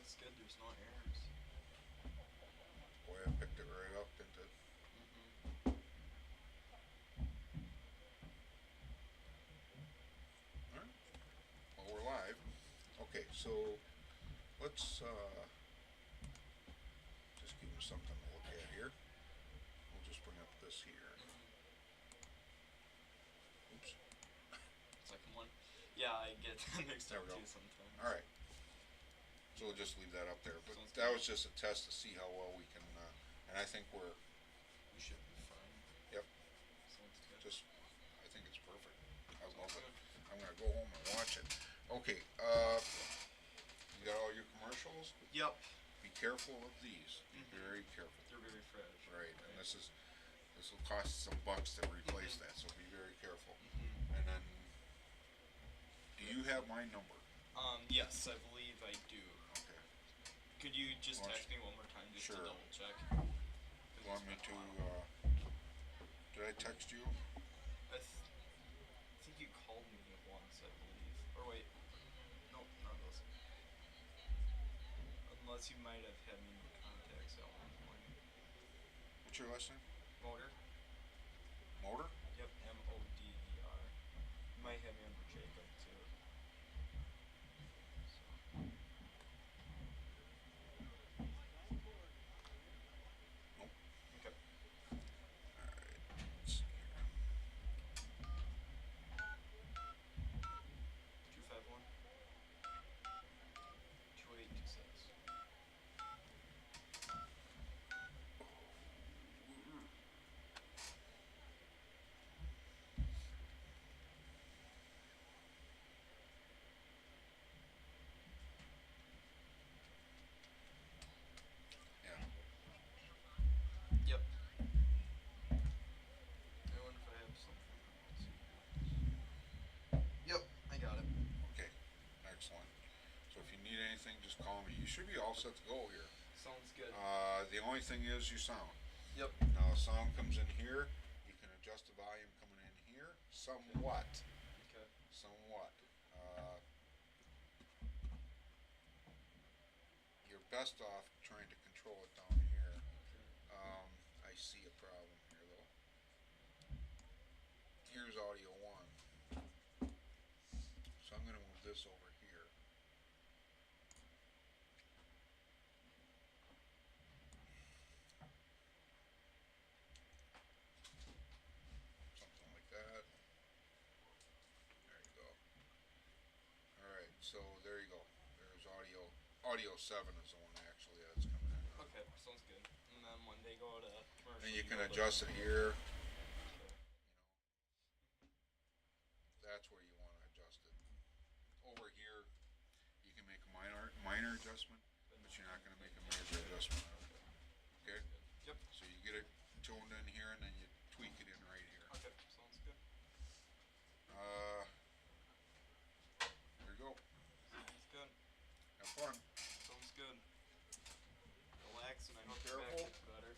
looks good. There's no errors. Boy, I picked it right up, didn't it? Mm-hmm. All right. Well, we're live. Okay, so let's just give them something to look at here. We'll just bring up this here. Mm-hmm. Oops. Second one. Yeah, I get mixed There up we go. too sometimes. All right. So we'll just leave that up there. But Sounds that good. was just a test to see how well we can. And I think we're. We should be fine. Yep. Sounds good. Just. I think it's perfect. I Sounds love it. good. I'm gonna go home and watch it. Okay. You got all your commercials? Yep. Be careful of these. Be Mm-hmm. very careful. They're very fresh. Right. And this will cost some bucks to replace Mm-hmm. that. So be very careful. Mm-hmm. And then. Do you have my number? Yes, I believe I do. Okay. Could you just Want- text me one more time just Sure. to double check? You want me to? Did I text you? I think you called me once, I believe. Or wait, nope, not those. Unless you might have had me in your contacts at one point. What's your last name? Motor? Motor? Yep, Moder. You might have me under Jacob too. So. Nope. Okay. All right. Let's see here. 251 2826. Yeah. Yep. I wonder if I have something. Let's see here. Yep, I got it. Okay. Excellent. So if you need anything, just call me. You should be all set to go here. Sounds good. The only thing is your sound. Yep. Now, sound comes in here. You can adjust the volume coming in here somewhat. Okay. Somewhat. You're best off trying to control it down here. Okay. I see a problem here though. Here's audio 1. So I'm going to move this over here. Something like that. There you go. Alright, so there you go. There's audio. Audio 7 is the one actually that's coming in. Okay, sounds good. And then when they go to commercial, And you can go to- adjust it here. Okay. You know, that's where you want to adjust it. Over here, you can make a minor adjustment, but you're not going to make a major adjustment. Okay? Yep. So you get it tuned in here, and then you tweak it in right here. Okay, sounds good. There you go. Sounds good. Have fun. Sounds good. Relax, and I hope your back Careful. gets better.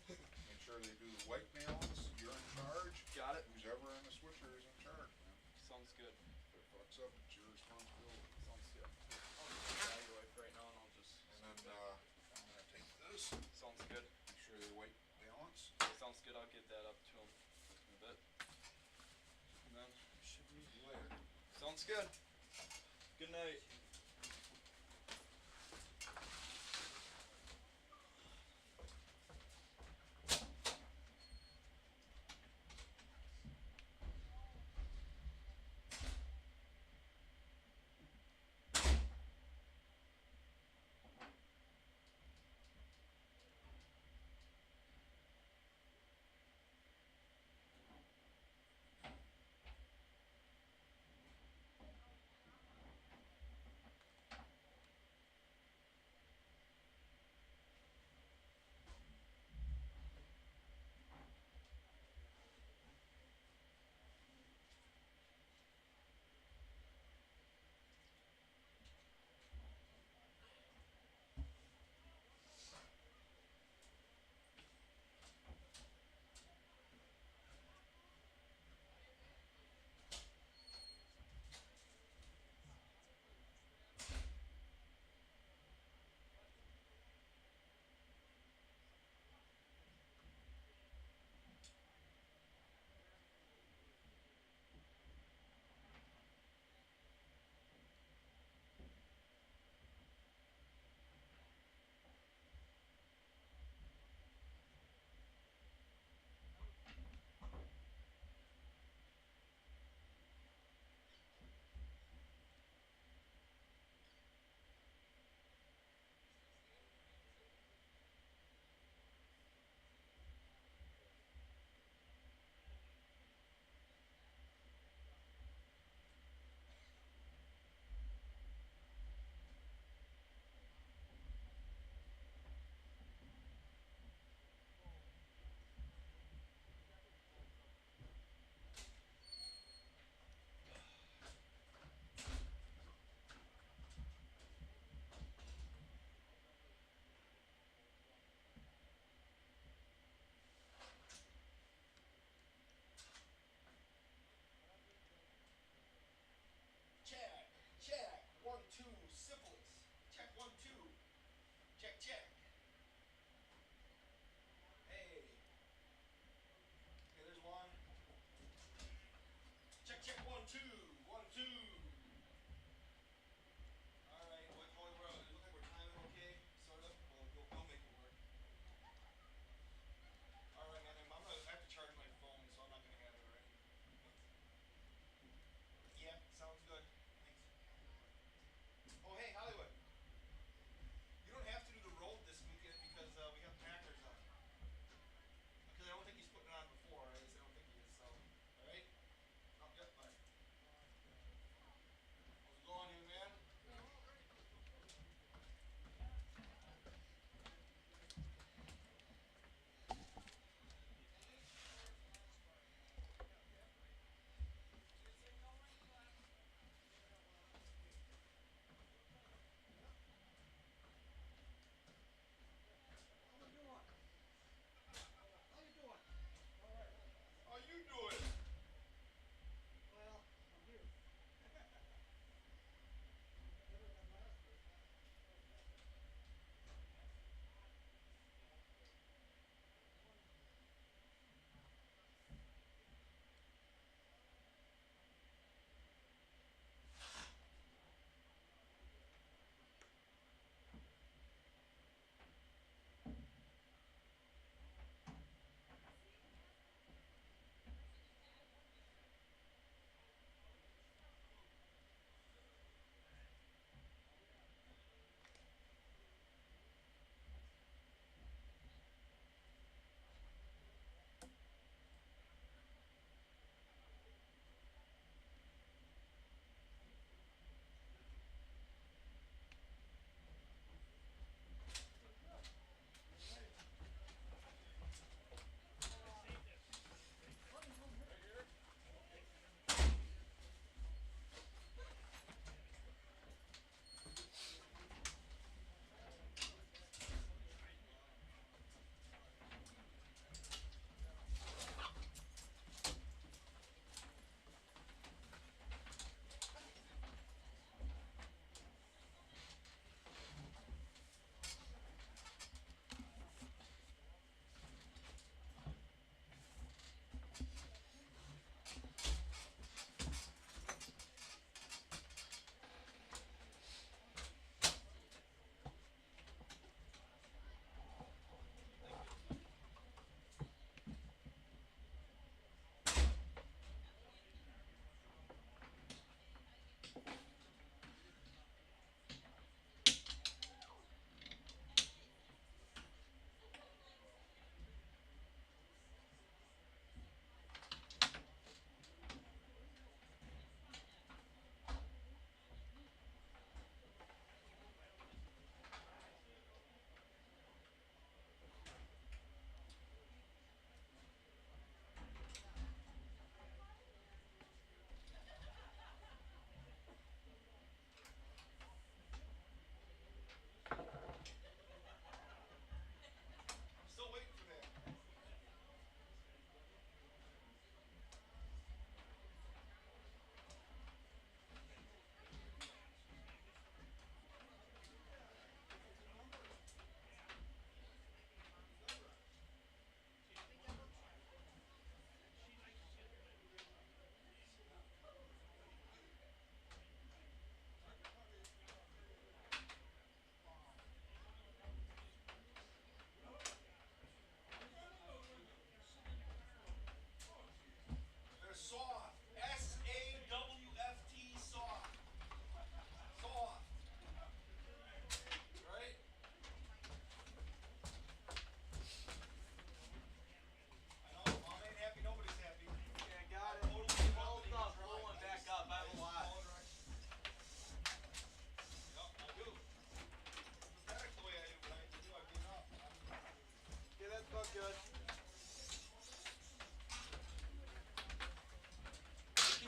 Make sure they do the white balance. You're in charge. Got it. Who's ever in the switcher is in charge, man. Sounds good. If it fucks up, it's your responsibility. Sounds good. I'll just call your wife right now, and I'll just. And then I'm gonna take this. Sounds good. Make sure they white balance. Sounds good. I'll get that up to him in a bit. And then should be. See you later. Sounds good. Good night.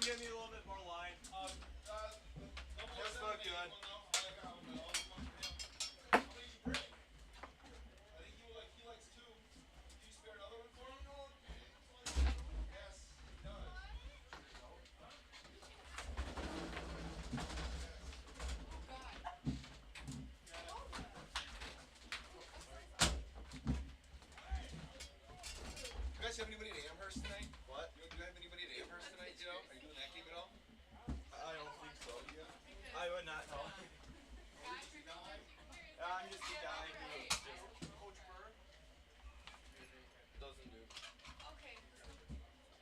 give me a little bit more line? The double That's not seven good. eight one now. I like that one, but I'll do one for him. How many did you bring? I think he likes two. Do you spare another one for him? No, it's only two. Yes, he does. Huh? Yes. Oh God. Yeah. Sosa. Oh, sorry. Sosa. You guys have anybody at Amherst tonight? What? Do you have anybody at Amherst tonight? You know, are you doing that game at all? I don't think so. Yeah. I would not know. Oh, you're just a guy. I'm just a guy who just Coach Burr. doesn't do. Okay, listen.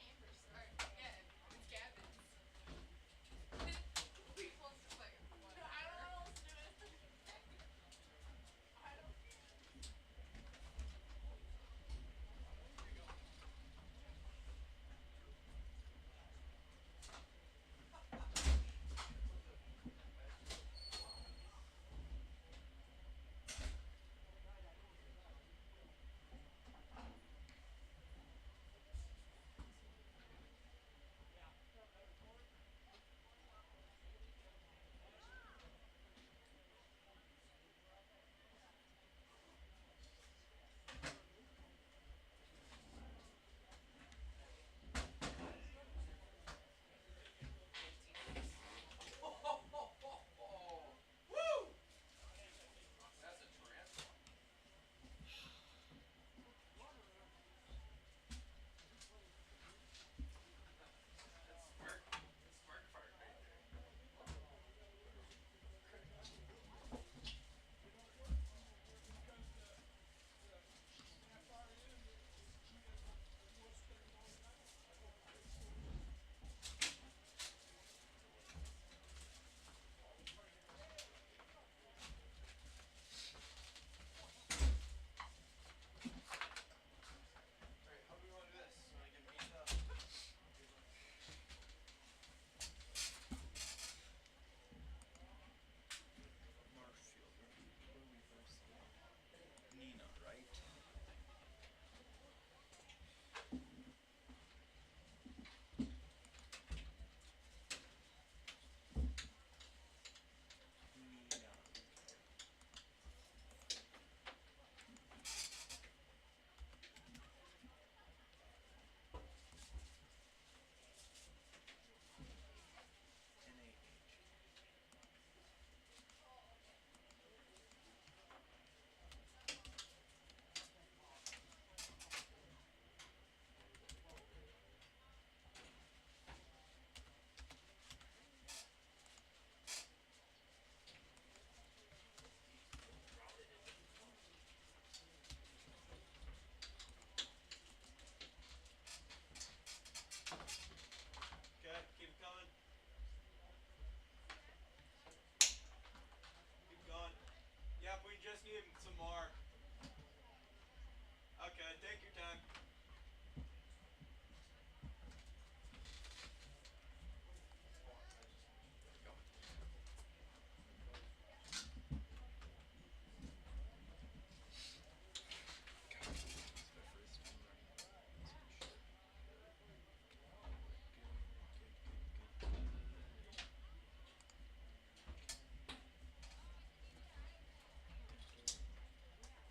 Amherst. Alright, yeah, it's Gavin's. People's just like, I don't know what else to do with it. I don't care. Here you go. Woo! That's a tarantula. That's smart. That's smart fart right there. Alright, how do we want to do this? Want to get me up? Marshfielder. Who are we versing? Neenah, right? Neenah. Okay. NAH. Okay, keep it coming. Keep going. Yep, we just need some more. Okay, take your time. Oh, I just mentioned. There we go. God, this is my first time running Switch. Good. Okay.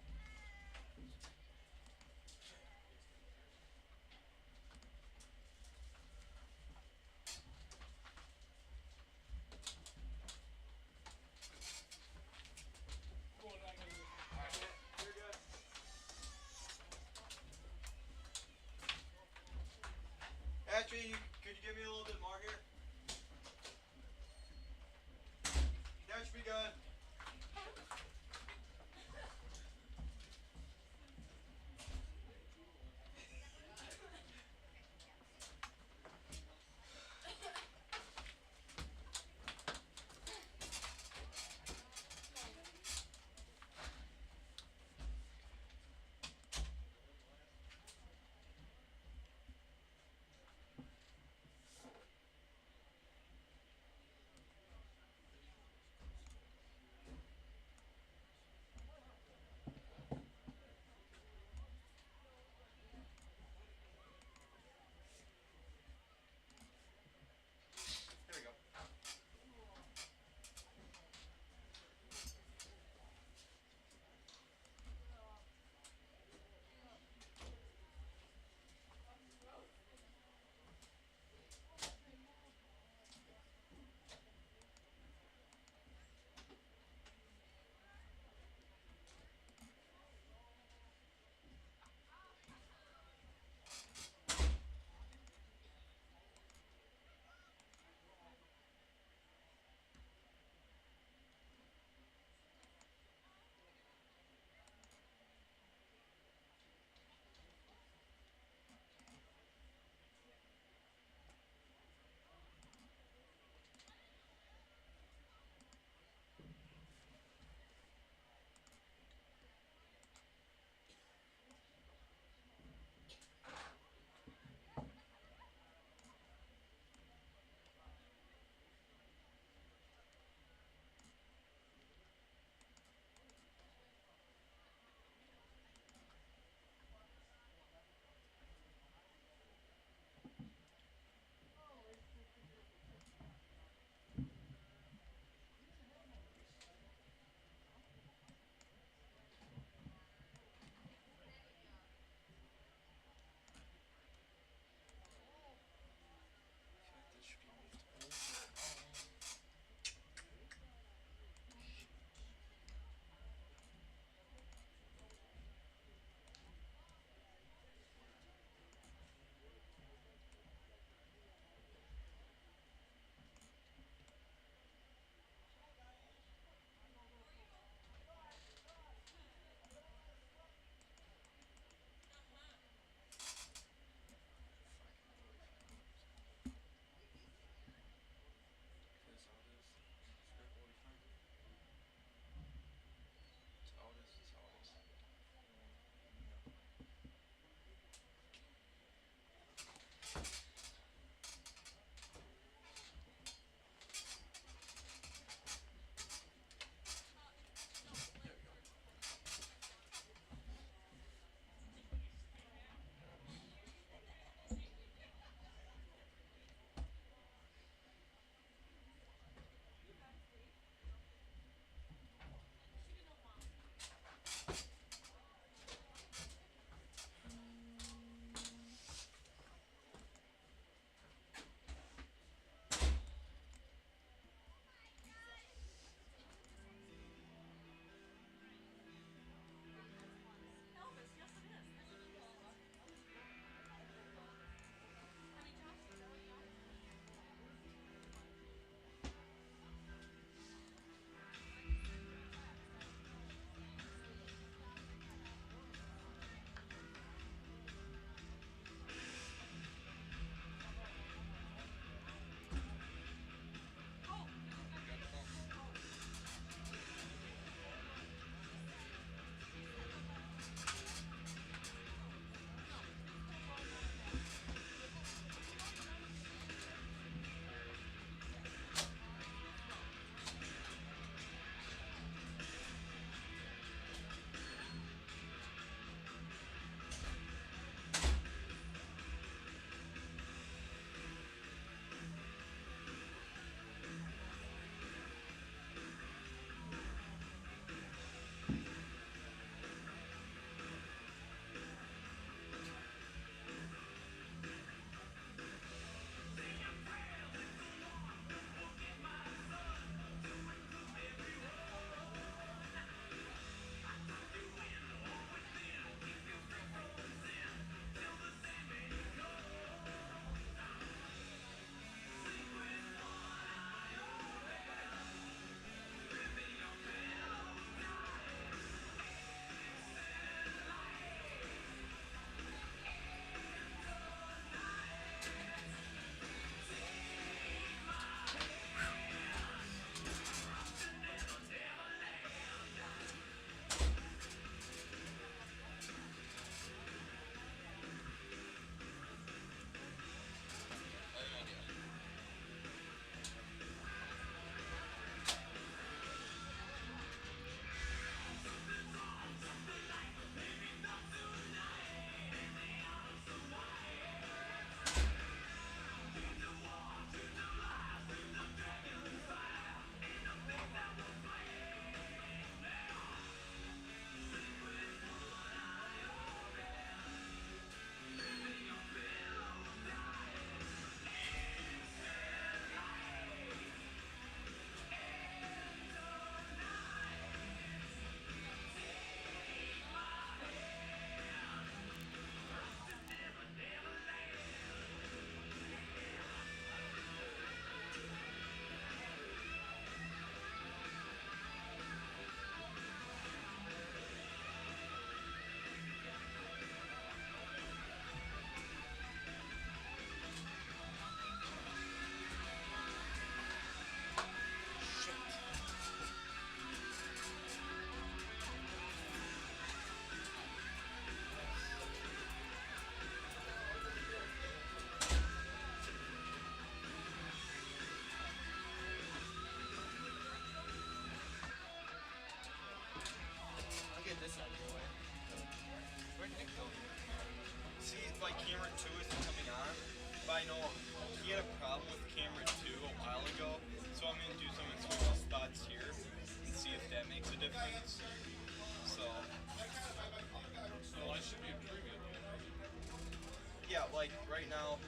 like right now.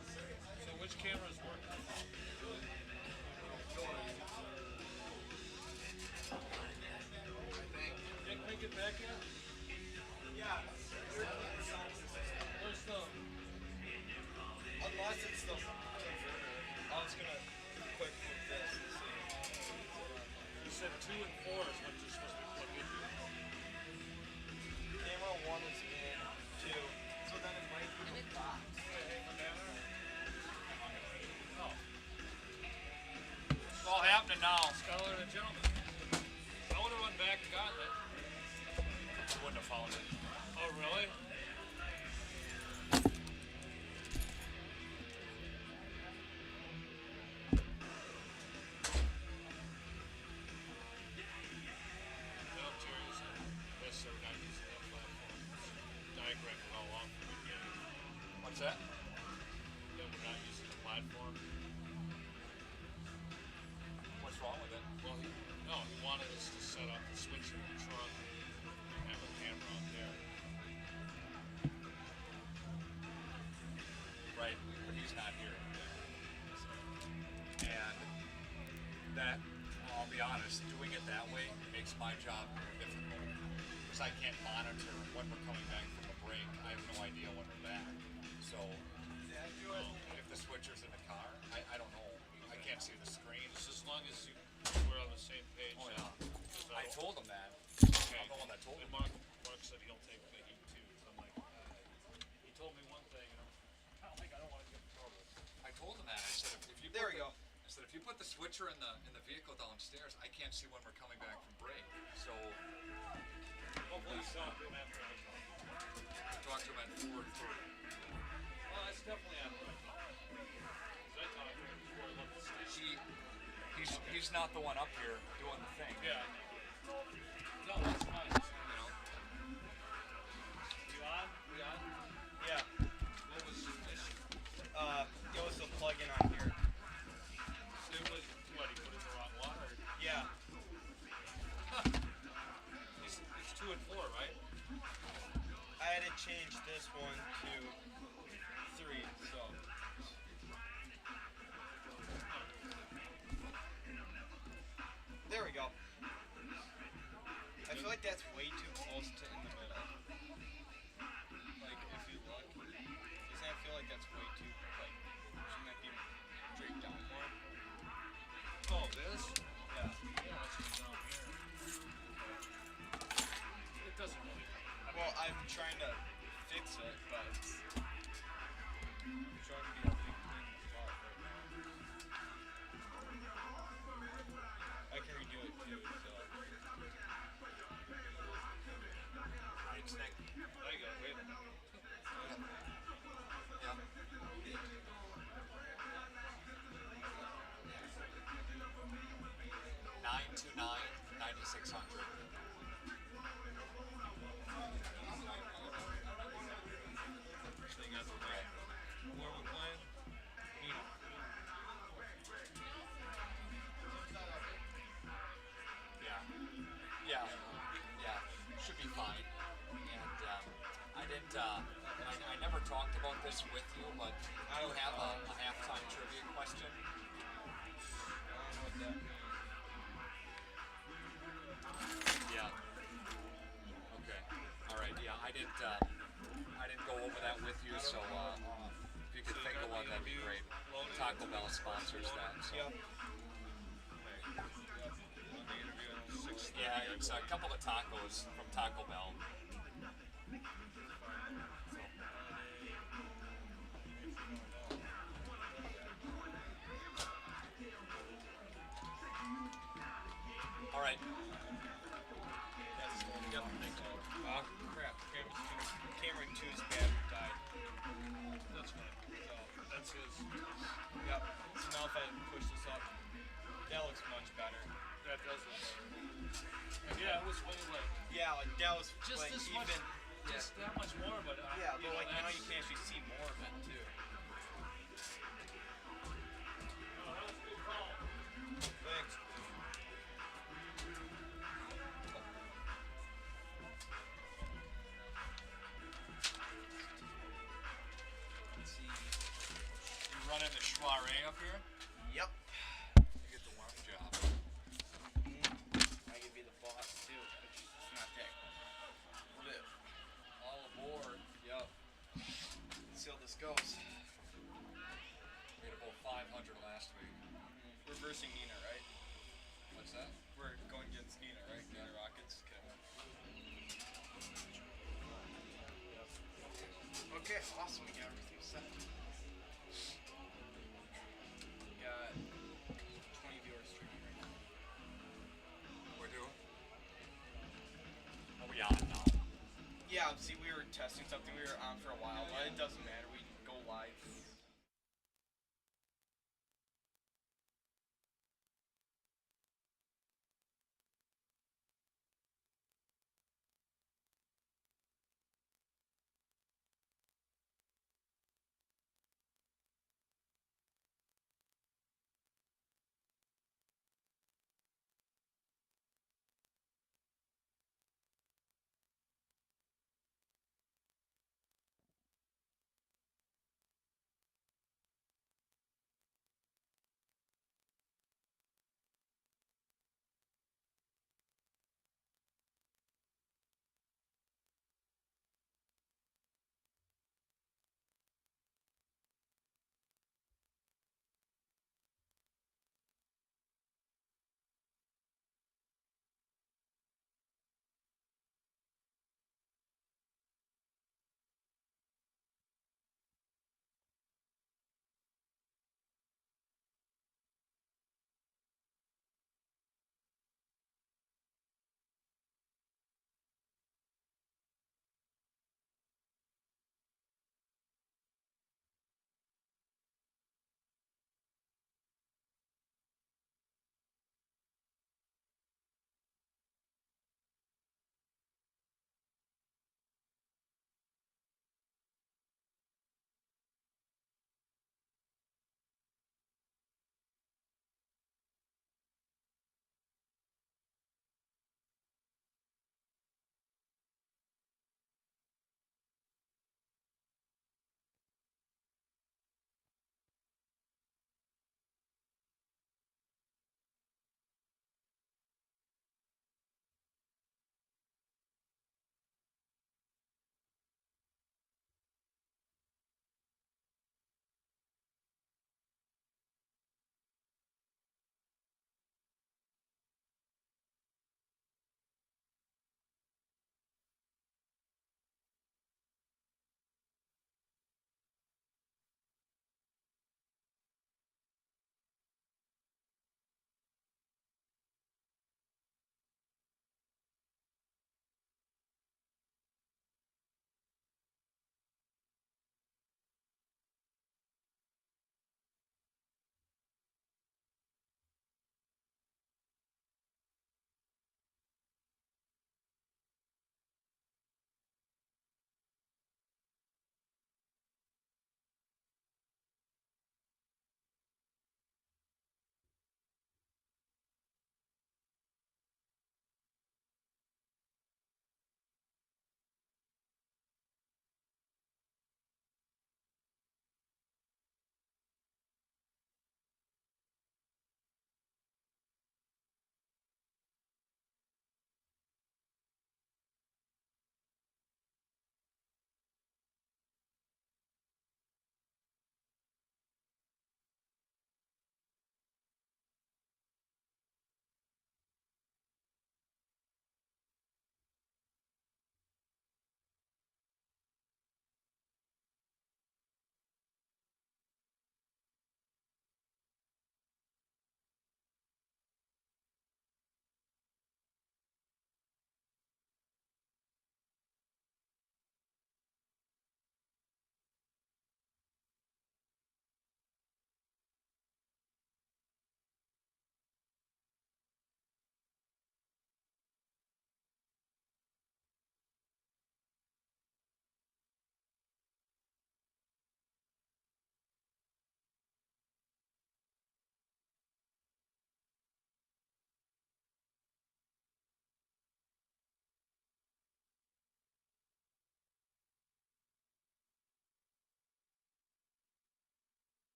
So which camera is working? Nick, make it back yet? Yeah. Where's the... Unless it's the converter. I was gonna quick move this and see. You said 2 and 4 is what you're supposed to be plugged into. Camera 1 is in 2. So then it might be the box. Oh. It's all happening now. Scholar and a gentleman. I would have run back and gotten it. You wouldn't have found it. Oh, really? Well, Jerry said, yes, sir, we're not using that platform. Diagram it all off from the beginning. What's that? That we're not using the platform. What's wrong with it? Well, he wanted us to set up the switch in the trunk and have a camera up there. Right, but he's not here. And that, I'll be honest, doing it that way makes my job difficult. Because I can't monitor when we're coming back from a break. I have no idea when we're back. So, if the switcher's in the car, I don't know. I can't see the screen. Just as long as we're on the same page. Oh, yeah. I told him that. Okay. I'm the one that told And him. Mark said he'll take the heat too. So I'm like, he told me one thing, and I don't want to get in trouble. I told him that. I said if you There we go. I said if you put the switcher in the vehicle downstairs, I can't see when we're coming back from break. So Hopefully he's talk to him after I talk. I talked to him at 4:30. Well, that's definitely after I talk. Because I talked to him before I left the station. He's not the one up here doing the thing. Yeah, I know. No, that's fine. You know. You on? We on? Yeah. What was the issue? It was the plug-in on here. So what, he put in the wrong one? Or? Yeah. It's 2 and 4, right? I had to change this one to 3, so. There we go. I feel like that's way too close to in the middle. Like, if you look, doesn't that feel like that's way too, like, shouldn't that be straight down more? Oh, this? Yeah. Yeah, let's go down here. It doesn't really. Well, I'm trying to fix it, but I'm trying to be a big clean spot right now. I can redo it too, so. Thanks, Nick. There you go. Wait a minute. Yeah. 929-9600. So you got the right. Who are we playing? Neenah. Yeah. Should be fine. And I didn't. I never talked about this with you, but I do have a halftime trivia question. I don't know what that means. Yeah. Okay. All right. Yeah. I didn't go over that with you, so if you could think of one, that'd be great. Taco Bell sponsors that. So. Yep. The interview at 6:30. Yeah, it's a couple of tacos from Taco Bell. All right. That's the one we got from Nick. Crap. Camera 2's battery died. That's fine. So, That's his. yep. So now if I push this up, that looks much better. That does look better. Yeah, it was way like Yeah, like that was just like this even. much, just that much more, but Yeah, you but know, like now that's- you can actually see more of it too. Thanks. Let's see. board. Yep. Let's see how this goes. We had about 500 last week. We're versing Neenah, right? What's that? We're going against Neenah, right? Neenah Rockets. Okay. Okay, awesome. We got everything set. We got 20 viewers streaming right now. We do. Are we on now? Yeah, see, we were testing something. We were on for a while, but it doesn't matter. We can go live.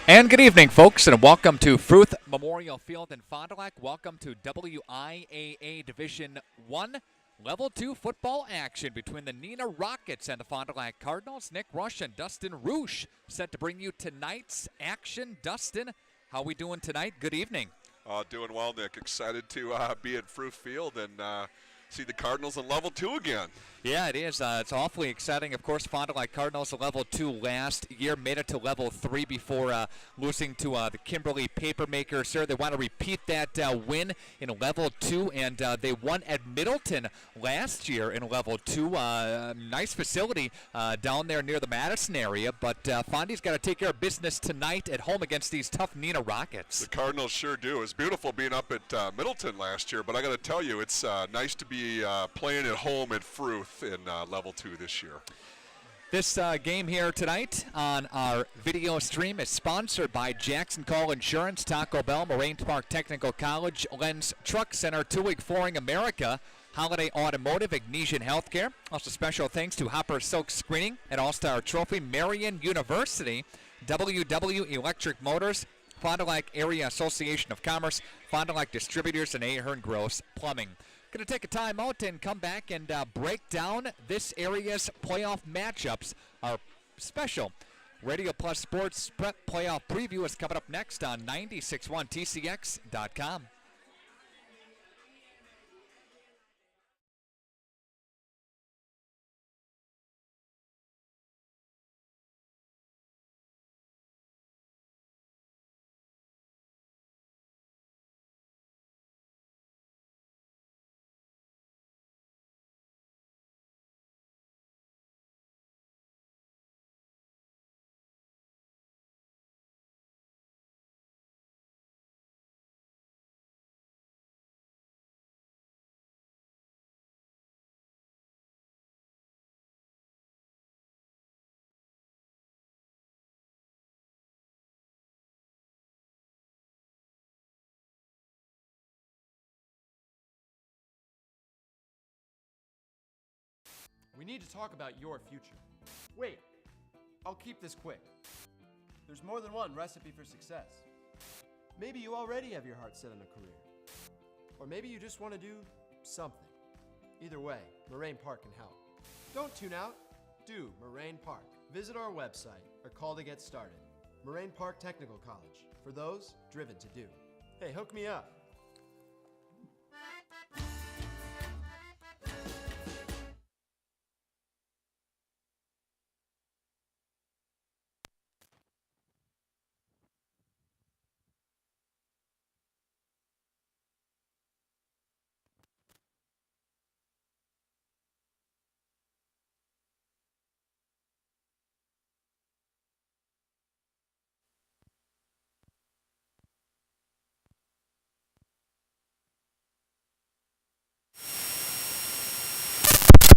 And good evening, folks, and welcome to Fruth Memorial Field in Fond du Lac. Welcome to WIAA Division I, Level 2 football action between the Neenah Rockets and the Fond du Lac Cardinals. Nick Rush and Dustin Roosh set to bring you tonight's action. Dustin, how we doing tonight? Good evening. Doing well, Nick. Excited to be at Fruth Field and see the Cardinals in Level 2 again. Yeah, it is. It's awfully exciting. Of course, Fond du Lac Cardinals Level 2 last year, made it to Level 3 before losing to the Kimberly Papermakers. Sir, they want to repeat that win in Level 2, and they won at Middleton last year in Level 2. Nice facility down there near the Madison area, but Fondy's got to take care of business tonight at home against these tough Neenah Rockets. The Cardinals sure do. It was beautiful being up at Middleton last year, but I got to tell you, it's nice to be playing at home at Fruth in Level 2 this year. This game here tonight on our video stream is sponsored by Jackson Call Insurance, Taco Bell, Moraine Park Technical College, Lenz Truck Center, Two-Week Flooring America, Holiday Automotive, Ignesian Healthcare. Also special thanks to Hopper Silk Screening and All-Star Trophy, Marian University, WW Electric Motors, Fond du Lac Area Association of Commerce, Fond du Lac Distributors, and Ahern Gross Plumbing. Going to take a time out and come back and break down this area's playoff matchups. Our special Radio Plus Sports Prep Playoff Preview is coming up next on 961TCX.com. We need to talk about your future. Wait, I'll keep this quick. There's more than one recipe for success. Maybe you already have your heart set on a career. Or maybe you just want to do something. Either way, Moraine Park can help. Don't tune out. Do Moraine Park. Visit our website or call to get started. Moraine Park Technical College, for those driven to do. Hey, hook me up.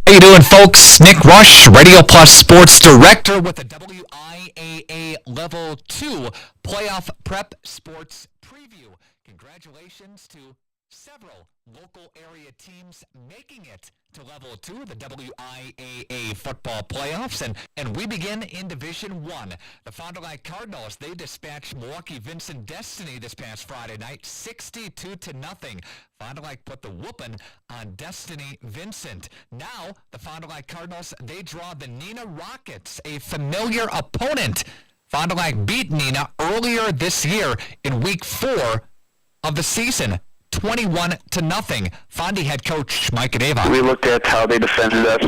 How you doing, folks? Nick Rush, Radio Plus Sports Director with the WIAA Level 2 Playoff Prep Sports Preview. Congratulations to several local area teams making it to Level 2 of the WIAA football playoffs, and we begin in Division 1. The Fond du Lac Cardinals, they dispatched Milwaukee Vincent Destiny this past Friday night, 62-0. Fond du Lac put the whooping on Destiny Vincent. Now, the Fond du Lac Cardinals, they draw the Neenah Rockets, a familiar opponent. Fond du Lac beat Neenah earlier this year in Week 4 of the season. 21-0. Fondy head coach Mike Adeva. We looked at how they defended us.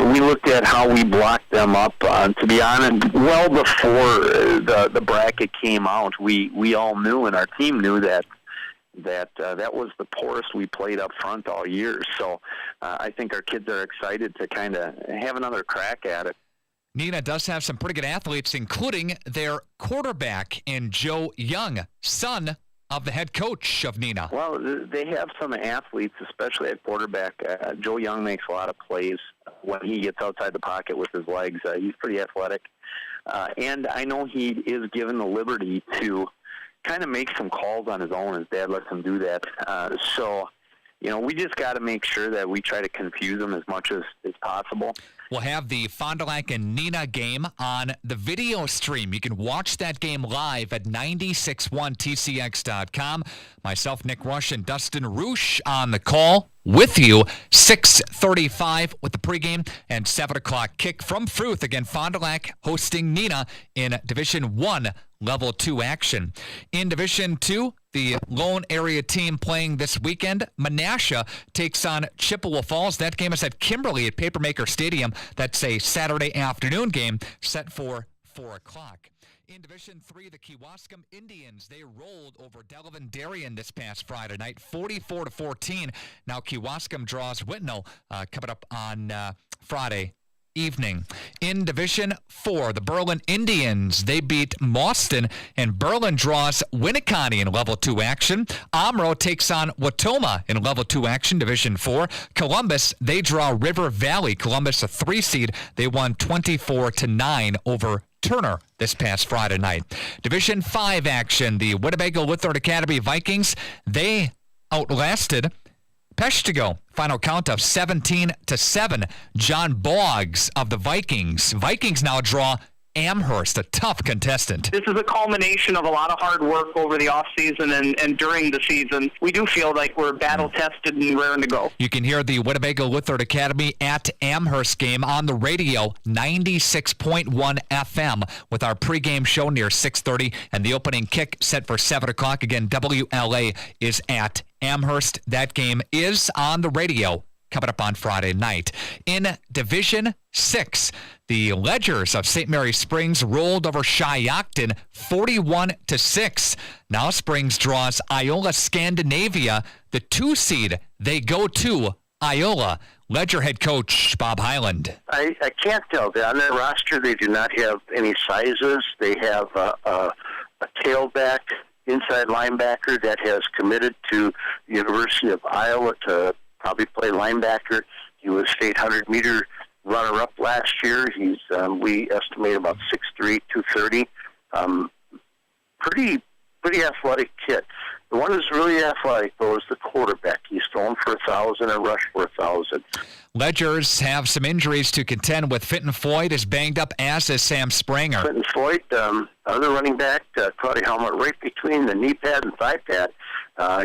We looked at how we blocked them up. To be honest, well before the bracket came out, we all knew, and our team knew that was the poorest we played up front all year. So I think our kids are excited to kind of have another crack at it. Neenah does have some pretty good athletes, including their quarterback in Joe Young, son of the head coach of Neenah. Well, they have some athletes, especially at quarterback. Joe Young makes a lot of plays when he gets outside the pocket with his legs. He's pretty athletic. And I know he is given the liberty to kind of make some calls on his own. His dad lets him do that. So we just got to make sure that we try to confuse them as much as possible. We'll have the Fond du Lac and Neenah game on the video stream. You can watch that game live at 961tcx.com. Myself, Nick Rush, and Dustin Roosh on the call with you. 6:35 with the pregame and 7 o'clock kick from Fruth. Again, Fond du Lac hosting Neenah in Division 1 Level 2 action. In Division 2, the lone area team playing this weekend, Menasha, takes on Chippewa Falls. That game is at Kimberly at Papermaker Stadium. That's a Saturday afternoon game set for 4 o'clock. In Division 3, the Kewaskum Indians, they rolled over Delavan Darien this past Friday night, 44-14. Now Kewaskum draws Whitnall coming up on Friday evening. In Division 4, the Berlin Indians, they beat Mauston, and Berlin draws Winneconne in Level 2 action. Omro takes on Watoma in Level 2 action, Division 4. Columbus, they draw River Valley. Columbus, a 3 seed. They won 24-9 over Turner this past Friday night. Division 5 action, the Winnebago Lutheran Academy Vikings, they outlasted Peshtigo. Final count of 17-7. John Boggs of the Vikings. Vikings now draw Amherst, a tough contestant. This is a culmination of a lot of hard work over the offseason and during the season. We do feel like we're battle-tested and raring to go. You can hear the Winnebago Lutheran Academy at Amherst game on the radio, 96.1 FM, with our pregame show near 6:30 and the opening kick set for 7 o'clock. Again, WLA is at Amherst. That game is on the radio coming up on Friday night. In Division 6, the Ledgers of St. Mary Springs rolled over Shiocton 41-6. Now Springs draws Iola Scandinavia, the 2 seed. They go to Iola. Ledger head coach Bob Highland. I can't tell. On their roster, they do not have any sizes. They have a tailback, inside linebacker that has committed to the University of Iowa to probably play linebacker. He was state 100-meter runner-up last year. He's we estimate about 6'3", 230. Pretty athletic kid. The one who's really athletic, though, is the quarterback. He's thrown for 1,000 and rushed for 1,000. Ledgers have some injuries to contend with. Fenton Floyd is banged up, as is Sam Spranger. Fenton Floyd, other running back, caught a helmet right between the knee pad and thigh pad.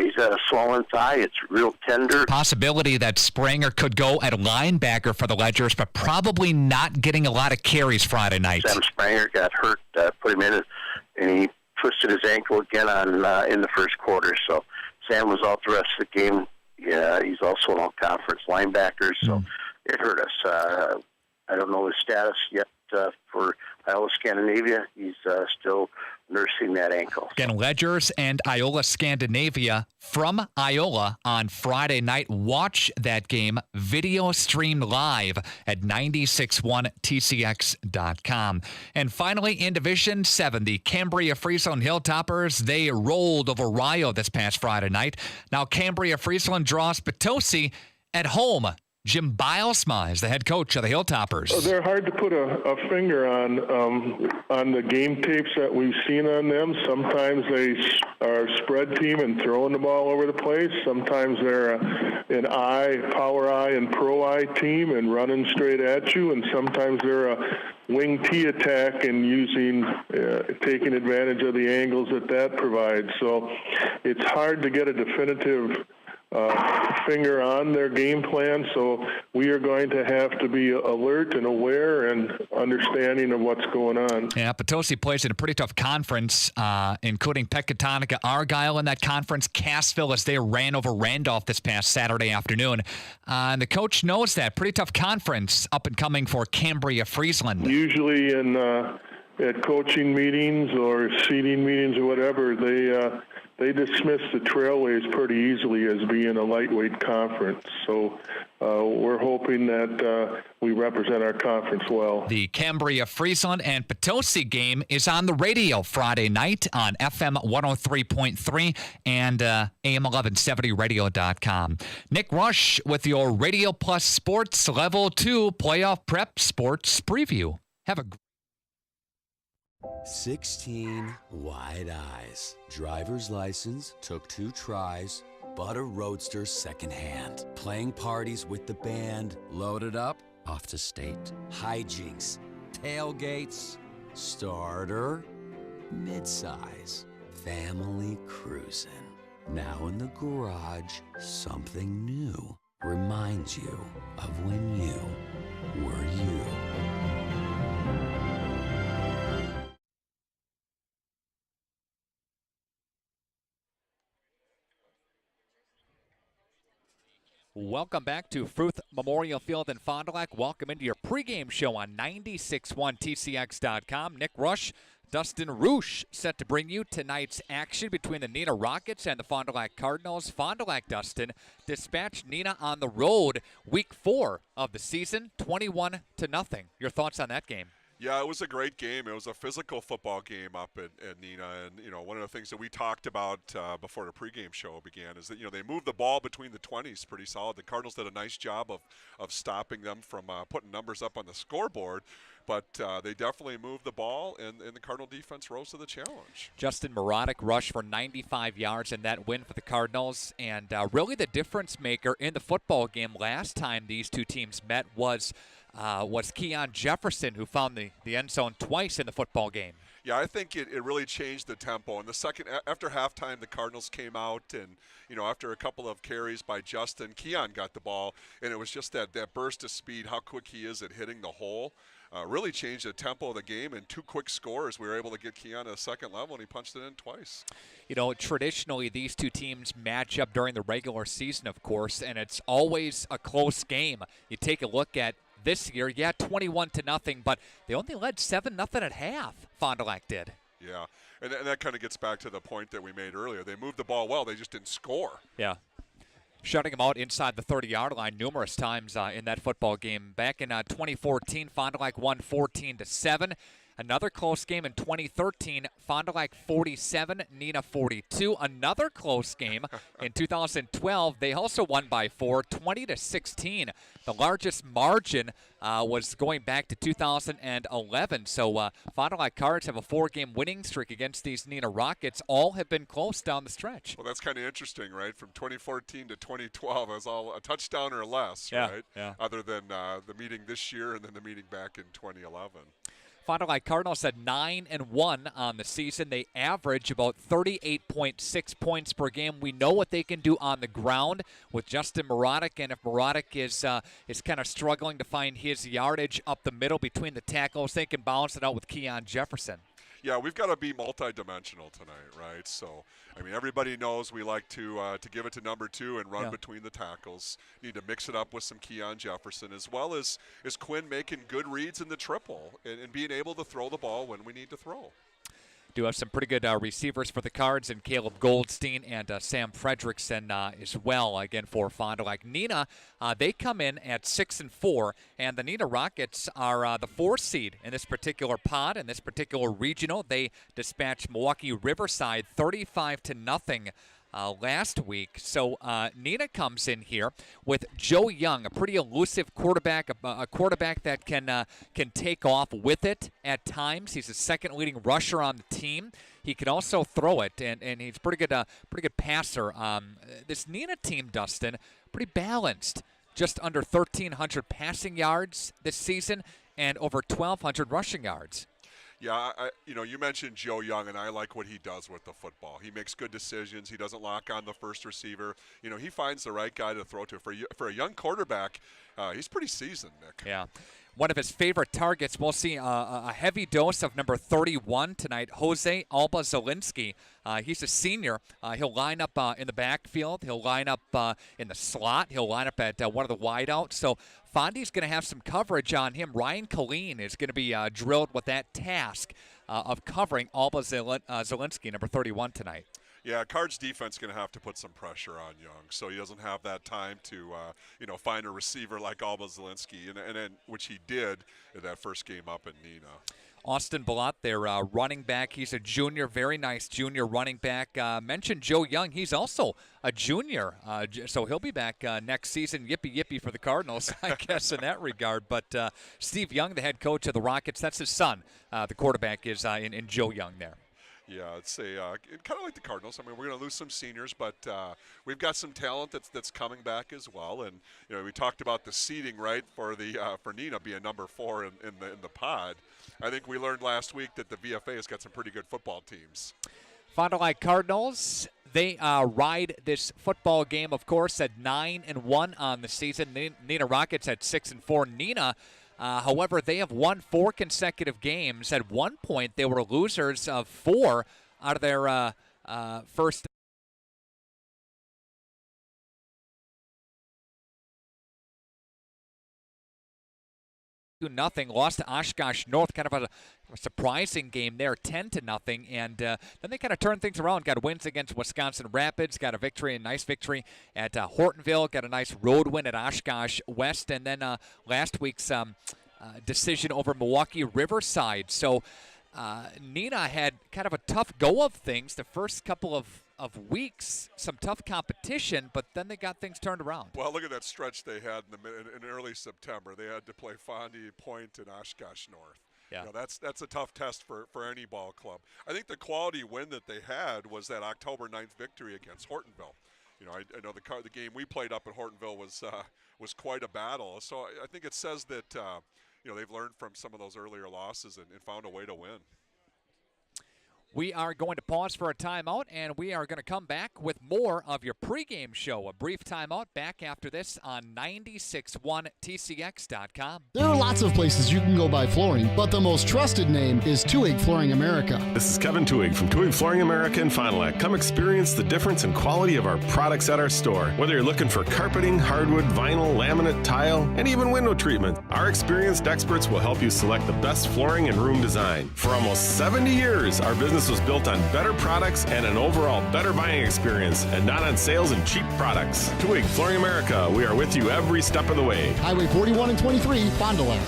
He's got a swollen thigh. It's real tender. Possibility that Spranger could go at linebacker for the Ledgers, but probably not getting a lot of carries Friday night. Sam Spranger got hurt, put him in, and he twisted his ankle again in the first quarter. So Sam was out the rest of the game. Yeah, he's also an all-conference linebacker, so it hurt us. I don't know his status yet for Iola Scandinavia. He's still nursing that ankle. Again, Ledgers and Iola Scandinavia from Iola on Friday night. Watch that game video streamed live at 961tcx.com. And finally, in Division 7, the Cambria Friesland Hilltoppers, they rolled over Rio this past Friday night. Now Cambria Friesland draws Potosi at home. Jim Bilesma is the head coach of the Hilltoppers. They're hard to put a finger on the game tapes that we've seen on them. Sometimes they are a spread team and throwing the ball over the place. Sometimes they're an power I and pro I team and running straight at you. And sometimes they're a wing T attack and taking advantage of the angles that provides. So it's hard to get a definitive finger on their game plan, so we are going to have to be alert and aware and understanding of what's going on. Yeah, Potosi plays in a pretty tough conference, including Pecatonica, Argyle in that conference, Cassville as they ran over Randolph this past Saturday afternoon. And the coach knows that. Pretty tough conference up and coming for Cambria Friesland. Usually at coaching meetings or seating meetings or whatever, they dismiss the Trailways pretty easily as being a lightweight conference. So we're hoping that we represent our conference well. The Cambria Friesland and Potosi game is on the radio Friday night on FM 103.3 and AM1170radio.com. Nick Rush with your Radio Plus Sports Level 2 Playoff Prep Sports Preview. Have a 16 wide eyes. Driver's license took 2 tries. Butter Roadster secondhand. Playing parties with the band. Loaded up, off to state. Hijinks, tailgates, starter, midsize, family cruising. Now in the garage, something new reminds you of when you were you. Welcome back to Fruth Memorial Field in Fond du Lac. Welcome into your pregame show on 96.1TCX.com. Nick Rush, Dustin Roosh set to bring you tonight's action between the Neenah Rockets and the Fond du Lac Cardinals. Fond du Lac, Dustin, dispatched Neenah on the road week 4 of the season, 21-0. Your thoughts on that game? Yeah, it was a great game. It was a physical football game up at Neenah. And, one of the things that we talked about before the pregame show began is that, they moved the ball between the 20s pretty solid. The Cardinals did a nice job of stopping them from putting numbers up on the scoreboard. But they definitely moved the ball, and the Cardinal defense rose to the challenge. Justin Marotic rushed for 95 yards in that win for the Cardinals. And really the difference maker in the football game last time these two teams met was Keon Jefferson, who found the end zone twice in the football game. Yeah, I think it really changed the tempo. In the second, after halftime, the Cardinals came out, and after a couple of carries by Justin, Keon got the ball, and it was just that burst of speed, how quick he is at hitting the hole. Really changed the tempo of the game, and 2 quick scores. We were able to get Keon to the second level, and he punched it in twice. Traditionally, these two teams match up during the regular season, of course, and it's always a close game. You take a look at this year, 21-0, but they only led 7-0 at half. Fond du Lac did. Yeah, and that kind of gets back to the point that we made earlier. They moved the ball well, they just didn't score. Yeah. Shutting them out inside the 30-yard line numerous times in that football game. Back in 2014, Fond du Lac won 14-7. Another close game in 2013, Fond du Lac 47, Neenah 42. Another close game in 2012. They also won by 4, 20-16. The largest margin was going back to 2011. So Fond du Lac Cards have a 4-game winning streak against these Neenah Rockets. All have been close down the stretch. Well, that's kind of interesting, right? From 2014 to 2012, it was all a touchdown or less, yeah, right? Yeah. Other than the meeting this year and then the meeting back in 2011. Fond du Lac Cardinals had 9-1 on the season. They average about 38.6 points per game. We know what they can do on the ground with Justin Marotic, and if Marotic is kind of struggling to find his yardage up the middle between the tackles, they can balance it out with Keon Jefferson. Yeah, we've got to be multidimensional tonight, right? So, everybody knows we like to give it to number 2 and run between the tackles. Need to mix it up with some Keon Jefferson, as well as Quinn making good reads in the triple and being able to throw the ball when we need to throw. Do have some pretty good receivers for the Cards, and Caleb Goldstein and Sam Fredrickson as well, again, for Fond du Lac. Neenah, they come in at 6-4, and the Neenah Rockets are the 4th seed in this particular pod, in this particular regional. They dispatched Milwaukee Riverside 35-0 last week. So Neenah comes in here with Joe Young, a pretty elusive quarterback, a quarterback that can take off with it at times. He's the second leading rusher on the team. He can also throw it, and he's pretty good passer. This Neenah team, Dustin, pretty balanced. Just under 1,300 passing yards this season and over 1,200 rushing yards. Yeah, you mentioned Joe Young, and I like what he does with the football. He makes good decisions. He doesn't lock on the first receiver. He finds the right guy to throw to. For a young quarterback, he's pretty seasoned, Nick. Yeah. One of his favorite targets, we'll see a heavy dose of number 31 tonight, Jose Alba Zielinski. He's a senior. He'll line up in the backfield. He'll line up in the slot. He'll line up at one of the wideouts. So Fondy's going to have some coverage on him. Ryan Colleen is going to be drilled with that task of covering Alba Zielinski, number 31 tonight. Yeah, Cards defense going to have to put some pressure on Young, so he doesn't have that time to, find a receiver like Alba Zielinski, and which he did in that first game up in Neenah. Austin Ballot, their running back. He's a junior, very nice junior running back. Mentioned Joe Young. He's also a junior, so he'll be back next season. Yippee for the Cardinals, I guess, in that regard. But Steve Young, the head coach of the Rockets, that's his son. The quarterback is in Joe Young there. Yeah, it's a kind of like the Cardinals. I mean, we're going to lose some seniors, but we've got some talent that's coming back as well. And we talked about the seeding, right, for Neenah being number 4 in the pod. I think we learned last week that the VFA has got some pretty good football teams. Fond du Lac Cardinals, they ride this football game, of course, at 9-1 on the season. Neenah Rockets at 6-4. Neenah, however, they have won 4 consecutive games. At one point, they were losers of 4 out of their first. Nothing, lost to Oshkosh North, kind of a surprising game there, 10-0, and then they kind of turned things around, got wins against Wisconsin Rapids, got a nice victory at Hortonville, got a nice road win at Oshkosh West, and then last week's decision over Milwaukee Riverside. So Neenah had kind of a tough go of things the first couple of weeks, some tough competition, but then they got things turned around. Well, look at that stretch they had in early September. They had to play Fondy, Point, and Oshkosh North. Yeah, that's a tough test for any ball club. I think the quality win that they had was that October 9th victory against Hortonville. I know the game we played up at Hortonville was quite a battle. So I think it says that they've learned from some of those earlier losses and found a way to win. We are going to pause for a timeout, and we are going to come back with more of your pregame show. A brief timeout, back after this on 96.1tcx.com. There are lots of places you can go buy flooring, but the most trusted name is Tuig Flooring America. This is Kevin Tuig from Tuig Flooring America in Fond du Lac. Come experience the difference in quality of our products at our store. Whether you're looking for carpeting, hardwood, vinyl, laminate, tile, and even window treatment, our experienced experts will help you select the best flooring and room design. For almost 70 years, our business was built on better products and an overall better buying experience, and not on sales and cheap products. Tuig Flooring America, we are with you every step of the way. Highway 41 and 23, Fond du Lac.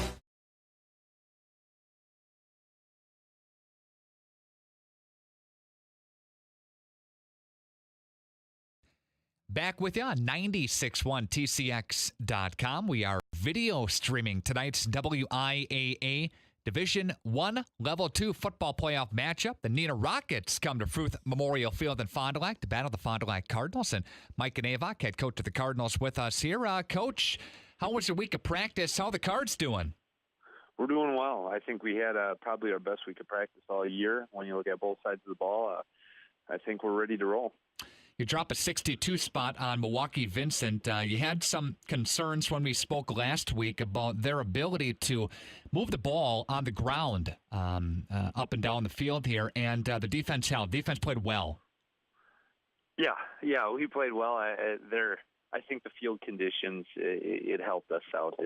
Back with you on 96.1tcx.com. We are video streaming tonight's WIAA Division I Level 2 football playoff matchup. The Neenah Rockets come to Fruth Memorial Field in Fond du Lac to battle the Fond du Lac Cardinals. And Mike Ganavak, head coach of the Cardinals, with us here. Coach, how was your week of practice? How are the Cards doing? We're doing well. I think we had probably our best week of practice all year. When you look at both sides of the ball, I think we're ready to roll. You drop a 62 spot on Milwaukee Vincent. You had some concerns when we spoke last week about their ability to move the ball on the ground up and down the field here, and the defense held. Defense played well. Yeah, we played well. I think the field conditions, it helped us out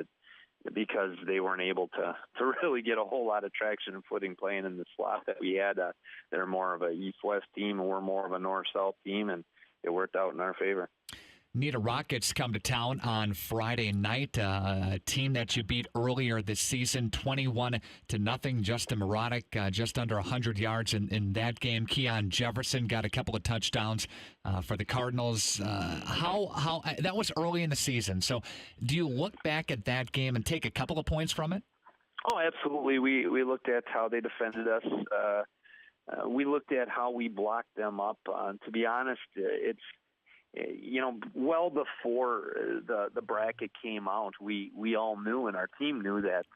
because they weren't able to really get a whole lot of traction and footing playing in the slot that we had. They're more of a east-west team, and we're more of a north-south team, and it worked out in our favor. Neenah Rockets come to town on Friday night, a team that you beat earlier this season, 21-0. Justin Marotic, just under 100 yards in that game. Keon Jefferson got a couple of touchdowns for the Cardinals. How that was early in the season. So do you look back at that game and take a couple of points from it? Oh, absolutely. We looked at how they defended us. We looked at how we blocked them up. To be honest, it's well before the bracket came out, we all knew, and our team knew that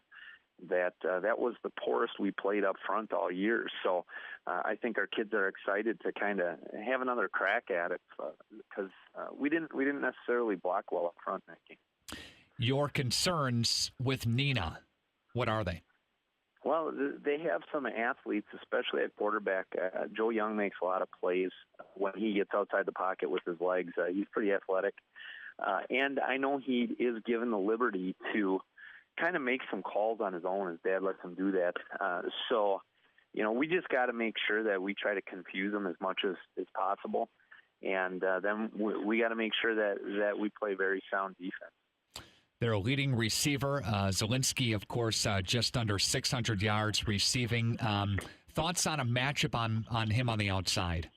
was the poorest we played up front all year. So I think our kids are excited to kind of have another crack at it because we didn't necessarily block well up front in that game. Your concerns with Neenah, what are they? Well, they have some athletes, especially at quarterback. Joe Young makes a lot of plays when he gets outside the pocket with his legs. He's pretty athletic. And I know he is given the liberty to kind of make some calls on his own. His dad lets him do that. So, we just got to make sure that we try to confuse him as much as possible. And then we got to make sure that we play very sound defense. Their leading receiver, Zielinski, of course, just under 600 yards receiving. Thoughts on a matchup on him on the outside?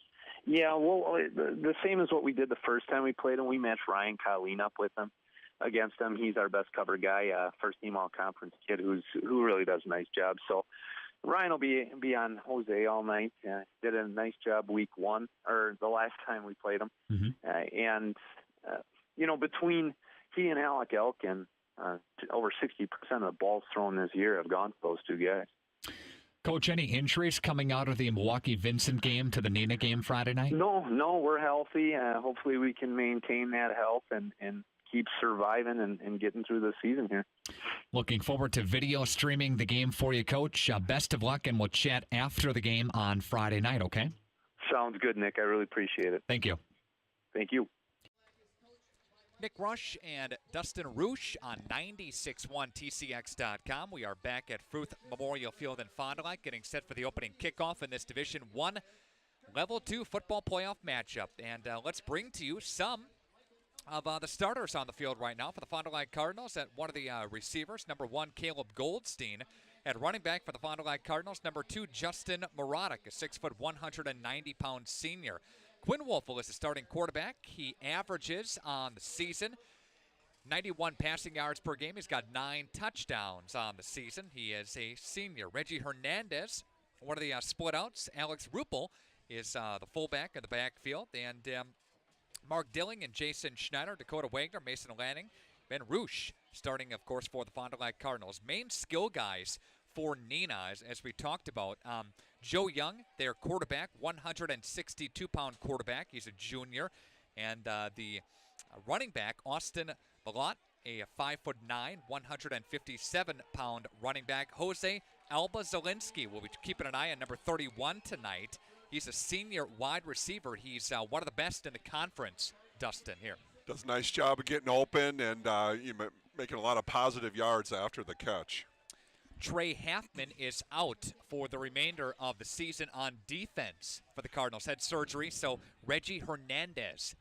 Yeah, well, the same as what we did the first time we played him. We matched Ryan Colleen up with him against him. He's our best cover guy, first-team all-conference kid who really does a nice job. So Ryan will be on Jose all night. Did a nice job week one, or the last time we played him. And between he and Alec Elkin, over 60% of the balls thrown this year have gone to those two guys. Coach, any injuries coming out of the Milwaukee-Vincent game to the Neenah game Friday night? No, we're healthy. Hopefully we can maintain that health and keep surviving and getting through the season here. Looking forward to video streaming the game for you, Coach. Best of luck, and we'll chat after the game on Friday night, okay? Sounds good, Nick. I really appreciate it. Thank you. Thank you. Nick Rush and Dustin Roosh on 96.1 TCX.com. We are back at Fruth Memorial Field in Fond du Lac, getting set for the opening kickoff in this Division I Level 2 football playoff matchup. And let's bring to you some of the starters on the field right now for the Fond du Lac Cardinals. At one of the receivers, number 1, Caleb Goldstein. At running back for the Fond du Lac Cardinals, number 2, Justin Morotic, a 6', 190-pound senior. Quinn Wolfel is the starting quarterback. He averages on the season 91 passing yards per game. He's got 9 touchdowns on the season. He is a senior. Reggie Hernandez, one of the split outs. Alex Ruppel is the fullback in the backfield. And Mark Dilling and Jason Schneider, Dakota Wagner, Mason Lanning, Ben Roosh starting, of course, for the Fond du Lac Cardinals. Main skill guys for Neenah, as we talked about. Joe Young, their quarterback, 162-pound quarterback. He's a junior. And the running back, Austin Balot, a 5'9", 157-pound running back. Jose Alba Zielinski will be keeping an eye on number 31 tonight. He's a senior wide receiver. He's one of the best in the conference, Dustin, here. Does a nice job of getting open and making a lot of positive yards after the catch. Trey Halfman is out for the remainder of the season on defense for the Cardinals. Had surgery, so Reggie Hernandez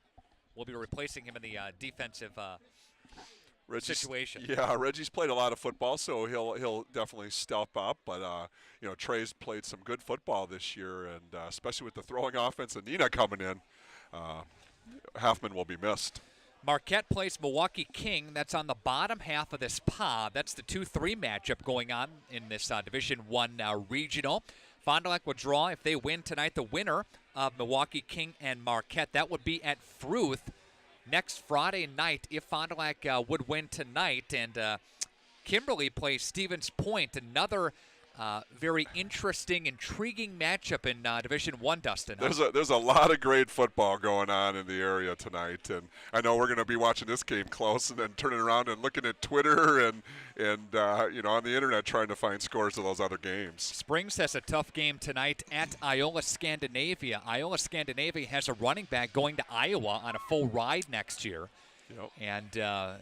will be replacing him in the defensive situation. Yeah, Reggie's played a lot of football, so he'll definitely step up. But Trey's played some good football this year, and especially with the throwing offense and Neenah coming in, Halfman will be missed. Marquette plays Milwaukee King. That's on the bottom half of this pod. That's the 2-3 matchup going on in this Division I regional. Fond du Lac will draw, if they win tonight, the winner of Milwaukee King and Marquette. That would be at Fruth next Friday night if Fond du Lac would win tonight. And Kimberly plays Stevens Point, another very interesting, intriguing matchup in Division I, Dustin. There's a lot of great football going on in the area tonight, and I know we're going to be watching this game close and then turning around and looking at Twitter and on the internet trying to find scores of those other games. Springs has a tough game tonight at Iola Scandinavia. Iola Scandinavia has a running back going to Iowa on a full ride next year. Yep. And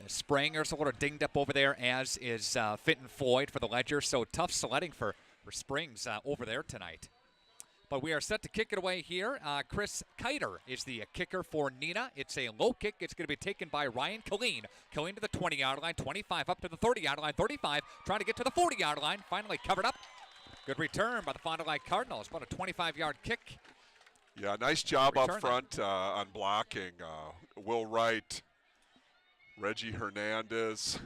Spranger's a little dinged up over there, as is Fenton Floyd for the Ledger. So tough sledding for Springs over there tonight. But we are set to kick it away here. Chris Kiter is the kicker for Neenah. It's a low kick. It's going to be taken by Ryan Killeen. Killeen to the 20-yard line, 25 up to the 30-yard line, 35, trying to get to the 40-yard line. Finally covered up. Good return by the Fond du Lac Cardinals. About a 25-yard kick. Yeah, nice job up front on blocking. Will Wright, Reggie Hernandez,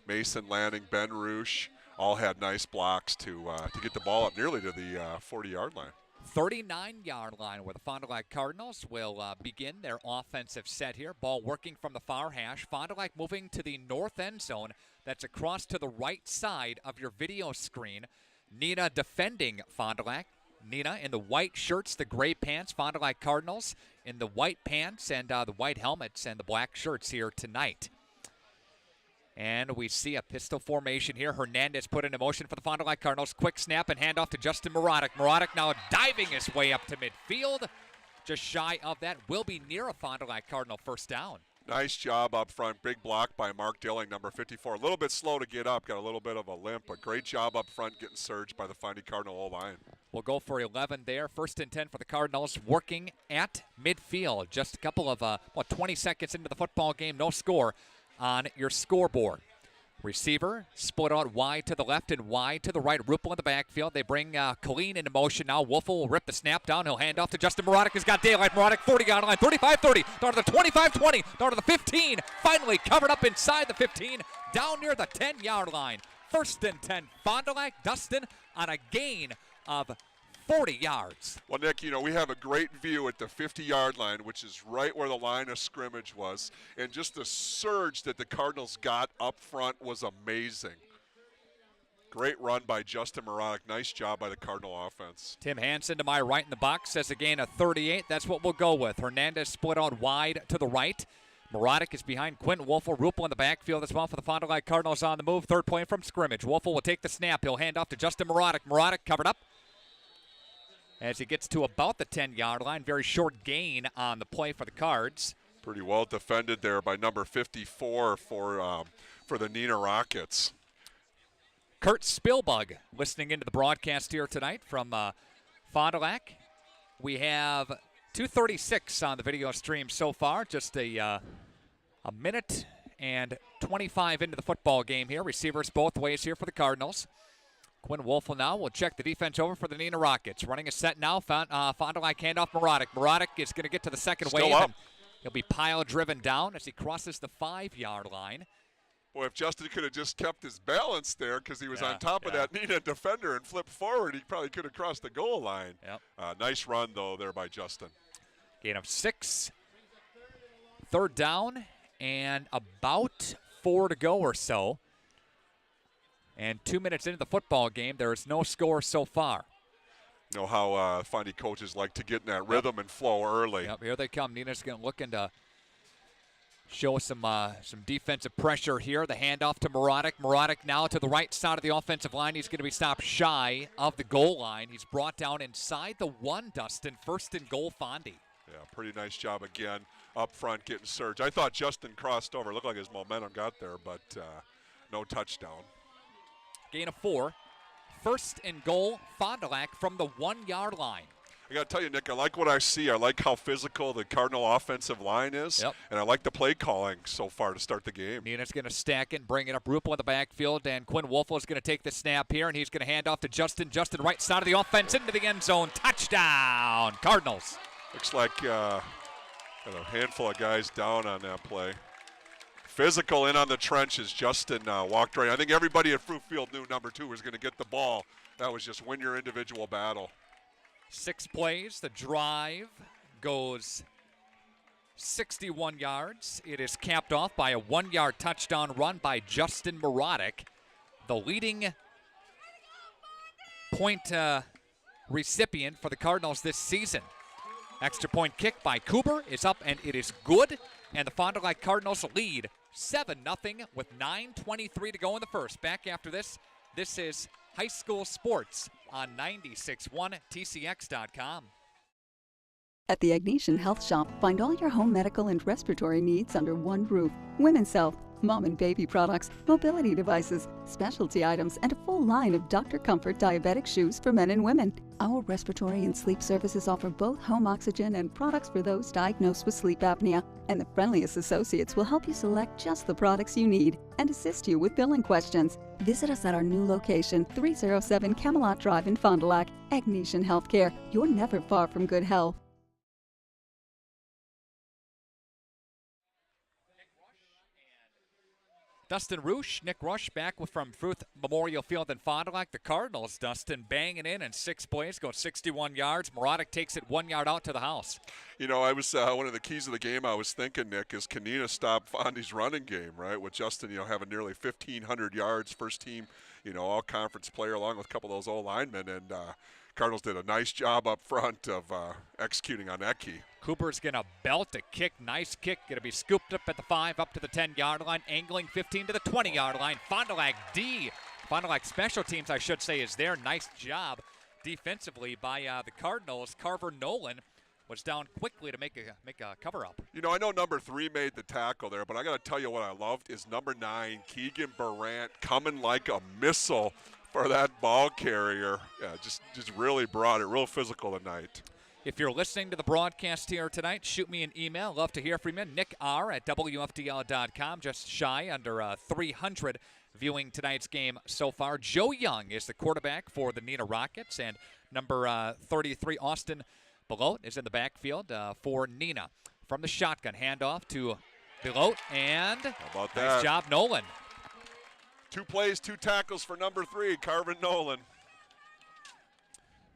Mason Lanning, Ben Roosh all had nice blocks to get the ball up nearly to the 40-yard line. 39-yard line where the Fond du Lac Cardinals will begin their offensive set here. Ball working from the far hash. Fond du Lac moving to the north end zone. That's across to the right side of your video screen. Neenah defending Fond du Lac. Neenah in the white shirts, the gray pants. Fond du Lac Cardinals in the white pants and the white helmets and the black shirts here tonight. And we see a pistol formation here. Hernandez put into motion for the Fond du Lac Cardinals. Quick snap and handoff to Justin Morotic. Morotic now diving his way up to midfield. Just shy of that. Will be near a Fond du Lac Cardinal first down. Nice job up front. Big block by Mark Dilling, number 54. A little bit slow to get up. Got a little bit of a limp, but great job up front getting surged by the Fond du Cardinal O-line. We'll go for 11 there. 1st and 10 for the Cardinals, working at midfield. Just a couple of 20 seconds into the football game. No score on your scoreboard. Receiver split out wide to the left and wide to the right. Ruppel in the backfield. They bring Killeen into motion now. Wolfel will rip the snap down. He'll hand off to Justin Morotic, who's got daylight. Morotic, 40-yard line, 35-30, down to the 25-20, down to the 15. Finally covered up inside the 15, down near the 10-yard line. First and 10, Fond du Lac. Dustin on a gain of 40 yards. Well, Nick, we have a great view at the 50-yard line, which is right where the line of scrimmage was. And just the surge that the Cardinals got up front was amazing. Great run by Justin Moronic. Nice job by the Cardinal offense. Tim Hansen to my right in the box says a gain of 38. That's what we'll go with. Hernandez split out wide to the right. Moronic is behind Quentin Wolfel. Rupel in the backfield as well for the Fond du Lac Cardinals on the move. Third point from scrimmage. Wolfel will take the snap. He'll hand off to Justin Moronic. Moronic covered up as he gets to about the 10-yard line. Very short gain on the play for the Cards. Pretty well defended there by number 54 for the Neenah Rockets. Kurt Spielbug listening into the broadcast here tonight from Fond du Lac. We have 2:36 on the video stream so far. Just a minute and 25 into the football game here. Receivers both ways here for the Cardinals. Quinn Wolfel now will check the defense over for the Neenah Rockets. Running a set now. Fond du Lac handoff Moronic. Moronic is going to get to the second wave. And he'll be pile driven down as he crosses the 5-yard line. Boy, if Justin could have just kept his balance there because he was on top of that Neenah defender and flipped forward, he probably could have crossed the goal line. Yep. Nice run, though, there by Justin. Gain of 6. Third down and about 4 to go or so. And 2 minutes into the football game, there is no score so far. You know how Fondy coaches like to get in that rhythm and flow early. Yep, here they come. Neenah's going to look into show some defensive pressure here. The handoff to Moronic. Moronic now to the right side of the offensive line. He's going to be stopped shy of the goal line. He's brought down inside the 1, Dustin. First and goal, Fondy. Yeah, pretty nice job again up front getting surge. I thought Justin crossed over. Looked like his momentum got there, but no touchdown. Gain of 4. First and goal, Fond du Lac from the 1-yard line. I got to tell you, Nick, I like what I see. I like how physical the Cardinal offensive line is, and I like the play calling so far to start the game. Neenah's going to stack it, bring it up. Rupel in the backfield, and Quinn Wolfel is going to take the snap here, and he's going to hand off to Justin. Justin, right side of the offense, into the end zone. Touchdown, Cardinals. Looks like got a handful of guys down on that play. Physical in on the trenches. Justin walked right. I think everybody at Fruit Field knew number 2 was going to get the ball. That was just win your individual battle. 6 plays. The drive goes 61 yards. It is capped off by a 1-yard touchdown run by Justin Moronic, the leading point recipient for the Cardinals this season. Extra point kick by Cooper is up, and it is good. And the Fond du Lac Cardinals lead 7-0 with 9:23 to go in the first. Back after this. This is High School Sports on 96.1 TCX.com. At the Agnesian Health Shop, find all your home medical and respiratory needs under one roof. Women's health, mom and baby products, mobility devices, specialty items, and a full line of Dr. Comfort diabetic shoes for men and women. Our respiratory and sleep services offer both home oxygen and products for those diagnosed with sleep apnea. And the friendliest associates will help you select just the products you need and assist you with billing questions. Visit us at our new location, 307 Camelot Drive in Fond du Lac. Agnesian Healthcare. You're never far from good health. Dustin Roosh, Nick Rush back from Fruth Memorial Field in Fond du Lac. The Cardinals, Dustin, banging in 6 plays, going 61 yards. Moronic takes it 1 yard out to the house. You know, I was one of the keys of the game I was thinking, Nick, is can Neenah stop Fondy's running game, right? With Justin, having nearly 1,500 yards, first team, all-conference player, along with a couple of those old linemen. And Cardinals did a nice job up front of executing on that key. Cooper's going to belt a kick. Nice kick. Going to be scooped up at the 5, up to the 10-yard line, angling 15 to the 20-yard line. Fond du Lac Fond du Lac special teams, I should say, is there. Nice job defensively by the Cardinals. Carver Nolan was down quickly to make a cover-up. I know number 3 made the tackle there, but I got to tell you what I loved is number 9, Keegan Barant, coming like a missile for that ball carrier. Yeah, just really brought it, real physical tonight. If you're listening to the broadcast here tonight, shoot me an email. Love to hear from you. Nick R. at WFDL.com. Just shy under 300 viewing tonight's game so far. Joe Young is the quarterback for the Neenah Rockets, and number 33, Austin Belote, is in the backfield for Neenah. From the shotgun, handoff to Belote, and how about nice that? job, Nolan. 2 plays, 2 tackles for number 3, Carvin Nolan.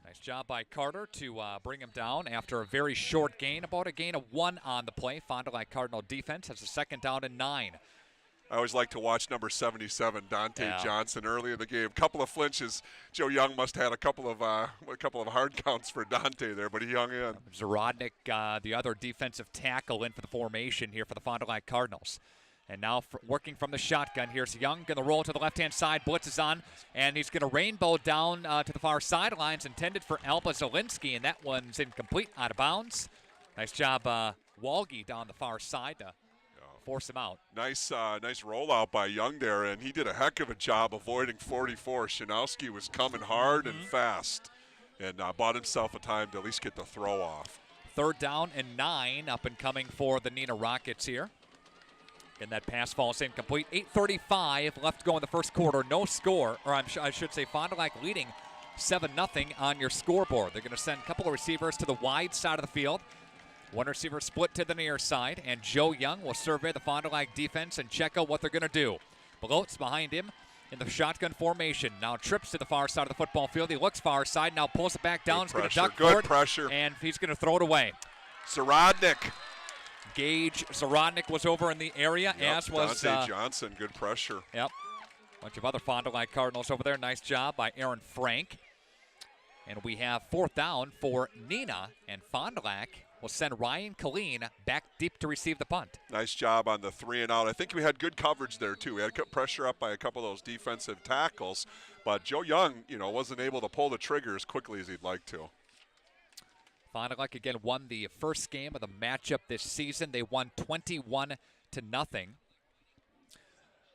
Nice job by Carter to bring him down after a very short gain, about a gain of 1 on the play. Fond du Lac Cardinal defense has a 2nd down and 9. I always like to watch number 77, Dante Yeah. Johnson, early in the game. Couple of flinches. Joe Young must have had a couple of hard counts for Dante there, but he hung in. Zarodnik, the other defensive tackle, in for the formation here for the Fond du Lac Cardinals. And now working from the shotgun, here's Young, going to roll to the left-hand side. Blitz is on, and he's going to rainbow down to the far sidelines, intended for Alba Zielinski, and that one's incomplete, out of bounds. Nice job, Walge down the far side to force him out. Nice rollout by Young there, and he did a heck of a job avoiding 44. Shinowski was coming hard and fast, and bought himself a time to at least get the throw off. 3rd down and 9, up and coming for the Neenah Rockets here. And that pass falls incomplete. 8:35 left to go in the first quarter. No score, or I should say Fond du Lac leading 7-0 on your scoreboard. They're going to send a couple of receivers to the wide side of the field. One receiver split to the near side, and Joe Young will survey the Fond du Lac defense and check out what they're going to do. Below, behind him in the shotgun formation. Now trips to the far side of the football field. He looks far side, now pulls it back down. He's going to duck forward. Good pressure. And he's going to throw it away. Zarodnik. Gage Zarodnik was over in the area, as was Dante Johnson. Good pressure. Yep. Bunch of other Fond du Lac Cardinals over there. Nice job by Aaron Frank. And we have 4th down for Neenah, and Fond du Lac will send Ryan Killeen back deep to receive the punt. Nice job on the 3 and out. I think we had good coverage there too. We had pressure up by a couple of those defensive tackles, but Joe Young, wasn't able to pull the trigger as quickly as he'd like to. Fond du Lac again won the first game of the matchup this season. They won 21-0.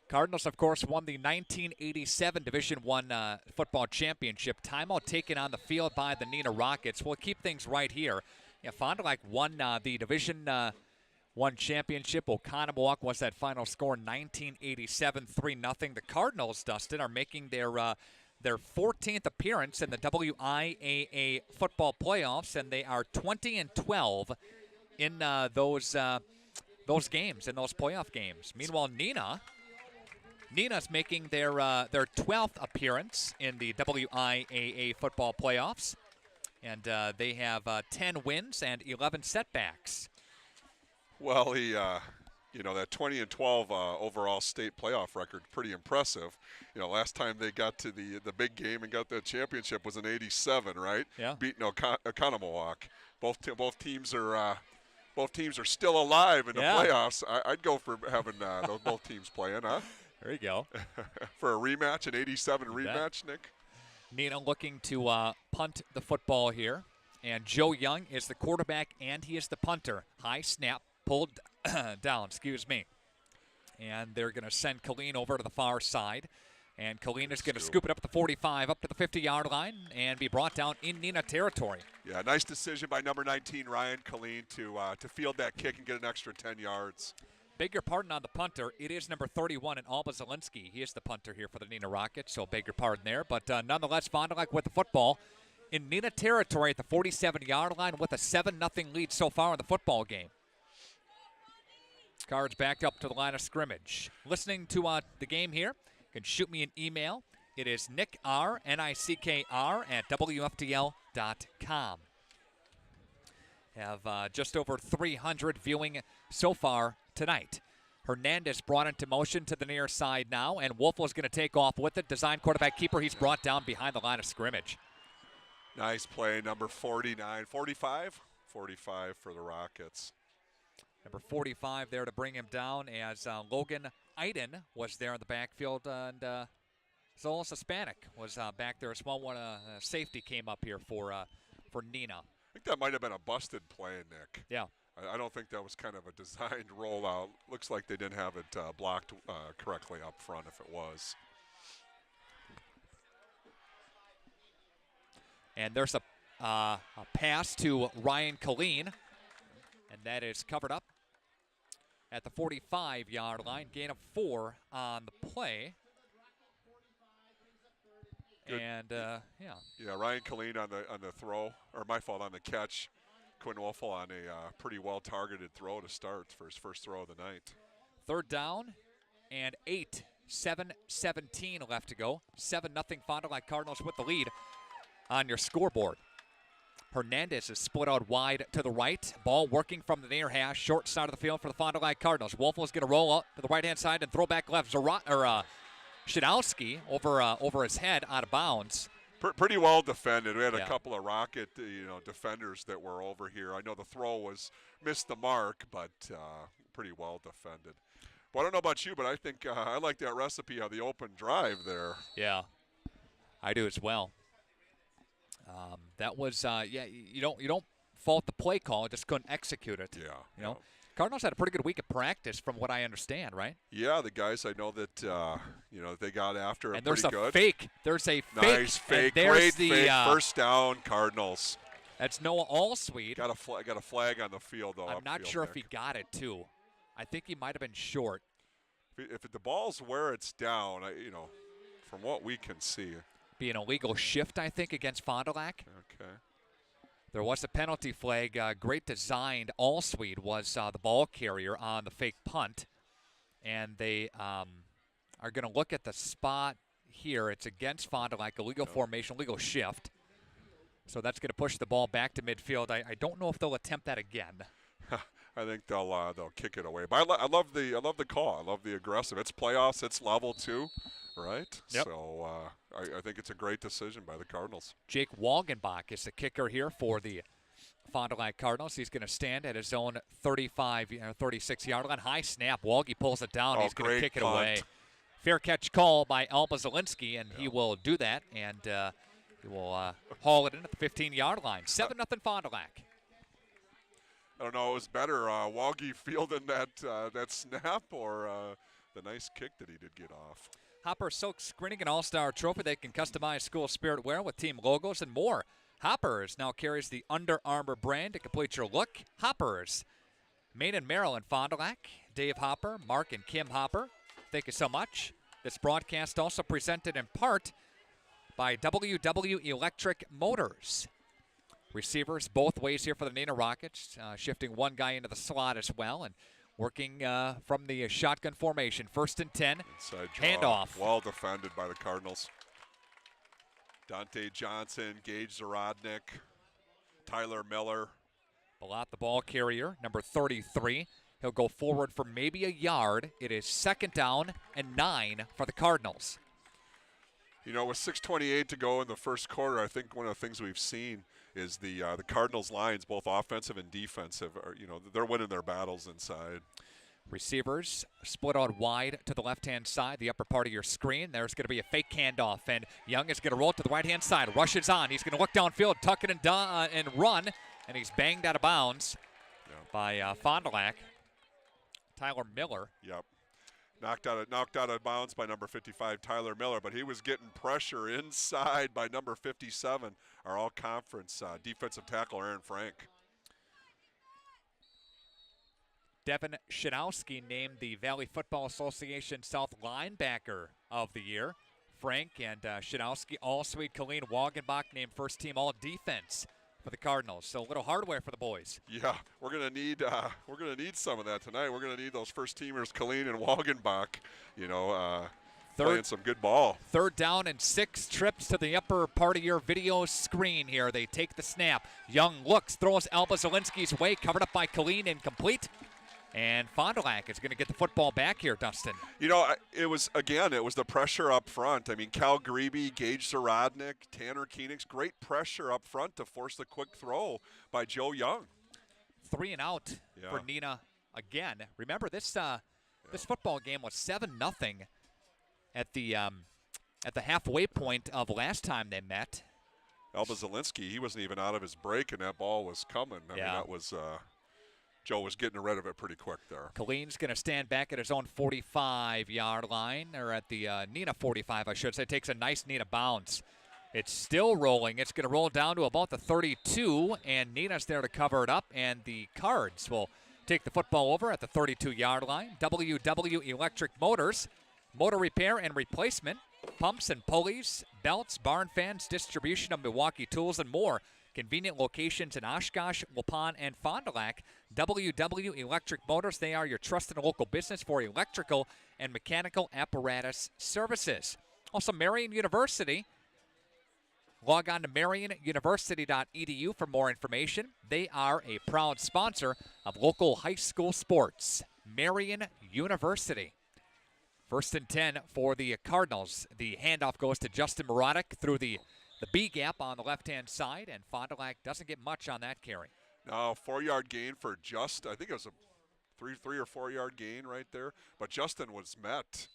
Cardinals, of course, won the 1987 Division I football championship. Timeout taken on the field by the Neenah Rockets. We'll keep things right here. Yeah, Fond du Lac won the Division I championship. Oconomowoc was that final score, 1987, 3-0. The Cardinals, Dustin, are making their 14th appearance in the WIAA football playoffs, and they are 20-12 in those games, in those playoff games. Meanwhile, Neenah's making their 12th appearance in the WIAA football playoffs, and they have 10 wins and 11 setbacks. Well, that 20-12 overall state playoff record, pretty impressive. Last time they got to the big game and got the championship was in '87, right? Yeah. Beating Oconomowoc. Both teams are still alive in the playoffs. I'd go for having those both teams playing, huh? There you go. For a rematch, an '87 rematch, Nick. Neenah looking to punt the football here, and Joe Young is the quarterback and he is the punter. High snap, pulled down, and they're going to send Killeen over to the far side, and Killeen is going to scoop it up at the 45, up to the 50-yard line, and be brought down in Neenah territory. Yeah, nice decision by number 19, Ryan Killeen, to field that kick and get an extra 10 yards. Beg your pardon on the punter. It is number 31, Alba Zielinski. He is the punter here for the Neenah Rockets, so beg your pardon there. But nonetheless, Fond du Lac with the football in Neenah territory at the 47-yard line with a 7-0 lead so far in the football game. Cards back up to the line of scrimmage. Listening to the game here, you can shoot me an email. It is nickr, Nickr, at WFTL.com. Have just over 300 viewing so far tonight. Hernandez brought into motion to the near side now, and Wolf was going to take off with it. Design quarterback keeper, he's brought down behind the line of scrimmage. Nice play, number 49, 45? 45 for the Rockets. Number 45 there to bring him down as Logan Iden was there in the backfield, and Zolas Hispanic was back there as well when a safety came up here for Neenah. I think that might have been a busted play, Nick. Yeah. I don't think that was kind of a designed rollout. Looks like they didn't have it blocked correctly up front if it was. And there's a pass to Ryan Killeen, and that is covered up at the 45-yard line. Gain of 4 on the play. Good. And, Yeah, Ryan Killeen on the throw, or my fault, on the catch. Quinn Wolfel on a pretty well-targeted throw to start for his first throw of the night. 3rd down and 8 7:17 left to go. 7-0 Fond du Lac Cardinals with the lead on your scoreboard. Hernandez is split out wide to the right. Ball working from the near hash, short side of the field for the Fond du Lac Cardinals. Wolfel is going to roll up to the right-hand side and throw back left. Shadowski over his head out of bounds. Pretty well defended. We had a couple of Rocket, defenders that were over here. I know the throw missed the mark, but pretty well defended. Well, I don't know about you, but I think I like that recipe of the open drive there. Yeah, I do as well. That was you don't fault the play call, just couldn't execute it. Yeah, you know. Cardinals had a pretty good week of practice, from what I understand, right? Yeah, the guys I know that they got after and pretty good. There's a fake. Nice fake. Great fake. First down, Cardinals. That's Noah Allsweed. Got a flag on the field though. I'm not sure if he got it too. I think he might have been short. If the ball's where it's down, from what we can see. Be an illegal shift, I think, against Fond du Lac. Okay. There was a penalty flag. Great designed. Allsweed was the ball carrier on the fake punt. And they are going to look at the spot here. It's against Fond du Lac, illegal formation, illegal shift. So that's going to push the ball back to midfield. I don't know if they'll attempt that again. I think they'll kick it away. But I love the call. I love the aggressive. It's playoffs. It's level 2, right? Yep. So I think it's a great decision by the Cardinals. Jake Wagenbach is the kicker here for the Fond du Lac Cardinals. He's going to stand at his own 36-yard line. High snap. Walgie pulls it down. He's going to kick it away. Fair catch call by Alba Zielinski, and he will do that, and he will haul it in at the 15-yard line. 7-0 Fond du Lac. I don't know. It was better Walgie fielding that snap or the nice kick that he did get off. Hopper Silk Screening and All-Star Trophy. They can customize school spirit wear with team logos and more. Hoppers now carries the Under Armour brand to complete your look. Hoppers. Maine and Maryland, Fond du Lac. Dave Hopper, Mark and Kim Hopper. Thank you so much. This broadcast also presented in part by WW Electric Motors. Receivers both ways here for the Neenah Rockets, shifting one guy into the slot as well and working from the shotgun formation. 1st and 10. Inside draw. Handoff. Well defended by the Cardinals. Dante Johnson, Gage Zarodnik, Tyler Miller. Balot, the ball carrier, number 33. He'll go forward for maybe a yard. It is 2nd down and 9 for the Cardinals. With 6:28 to go in the first quarter, I think one of the things we've seen is the Cardinals lines, both offensive and defensive, they're winning their battles inside. Receivers split out wide to the left-hand side, the upper part of your screen. There's going to be a fake handoff, and Young is going to roll to the right-hand side. Rushes on. He's going to look downfield, tuck it and run, and he's banged out of bounds by Fond du Lac. Tyler Miller. Yep. Knocked out of bounds by number 55, Tyler Miller, but he was getting pressure inside by number 57, our all-conference defensive tackle, Aaron Frank. Devin Shadowski named the Valley Football Association South Linebacker of the Year. Frank and Shadowski, Allsweed, Colleen Wagenbach named First Team All-Defense for the Cardinals. So a little hardware for the boys. Yeah, we're gonna need some of that tonight. We're gonna need those first teamers, Colleen and Wagenbach, playing some good ball. 3rd down and 6. Trips to the upper part of your video screen here. They take the snap. Young looks, throws Alba Zielinski's way, covered up by Colleen, incomplete. And Fond du Lac is going to get the football back here, Dustin. It was the pressure up front. I mean, Cal Grebe, Gage Zarodnik, Tanner Koenigs, great pressure up front to force the quick throw by Joe Young. 3 and out for Neenah again. Remember, this football game was 7-0 at the halfway point of last time they met. Alba Zielinski, he wasn't even out of his break, and that ball was coming. I mean, that was Joe was getting rid of it pretty quick there. Colleen's going to stand back at his own 45-yard line, or at the Neenah 45, I should say. Takes a nice Neenah bounce. It's still rolling. It's going to roll down to about the 32, and Neenah's there to cover it up, and the Cards will take the football over at the 32-yard line. WW Electric Motors, motor repair and replacement, pumps and pulleys, belts, barn fans, distribution of Milwaukee tools, and more. Convenient locations in Oshkosh, Waupun, and Fond du Lac. WW Electric Motors, they are your trusted local business for electrical and mechanical apparatus services. Also, Marian University. Log on to marianuniversity.edu for more information. They are a proud sponsor of local high school sports. Marian University. 1st and 10 for the Cardinals. The handoff goes to Justin Marotic through the B gap on the left-hand side, and Fond du Lac doesn't get much on that carry. Now, 4-yard gain for I think it was a 3 or 4-yard gain right there. But Justin was met,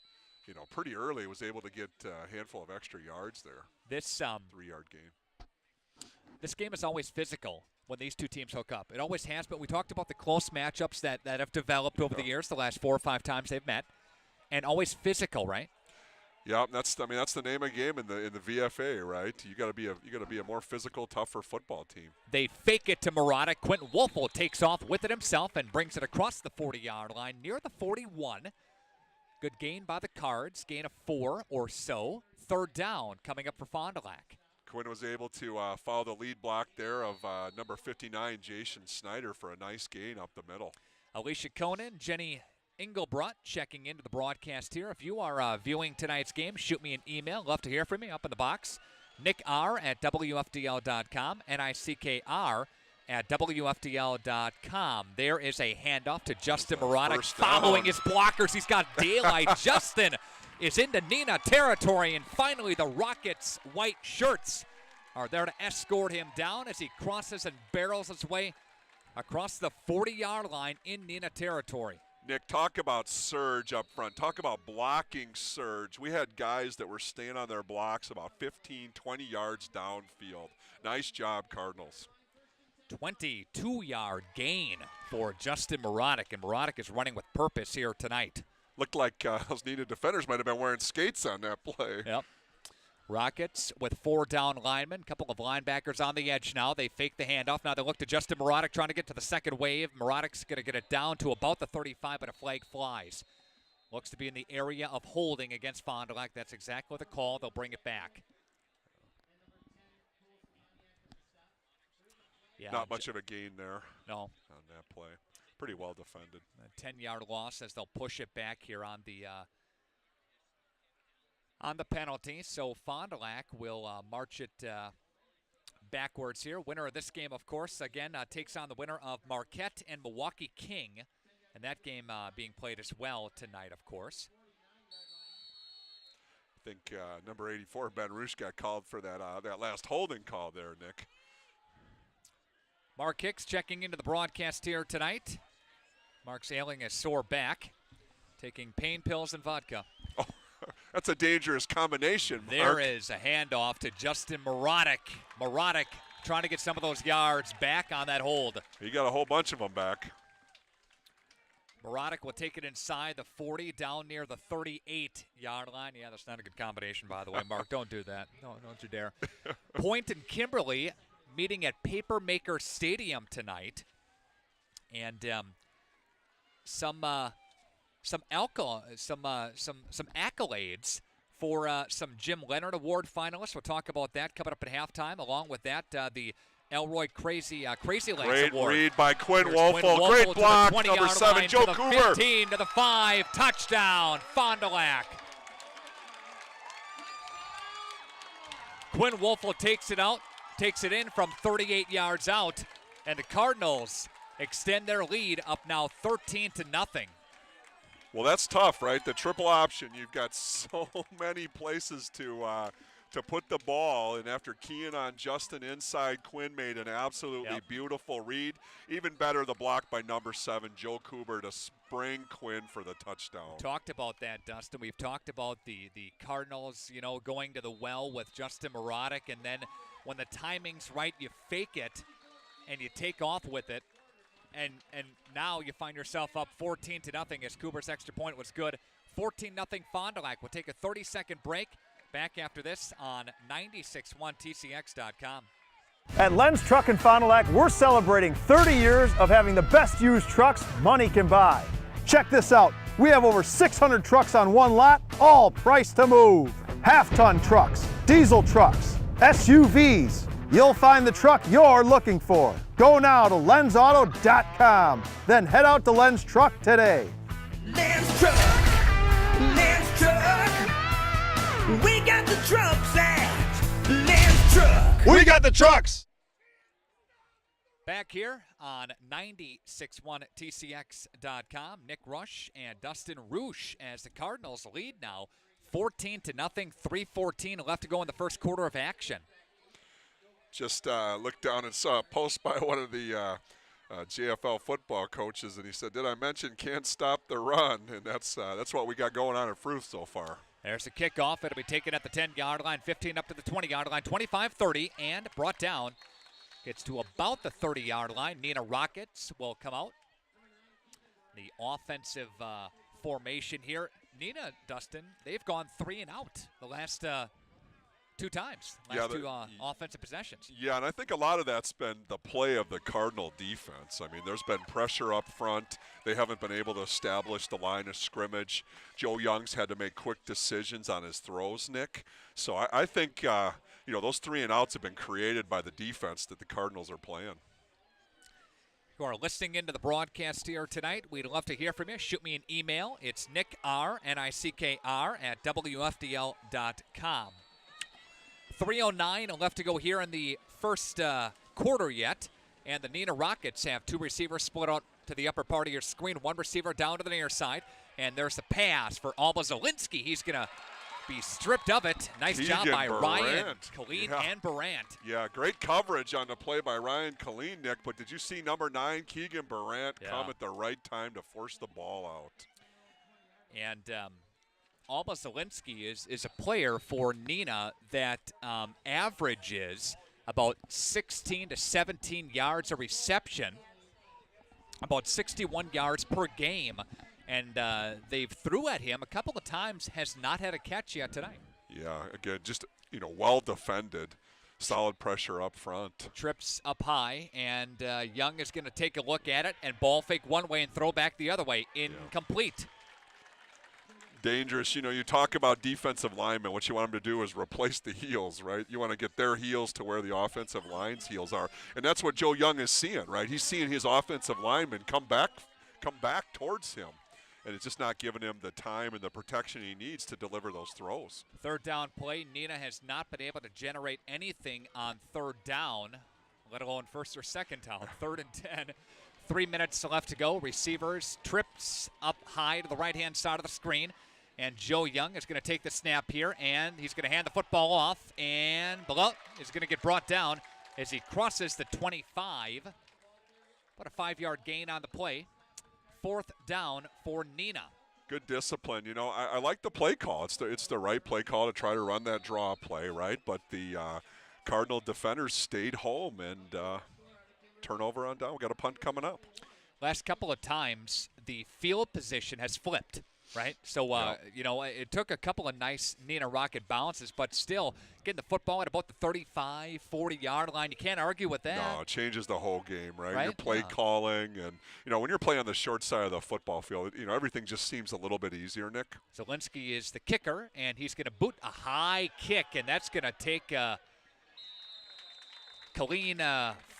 pretty early. Was able to get a handful of extra yards there. This 3-yard gain. This game is always physical when these two teams hook up. It always has, but we talked about the close matchups that have developed over the years, the last 4 or 5 times they've met, and always physical, right? Yeah, that's the name of the game in the VFA, right? You got to be a more physical, tougher football team. They fake it to Marotic. Quentin Wolfel takes off with it himself and brings it across the 40-yard line near the 41. Good gain by the Cards, gain of 4 or so. 3rd down coming up for Fond du Lac. Quinn was able to follow the lead block there of number 59, Jason Snyder, for a nice gain up the middle. Alicia Conan, Jenny Engelbrutt checking into the broadcast here. If you are viewing tonight's game, shoot me an email. Love to hear from you up in the box. Nick R at WFDL.com, NICKR at WFDL.com. There is a handoff to Justin Marotic following his blockers. He's got daylight. Justin is into Neenah territory, and finally the Rockets' white shirts are there to escort him down as he crosses and barrels his way across the 40-yard line in Neenah territory. Nick, talk about surge up front. Talk about blocking surge. We had guys that were staying on their blocks about 15, 20 yards downfield. Nice job, Cardinals. 22-yard gain for Justin Marotic, and Marotic is running with purpose here tonight. Looked like those Neenah defenders might have been wearing skates on that play. Yep. Rockets with 4 down linemen, a couple of linebackers on the edge now. They fake the handoff. Now they look to Justin Marotic trying to get to the second wave. Marotic's going to get it down to about the 35, but a flag flies. Looks to be in the area of holding against Fond du Lac. That's exactly the call. They'll bring it back. Yeah, not much of a gain there. No. On that play. Pretty well defended. A 10-yard loss as they'll push it back here on the penalty. So Fond du Lac will march it backwards here. Winner of this game, of course, again, takes on the winner of Marquette and Milwaukee King. And that game being played as well tonight, of course. I think number 84, Ben Roosh, got called for that last holding call there, Nick. Mark Hicks checking into the broadcast here tonight. Mark's ailing a sore back, taking pain pills and vodka. Oh, that's a dangerous combination, Mark. There is a handoff to Justin Marotic. Marotic trying to get some of those yards back on that hold. He got a whole bunch of them back. Marotic will take it inside the 40, down near the 38-yard line. Yeah, that's not a good combination, by the way, Mark. Don't do that. No, don't you dare. Point and Kimberly meeting at Papermaker Stadium tonight, and some accolades for some Jim Leonard Award finalists. We'll talk about that coming up at halftime. Along with that, the Elroy Crazy Legs Great Award. read by Quinn Wolfel. Great block, number 7, Joe to the Cooper. 15 to the 5, touchdown, Fond du Lac. Quinn Wolfel takes it in from 38 yards out, and the Cardinals extend their lead up now 13-0. Well, that's tough, right? The triple option. You've got so many places to put the ball, and after keying on Justin inside, Quinn made an absolutely beautiful read. Even better, the block by number 7, Joe Cooper, to spring Quinn for the touchdown. Talked about that, Dustin. We've talked about the Cardinals, going to the well with Justin Marotic, and then when the timing's right, you fake it and you take off with it. And now you find yourself up 14-0 as Cooper's extra point was good. 14-0 Fond du Lac. We'll take a 30-second break. Back after this on 96.1tcx.com. At Len's Truck in Fond du Lac, we're celebrating 30 years of having the best used trucks money can buy. Check this out. We have over 600 trucks on one lot, all priced to move. Half-ton trucks, diesel trucks, SUVs. You'll find the truck you're looking for. Go now to lensauto.com. Then head out to Len's Truck today. Len's Truck. We got the trucks. Back here on 96.1TCX.com, Nick Rush and Dustin Roosh as the Cardinals lead now 14-0, 3:14 left to go in the first quarter of action. Just looked down and saw a post by one of the JFL football coaches, and he said, "Did I mention can't stop the run?" And that's what we got going on at Fruth so far. There's the kickoff. It'll be taken at the 10-yard line, 15 up to the 20-yard line, 25-30, and brought down. Gets to about the 30-yard line. Neenah Rockets will come out. The offensive formation here. Neenah, Dustin, they've gone 3 and out the last 2 times. Two offensive possessions. Yeah, and I think a lot of that's been the play of the Cardinal defense. I mean, there's been pressure up front. They haven't been able to establish the line of scrimmage. Joe Young's had to make quick decisions on his throws, Nick. So I think, those 3 and outs have been created by the defense that the Cardinals are playing. Who are listening into the broadcast here tonight, we'd love to hear from you. Shoot me an email. It's nickr, Nickr, at WFDL.com. 3:09 left to go here in the first quarter yet. And the Neenah Rockets have 2 receivers split out to the upper part of your screen. 1 receiver down to the near side. And there's the pass for Alba Zielinski. He's going to be stripped of it. Nice job by Ryan Colleen and Barant. Yeah, great coverage on the play by Ryan Colleen, Nick. But did you see number 9, Keegan Barant, come at the right time to force the ball out? And Alba Zielinski is a player for Neenah that averages about 16 to 17 yards a reception, about 61 yards per game. And they've threw at him a couple of times, has not had a catch yet tonight. Yeah, again, just, well defended. Solid pressure up front. Trips up high, and Young is going to take a look at it and ball fake one way and throw back the other way. Incomplete. Dangerous. You talk about defensive linemen. What you want them to do is replace the heels, right? You want to get their heels to where the offensive line's heels are. And that's what Joe Young is seeing, right? He's seeing his offensive linemen come back towards him. And it's just not giving him the time and the protection he needs to deliver those throws. Third down play. Neenah has not been able to generate anything on third down, let alone first or second down. 3rd and 10. 3 minutes left to go. Receivers trips up high to the right-hand side of the screen. And Joe Young is going to take the snap here, and he's going to hand the football off. And Below is going to get brought down as he crosses the 25. About a 5-yard gain on the play. 4th down for Neenah. Good discipline. I like the play call. It's the right play call to try to run that draw play, right? But the Cardinal defenders stayed home, and turnover on down. We got a punt coming up. Last couple of times, the field position has flipped, right? So, it took a couple of nice Neenah Rocket bounces, but still getting the football at about the 35, 40-yard line. You can't argue with that. No, it changes the whole game, right? Your play calling, and, when you're playing on the short side of the football field, everything just seems a little bit easier, Nick. Zielinski is the kicker, and he's going to boot a high kick, and that's going to take Colleen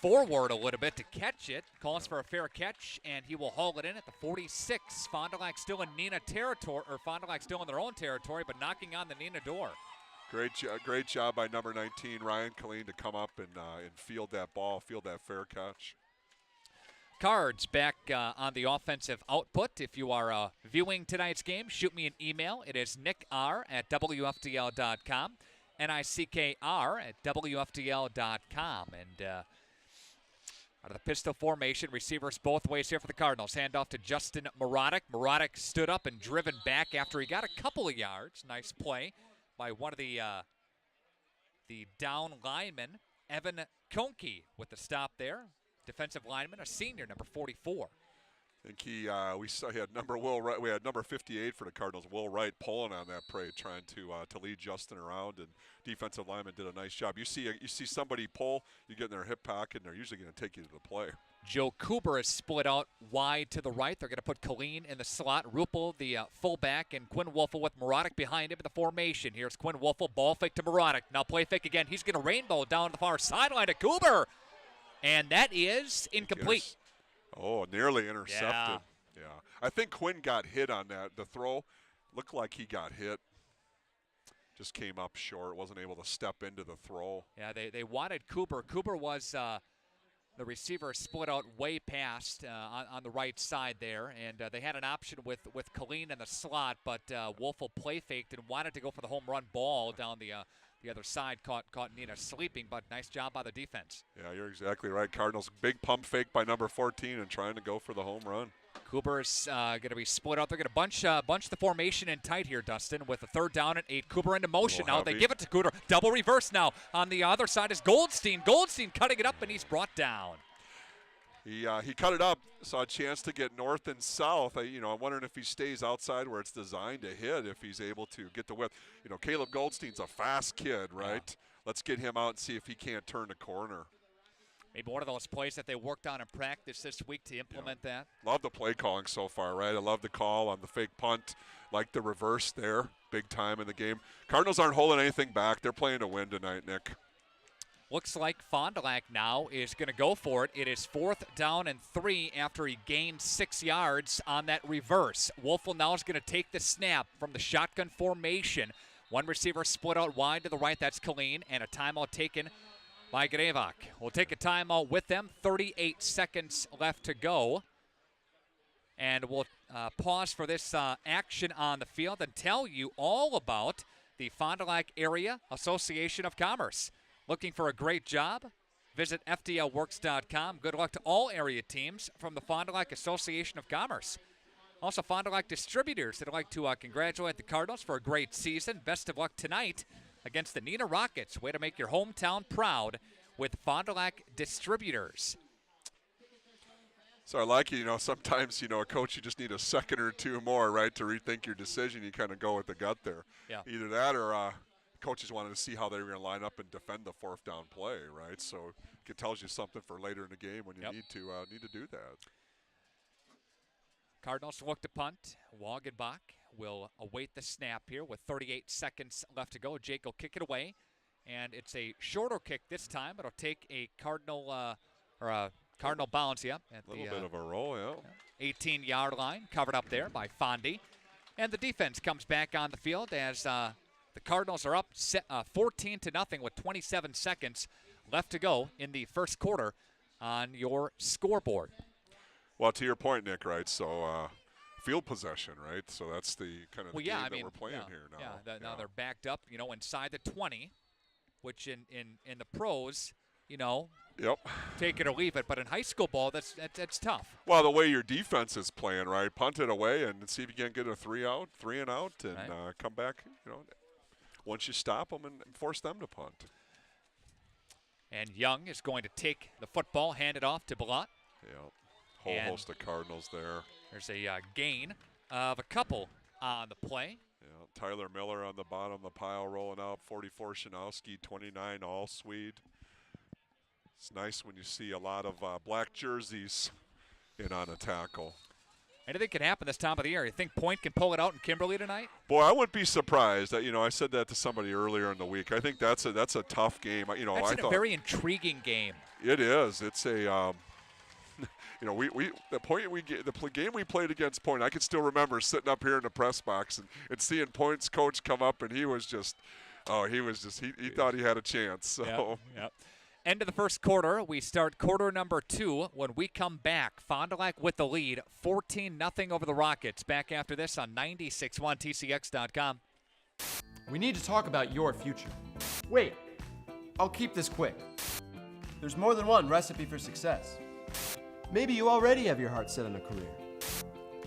forward a little bit to catch it. Calls for a fair catch, and he will haul it in at the 46. Fond du Lac still in Neenah territory, or Fond du Lac still in their own territory, but knocking on the Neenah door. Great job by number 19, Ryan Colleen, to come up and field that ball, field that fair catch. Cards back on the offensive output. If you are viewing tonight's game, shoot me an email. It is nickr@wfdl.com. nickr@wfdl.com. And out of the pistol formation, receivers both ways here for the Cardinals. Handoff to Justin Morotic. Morotic stood up and driven back after he got a couple of yards. Nice play by one of the down linemen, Evan Koenke, with the stop there. Defensive lineman, a senior, number 44. I think he had number Will Wright. We had number 58 for the Cardinals, Will Wright, pulling on that play, trying to lead Justin around, and defensive lineman did a nice job. You see somebody pull, you get in their hip pocket, and they're usually going to take you to the play. Joe Cooper is split out wide to the right. They're going to put Colleen in the slot. Ruppel, the fullback, and Quinn Wolfel with Morotic behind him in the formation. Here's Quinn Wolfel, ball fake to Morotic. Now play fake again. He's going to rainbow down the far sideline to Cooper. And that is incomplete. Oh, nearly intercepted. Yeah. I think Quinn got hit on that. The throw looked like he got hit. just came up short, wasn't able to step into the throw. Yeah, they wanted Cooper. Cooper was the receiver split out way past on the right side there, and they had an option with Colleen in the slot, but Wolfel play faked and wanted to go for the home run ball down the other side. Caught Neenah sleeping, but nice job by the defense. Yeah, you're exactly right. Cardinals, big pump fake by number 14 and trying to go for the home run. Cooper's going to be split out. They're going to bunch the formation in tight here, Dustin, with a 3rd down and 8. Cooper into motion now. They give it to Cooper. Double reverse now. On the other side is Goldstein. Goldstein cutting it up, and he's brought down. He cut it up, saw a chance to get north and south. I'm wondering if he stays outside where it's designed to hit, if he's able to get the width. Caleb Goldstein's a fast kid, right? Yeah. Let's get him out and see if he can't turn the corner. Maybe one of those plays that they worked on in practice this week to implement that. Love the play calling so far, right? I love the call on the fake punt, like the reverse there, big time in the game. Cardinals aren't holding anything back. They're playing to win tonight, Nick. Looks like Fond du Lac now is going to go for it. It is 4th down and 3 after he gained 6 yards on that reverse. Wolfel now is going to take the snap from the shotgun formation. One receiver split out wide to the right. That's Colleen, and a timeout taken by Grevak. We'll take a timeout with them. 38 seconds left to go. And we'll pause for this action on the field and tell you all about the Fond du Lac Area Association of Commerce. Looking for a great job? Visit FDLWorks.com. Good luck to all area teams from the Fond du Lac Association of Commerce. Also, Fond du Lac distributors that would like to congratulate the Cardinals for a great season. Best of luck tonight against the Neenah Rockets. Way to make your hometown proud with Fond du Lac distributors. So I like sometimes, a coach, you just need a second or two more, right, to rethink your decision. You kind of go with the gut there. Yeah. Either that or coaches wanted to see how they were going to line up and defend the 4th down play, right? So it tells you something for later in the game when you need to do that. Cardinals look to punt. Wagenbach will await the snap here with 38 seconds left to go. Jake will kick it away, and it's a shorter kick this time. It'll take a Cardinal Cardinal bounce, at a little bit of a roll, 18-yard line, covered up there by Fondy. And the defense comes back on the field as the Cardinals are up 14-0 with 27 seconds left to go in the first quarter on your scoreboard. Well, to your point, Nick, right? So field possession, right? So that's the kind of game that we're playing here now. Yeah, now they're backed up, inside the 20, which in the pros, take it or leave it. But in high school ball, that's tough. Well, the way your defense is playing, right? Punt it away and see if you can't get a 3 and out, and come back, once you stop them and force them to punt. And Young is going to take the football, hand it off to Ballot. Whole host of Cardinals there. There's a gain of a couple on the play. Tyler Miller on the bottom of the pile rolling out. 44 Shanowski, 29 all Swede. It's nice when you see a lot of black jerseys in on a tackle. Anything can happen this time of the year. You think Point can pull it out in Kimberly tonight? Boy, I wouldn't be surprised. I said that to somebody earlier in the week. I think that's a tough game. That's a very intriguing game. It is. It's a the game we played against Point. I can still remember sitting up here in the press box and seeing Point's coach come up, and he thought he had a chance. So. Yep. End of the first quarter. We start quarter number 2 when we come back. Fond du Lac with the lead, 14-0 over the Rockets. Back after this on 96.1 TCX.com. We need to talk about your future. Wait, I'll keep this quick. There's more than one recipe for success. Maybe you already have your heart set on a career.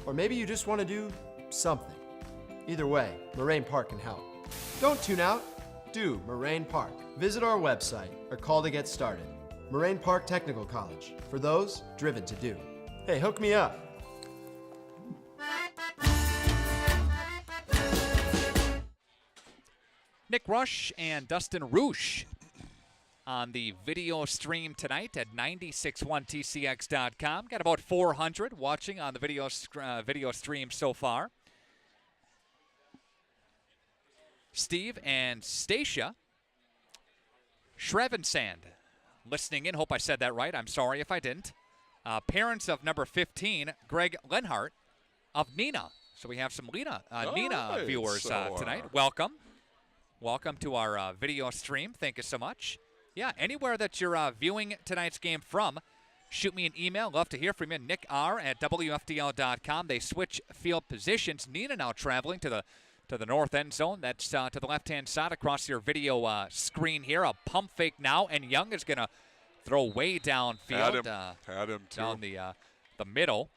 Or maybe you just want to do something. Either way, Moraine Park can help. Don't tune out. Do Moraine Park. Visit our website or call to get started. Moraine Park Technical College, for those driven to do. Hey, hook me up. Nick Rush and Dustin Roosh on the video stream tonight at 961tcx.com. Got about 400 watching on the video stream so far. Steve and Stacia Shrevensand listening in. Hope I said that right. I'm sorry if I didn't. Parents of number 15, Greg Lenhart of Neenah. So we have some Neenah viewers tonight. Welcome. welcome to our video stream. Thank you so much. Yeah, anywhere that you're viewing tonight's game from, shoot me an email. Love to hear from you. Nick R at WFDL.com. They switch field positions. Neenah now traveling to the north end zone. That's to the left-hand side across your video screen here. A pump fake now, and Young is going to throw way downfield. Had him too. Down the middle.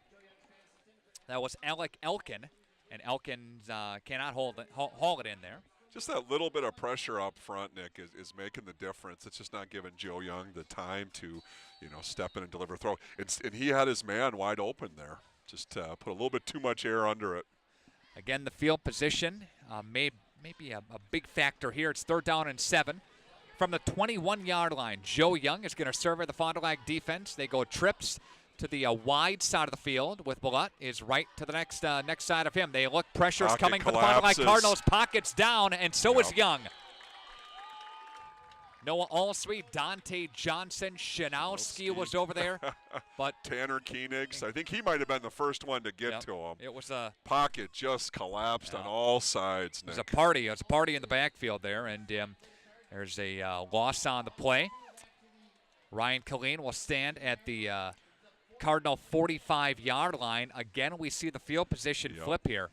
That was Alec Elkin, and Elkins cannot haul it in there. Just that little bit of pressure up front, Nick, is making the difference. It's just not giving Joe Young the time to, step in and deliver a throw. And he had his man wide open there. Just put a little bit too much air under it. Again, the field position may be a big factor here. It's 3rd down and 7. From the 21-yard line, Joe Young is going to survey the Fond du Lac defense. They go trips to the wide side of the field with Bullitt is right to the next side of him. They look, pressure's Pocket coming for the Fond du Lac Cardinals. Pocket's down, and so is Young. Noah Alsweet, Dante Johnson, Shanowski was over there. But Tanner Koenigs, I think he might have been the first one to get to him. It was a pocket just collapsed on all sides, Nick. It was a party. It was a party in the backfield there, and there's a loss on the play. Ryan Killeen will stand at the Cardinal 45-yard line. Again, we see the field position flip here.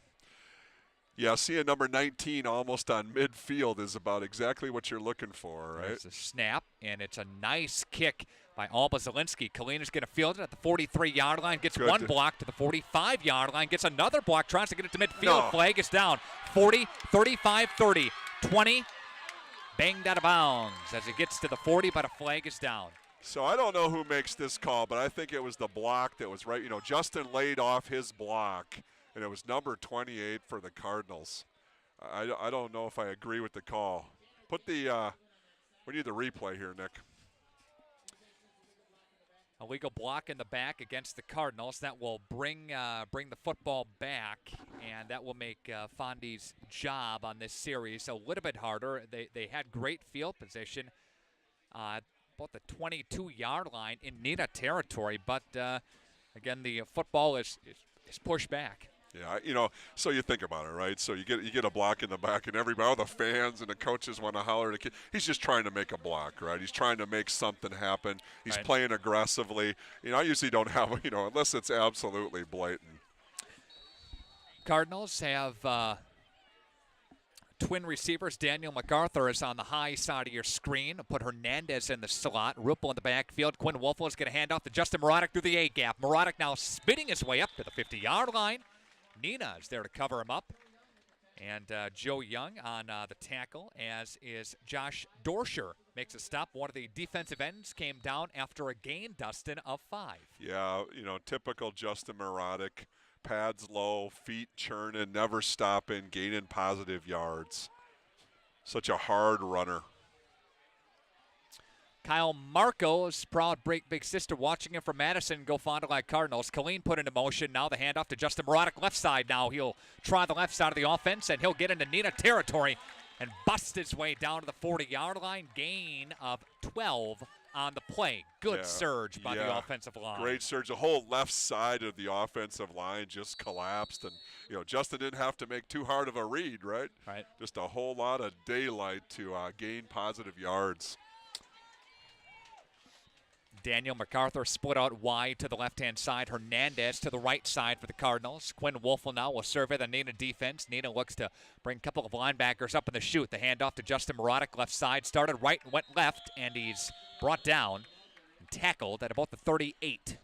Yeah, seeing number 19 almost on midfield is about exactly what you're looking for, right? It's a snap, and it's a nice kick by Alba Zielinski. Kalina is going to field it at the 43-yard line, gets one block to the 45-yard line, gets another block, tries to get it to midfield. Flag is down. 40, 35, 30, 20, banged out of bounds as it gets to the 40, but a flag is down. So I don't know who makes this call, but I think it was the block that was right. Justin laid off his block, and it was number 28 for the Cardinals. I don't know if I agree with the call. We need the replay here, Nick. A legal block in the back against the Cardinals. That will bring the football back, and that will make Fondy's job on this series a little bit harder. They had great field position. About the 22-yard line in Neenah territory, but again, the football is pushed back. Yeah, so you think about it, right? So you get a block in the back, and all the fans and the coaches want to holler at the kid. He's just trying to make a block, right? He's trying to make something happen. He's playing aggressively. I usually don't have, unless it's absolutely blatant. Cardinals have twin receivers. Daniel MacArthur is on the high side of your screen. Put Hernandez in the slot. Rupel in the backfield. Quinn Wolfel is going to hand off to Justin Marotic through the A-gap. Marotic now spinning his way up to the 50-yard line. Neenah is there to cover him up. And Joe Young on the tackle, as is Josh Dorsher. Makes a stop. One of the defensive ends came down after a gain, Dustin, of 5. Yeah, typical Justin Marotic. Pads low, feet churning, never stopping, gaining positive yards. Such a hard runner. Kyle Marco's proud big sister watching him from Madison go Fond du Lac Cardinals. Colleen put into motion. Now the handoff to Justin Marotic, left side now. He'll try the left side of the offense, and he'll get into Neenah territory and bust his way down to the 40-yard line. Gain of 12 on the play. Good surge by the offensive line. Great surge. The whole left side of the offensive line just collapsed, and Justin didn't have to make too hard of a read, right? Right. Just a whole lot of daylight to gain positive yards. Daniel MacArthur split out wide to the left-hand side. Hernandez to the right side for the Cardinals. Quinn Wolfel now will survey the Neenah defense. Neenah looks to bring a couple of linebackers up in the chute. The handoff to Justin Marotic, left side. Started right and went left, and he's brought down and tackled at about the 38.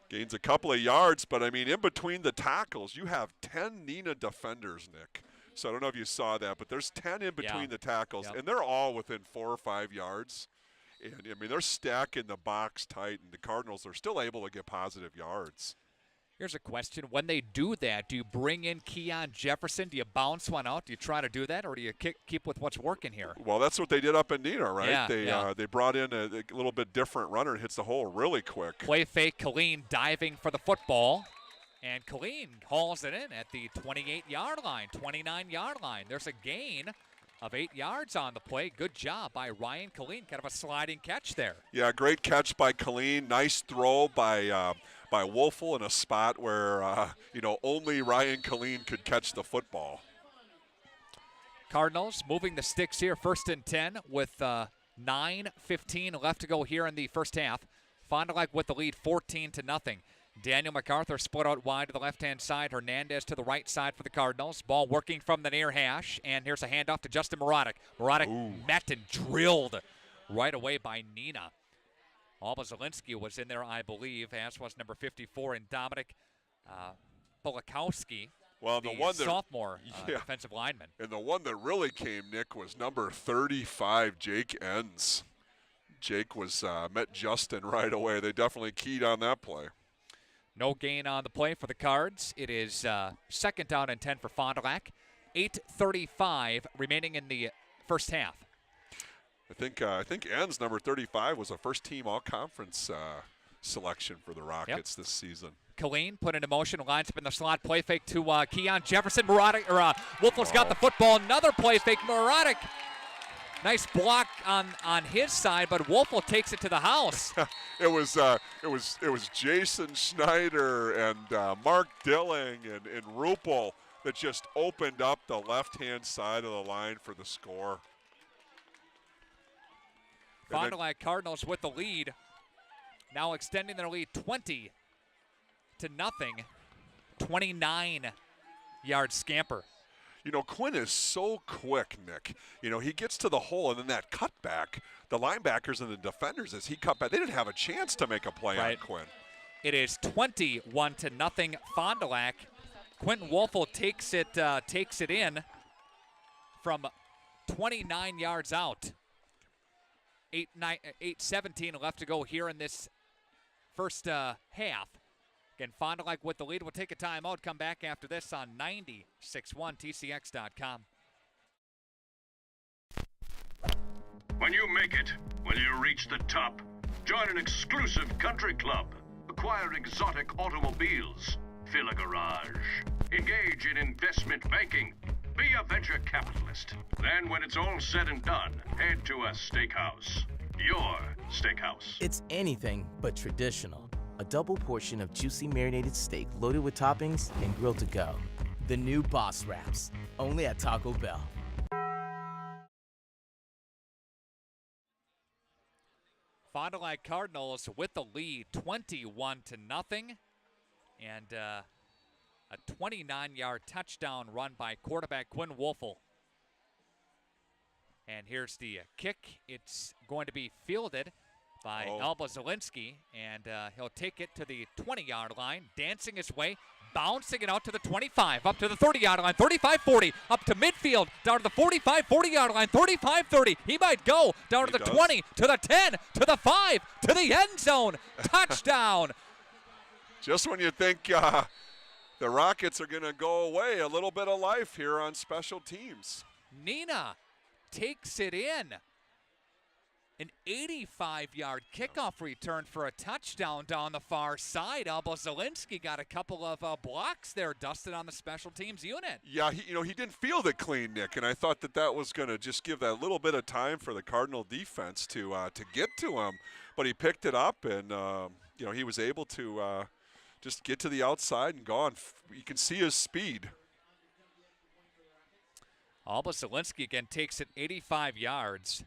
Gains a couple of yards, but, in between the tackles, you have 10 Neenah defenders, Nick. So I don't know if you saw that, but there's 10 in between the tackles, and they're all within 4 or 5 yards. And, they're stacking the box tight, and the Cardinals are still able to get positive yards. Here's a question. When they do that, do you bring in Keon Jefferson? Do you bounce one out? Do you try to do that, or do you keep with what's working here? Well, that's what they did up in Neenah, right? Yeah, they brought in a little bit different runner and hits the hole really quick. Play fake, Colleen diving for the football. And Colleen hauls it in at the 28-yard line, 29-yard line. There's a gain of 8 yards on the play. Good job by Ryan Colleen. Kind of a sliding catch there. Yeah, great catch by Colleen. Nice throw by Wolfel in a spot where, only Ryan Colleen could catch the football. Cardinals moving the sticks here, 1st and 10 with 9:15 left to go here in the first half. Fond du Lac with the lead, 14-0. Daniel MacArthur split out wide to the left-hand side. Hernandez to the right side for the Cardinals. Ball working from the near hash, and here's a handoff to Justin Morotic. Morotic met and drilled right away by Neenah. Alba Zielinski was in there, I believe, as was number 54, and Dominic Polakowski, well, the one that, sophomore defensive lineman. And the one that really came, Nick, was number 35, Jake Enns. Jake was met Justin right away. They definitely keyed on that play. No gain on the play for the Cards. It is 2nd down and 10 for Fond du Lac. 8:35 remaining in the first half. I think Enns, number 35, was a first-team all-conference selection for the Rockets this season. Killeen put into motion, lines up in the slot, play fake to Keon Jefferson. Wolfel's got the football. Another play fake. Morotic. Nice block on his side, but Wolfel takes it to the house. It was Jason Schneider and Mark Dilling and Rupel that just opened up the left-hand side of the line for the score. Fond du Lac Cardinals with the lead, now extending their lead 20-0. 29-yard scamper. You know, Quinn is so quick, Nick. You know, he gets to the hole, and then that cutback, the linebackers and the defenders, as he cut back, they didn't have a chance to make a play on Quinn. It is 21-0 Fond du Lac. Quentin Wolfel takes it in from 29 yards out. 8:17 left to go here in this first half. Again, Fond du Lac with the lead. We'll take a timeout, come back after this on 96.1 TCX.com. When you make it, when you reach the top, join an exclusive country club, acquire exotic automobiles, fill a garage, engage in investment banking, be a venture capitalist. Then when it's all said and done, head to a steakhouse. Your steakhouse. It's anything but traditional. A double portion of juicy marinated steak loaded with toppings and grilled to go. The new Boss Wraps, only at Taco Bell. Fond du Lac Cardinals with the lead, 21-0, and a 29-yard touchdown run by quarterback Quinn Wolfel. And here's the kick. It's going to be fielded by Alba Zielinski, and he'll take it to the 20-yard line, dancing his way, bouncing it out to the 25, up to the 30-yard line, 35-40, up to midfield, down to the 45, 40-yard line, 35-30. He might go down to the 20, to the 10, to the 5, to the end zone. Touchdown. Just when you think the Rockets are going to go away, a little bit of life here on special teams. Neenah takes it in. An 85-yard kickoff return for a touchdown down the far side. Alba Zielinski got a couple of blocks there, dusted on the special teams unit. Yeah, he didn't field it clean, Nick, and I thought that was going to just give that little bit of time for the Cardinal defense to get to him. But he picked it up, and he was able to just get to the outside and go on. You can see his speed. Alba Zielinski again takes it 85 yards.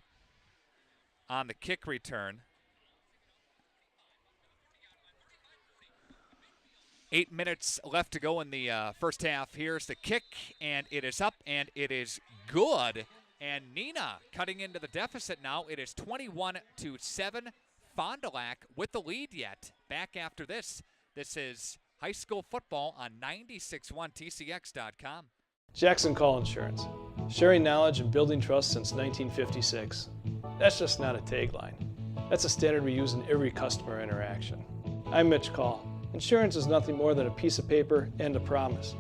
On the kick return. 8 minutes left to go in the first half. Here's the kick, and it is up, and it is good. And Neenah cutting into the deficit now. It is 21-7. Fond du Lac with the lead yet. Back after this. This is high school football on 96.1 TCX.com. Jackson Call Insurance. Sharing knowledge and building trust since 1956. That's just not a tagline. That's a standard we use in every customer interaction. I'm Mitch Call. Insurance is nothing more than a piece of paper and a promise.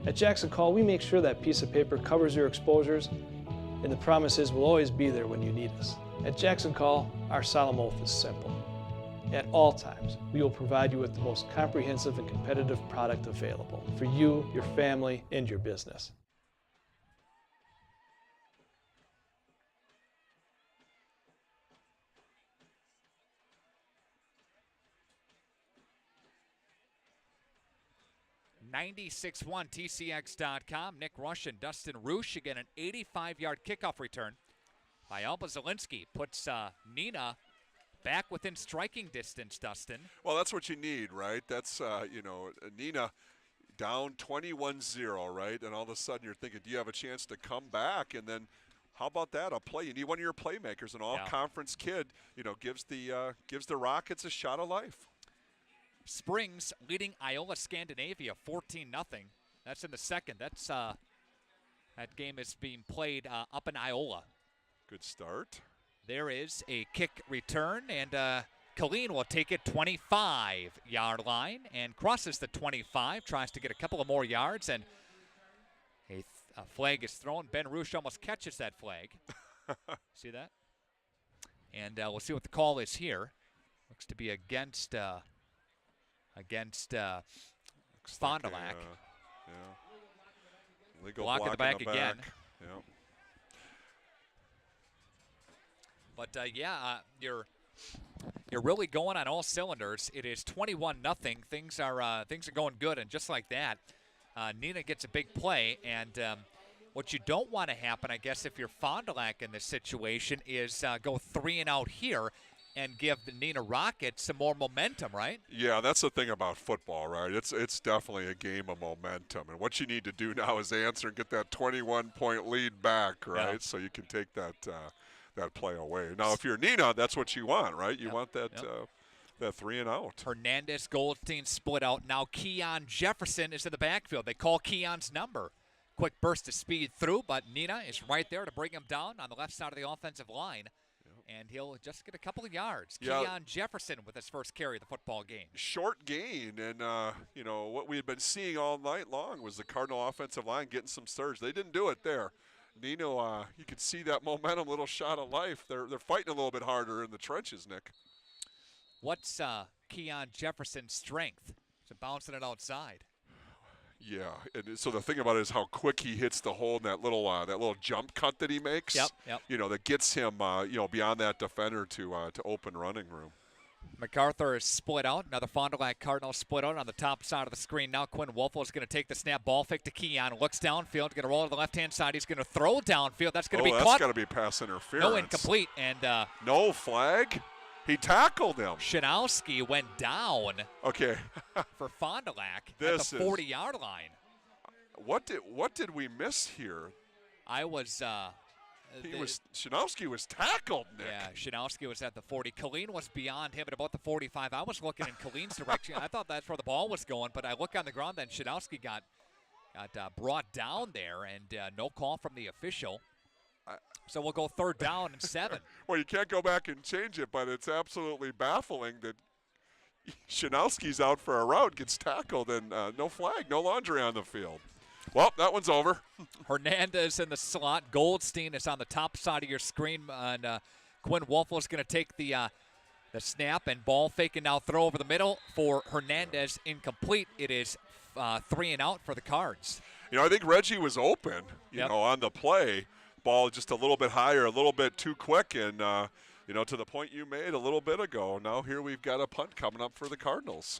At Jackson Call, we make sure that piece of paper covers your exposures, and the promise is we'll always be there when you need us. At Jackson Call, our solemn oath is simple. At all times, we will provide you with the most comprehensive and competitive product available for you, your family, and your business. 96.1 TCX.com. Nick Rush and Dustin Roosh. Again, an 85-yard kickoff return by Alba Zielinski. Puts Neenah back within striking distance, Dustin. Well, that's what you need, right? That's, Neenah down 21-0, right? And all of a sudden you're thinking, do you have a chance to come back? And then how about that? A play. You need one of your playmakers. An all-conference kid, gives the Rockets a shot of life. Springs leading Iola Scandinavia 14-0. That's in the second. That's that game is being played up in Iola. Good start. There is a kick return, and Killeen will take it 25-yard line and crosses the 25, tries to get a couple of more yards, and a flag is thrown. Ben Roosh almost catches that flag. See that? And we'll see what the call is here. Looks to be against Fond du Lac. Legal block in the back again. Yeah. But you're really going on all cylinders. It is 21-0. Things are going good, and just like that, Neenah gets a big play. And what you don't want to happen, I guess, if you're Fond du Lac in this situation, is go 3-and-out here and give the Neenah Rockets some more momentum, right? Yeah, that's the thing about football, right? It's definitely a game of momentum, and what you need to do now is answer and get that 21-point lead back, right? Yeah. So you can take that play away. Now, if you're Neenah, that's what you want, right? You want that that 3-and-out. Hernandez, Goldstein split out. Now Keon Jefferson is in the backfield. They call Keon's number. Quick burst of speed through, but Neenah is right there to bring him down on the left side of the offensive line. And he'll just get a couple of yards. Yeah. Keon Jefferson with his first carry of the football game. Short gain, and what we had been seeing all night long was the Cardinal offensive line getting some surge. They didn't do it there. Neenah, you could see that momentum, little shot of life. They're fighting a little bit harder in the trenches, Nick. What's Keon Jefferson's strength? Is it bouncing it outside? Yeah, and so the thing about it is how quick he hits the hole in that little jump cut that he makes. Yep. That gets him, beyond that defender to open running room. MacArthur is split out. Another Fond du Lac Cardinal split out on the top side of the screen. Now Quinn Wolfel is going to take the snap, ball fake to Keon. Looks downfield, going to roll to the left-hand side. He's going to throw downfield. That's going to be caught. That's got to be pass interference. No, incomplete. And no flag. He tackled him. Shanowski went down. Okay. For Fond du Lac at the 40-yard line. What did we miss here? Shanowski was tackled, Nick. Yeah, Shanowski was at the 40. Killeen was beyond him at about the 45. I was looking in Killeen's direction. I thought that's where the ball was going, but I look on the ground, then Shanowski got brought down there, and no call from the official. So we'll go 3rd down and 7. Well, you can't go back and change it, but it's absolutely baffling that Shanowski's out for a route, gets tackled, and no flag, no laundry on the field. Well, that one's over. Hernandez in the slot. Goldstein is on the top side of your screen, and Quinn Wolfel is going to take the snap and ball fake and now throw over the middle for Hernandez. Incomplete. It is 3-and-out for the Cards. I think Reggie was open, on the play. Ball just a little bit higher, a little bit too quick, and to the point you made a little bit ago. Now here we've got a punt coming up for the Cardinals.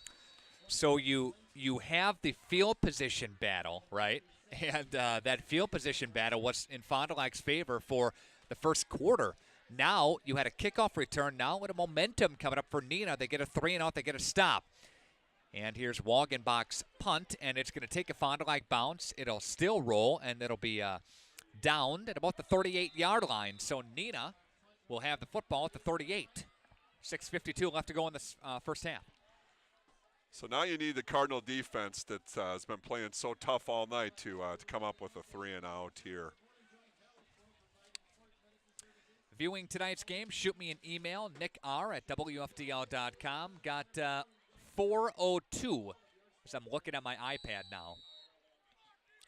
So you have the field position battle, right? And that field position battle was in Fond du Lac's favor for the first quarter. Now you had a kickoff return. Now with a momentum coming up for Neenah. They get a 3-and-out. They get a stop. And here's Wagenbach's punt, and it's going to take a Fond du Lac bounce. It'll still roll, and it'll be downed at about the 38-yard line. So Neenah will have the football at the 38. 6:52 left to go in the first half. So now you need the Cardinal defense that has been playing so tough all night to come up with a 3-and-out here. Viewing tonight's game, shoot me an email, nickr@wfdl.com. Got 4:02 as I'm looking at my iPad now.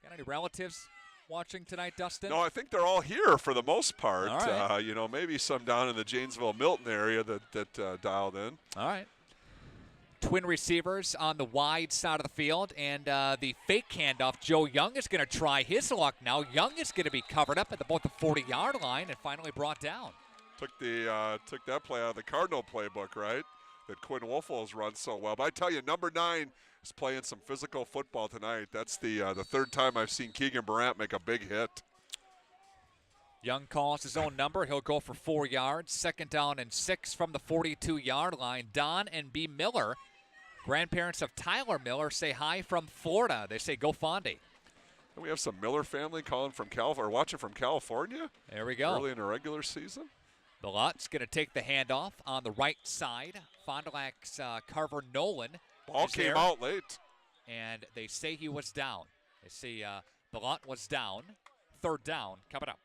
Got any relatives watching tonight, Dustin? No, I think they're all here for the most part. All right. Maybe some down in the Janesville-Milton area that dialed in. All right. Twin receivers on the wide side of the field, and the fake handoff. Joe Young is going to try his luck now. Young is going to be covered up at about the 40-yard line and finally brought down. Took that play out of the Cardinal playbook, right? that Quinn Wolfels runs so well. But I tell you, number 9 is playing some physical football tonight. That's the third time I've seen Keegan Brandt make a big hit. Young calls his own number. He'll go for 4 yards. 2nd down and 6 from the 42-yard line. Don and B. Miller, grandparents of Tyler Miller, say hi from Florida. They say go Fondy. And we have some Miller family calling from watching from California. There we go. Early in the regular season. Billott's going to take the handoff on the right side. Fond du Lac's Carver Nolan. Ball came out late. And they say he was down. They say Billott was down. 3rd down coming up.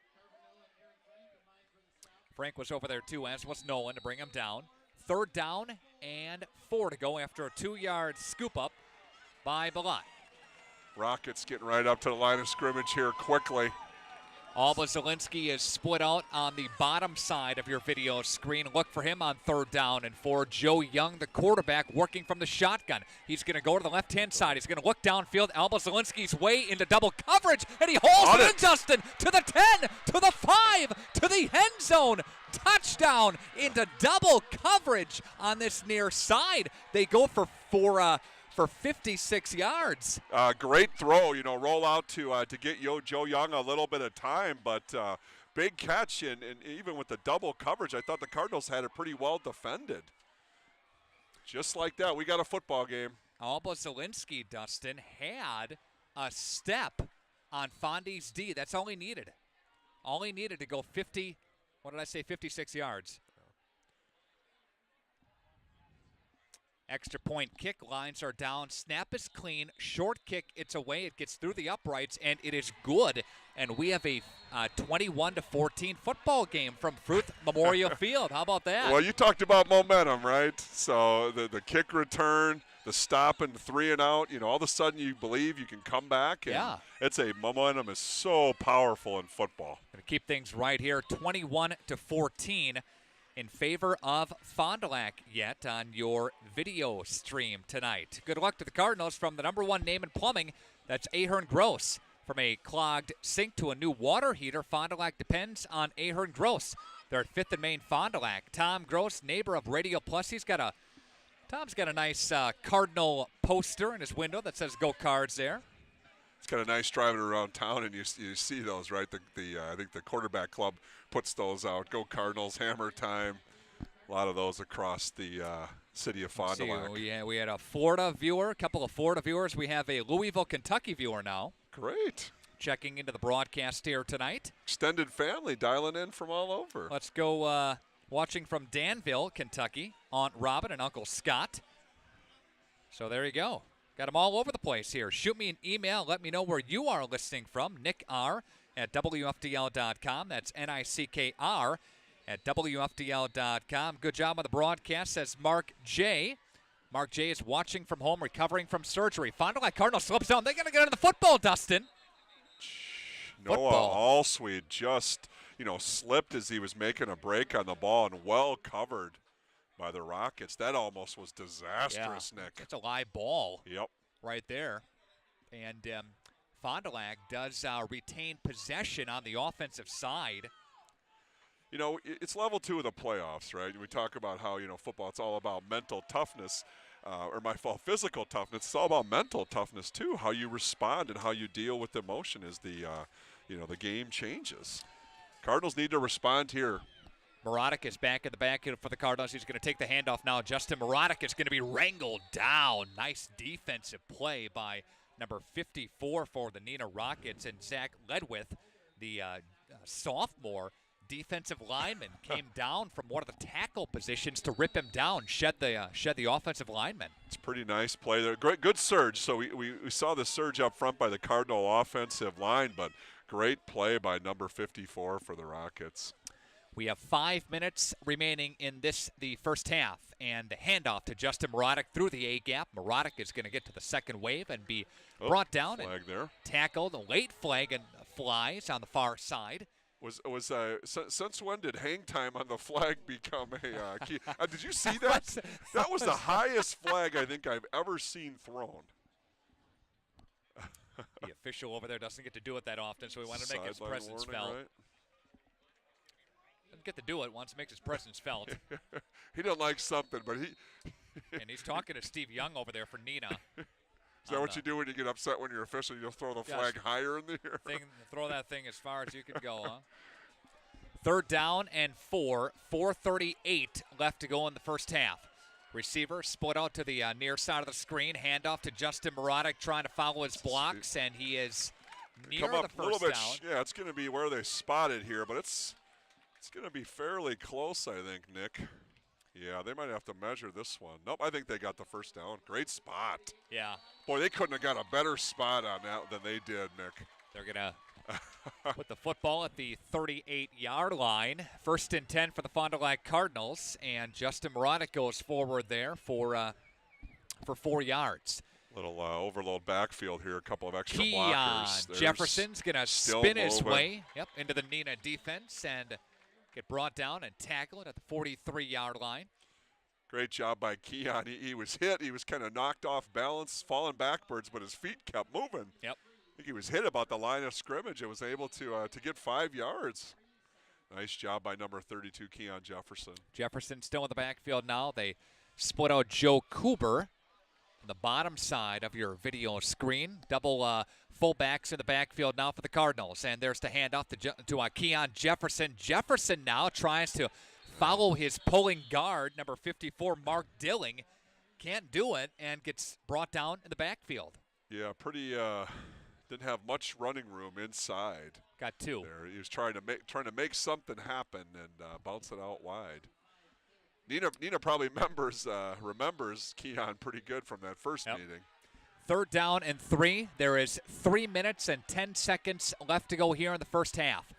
Frank was over there too, as was Nolan, to bring him down. 3rd down and 4 to go after a 2-yard scoop up by Billott. Rockets getting right up to the line of scrimmage here quickly. Alba Zielinski is split out on the bottom side of your video screen. Look for him on 3rd down and 4. Joe Young, the quarterback, working from the shotgun. He's going to go to the left-hand side. He's going to look downfield. Alba Zielinski's way into double coverage, and he holds it in, Dustin, to the 10, to the 5, to the end zone. Touchdown into double coverage on this near side. They go for 56 yards. Great throw, roll out to get Joe Young a little bit of time, but big catch, and even with the double coverage, I thought the Cardinals had it pretty well defended. Just like that, we got a football game. Alba Zielinski, Dustin, had a step on Fondy's D. That's all he needed. All he needed to go 56 yards. Extra point kick, lines are down. Snap is clean. Short kick, it's away. It gets through the uprights, and it is good. And we have a 21-14 football game from Fruth Memorial Field. How about that? Well, you talked about momentum, right? So the kick return, the stop and 3 and out, all of a sudden you believe you can come back. And yeah. Momentum is so powerful in football. Going to keep things right here, 21-14. In favor of Fond du Lac yet on your video stream tonight. Good luck to the Cardinals from the number 1 name in plumbing. That's Ahern Gross. From a clogged sink to a new water heater, Fond du Lac depends on Ahern Gross. They're at 5th and Main, Fond du Lac. Tom Gross, neighbor of Radio Plus. Tom's got a nice Cardinal poster in his window that says Go Cards there. It's kind of nice driving around town, and you see those, right? I think the quarterback club puts those out. Go Cardinals, Hammer Time. A lot of those across the city of Fond du Lac. We had a Florida viewer, a couple of Florida viewers. We have a Louisville, Kentucky viewer now. Great. Checking into the broadcast here tonight. Extended family dialing in from all over. Let's go watching from Danville, Kentucky. Aunt Robin and Uncle Scott. So there you go. Got them all over the place here. Shoot me an email. Let me know where you are listening from. Nick R. at WFDL.com. That's NICKR at WFDL.com. Good job on the broadcast, says Mark J. Mark J. is watching from home, recovering from surgery. Fond du Lac Cardinal slips down. They're going to get into the football, Dustin. Noah Allsweed just, slipped as he was making a break on the ball and well covered by the Rockets. That almost was disastrous, Nick. It's a live ball. Yep. Right there. And Fond du Lac does retain possession on the offensive side. It's level 2 of the playoffs, right? We talk about how, football, it's all about mental toughness, physical toughness. It's all about mental toughness, too. How you respond and how you deal with emotion as the game changes. Cardinals need to respond here. Marotic is back in the backfield for the Cardinals. He's going to take the handoff now. Justin Marotic is going to be wrangled down. Nice defensive play by number 54 for the Neenah Rockets. And Zach Ledwith, the sophomore defensive lineman, came down from one of the tackle positions to rip him down, shed the offensive lineman. It's a pretty nice play there. Good surge. So we saw the surge up front by the Cardinal offensive line, but great play by number 54 for the Rockets. We have 5 minutes remaining in the first half, and the handoff to Justin Marotic through the A-gap. Marotic is going to get to the second wave and be brought down and tackled. A late flag and flies on the far side. Since when did hang time on the flag become a key? Did you see that? That was the highest flag I think I've ever seen thrown. The official over there doesn't get to do it that often, so we want to make his presence felt. Right? Doesn't get to do it once it makes his presence felt. He didn't like something, but And he's talking to Steve Young over there for Neenah. Is that what you do when you get upset when you're official? You throw the flag higher in the air? Throw that thing as far as you can go, huh? 3rd down and 4. 4:38 left to go in the first half. Receiver split out to the near side of the screen. Handoff to Justin Marotic trying to follow his blocks, and he is near Come up the a little first bit. down. Yeah, it's going to be where they spotted here, but it's going to be fairly close, I think, Nick. Yeah, they might have to measure this one. Nope, I think they got the first down. Great spot. Yeah. Boy, they couldn't have got a better spot on that than they did, Nick. They're going to put the football at the 38-yard line. 1st and 10 for the Fond du Lac Cardinals, and Justin Marotic goes forward there for 4 yards. Little overload backfield here, a couple of extra Keon blockers. Jefferson's going to spin his way into the Neenah defense and get brought down and tackled at the 43-yard line. Great job by Keon. He was hit. He was kind of knocked off balance, falling backwards, but his feet kept moving. Yep. I think he was hit about the line of scrimmage and was able to get 5 yards. Nice job by number 32, Keon Jefferson. Jefferson still in the backfield now. They split out Joe Cooper on the bottom side of your video screen. Double fullbacks in the backfield now for the Cardinals. And there's the handoff to Keon Jefferson. Jefferson now tries to follow his pulling guard, number 54, Mark Dilling. Can't do it and gets brought down in the backfield. Yeah, pretty didn't have much running room inside. Got 2. There. He was trying to make something happen and bounce it out wide. Neenah probably remembers Keon pretty good from that first meeting. 3rd down and 3. There is 3 minutes and 10 seconds left to go here in the first half.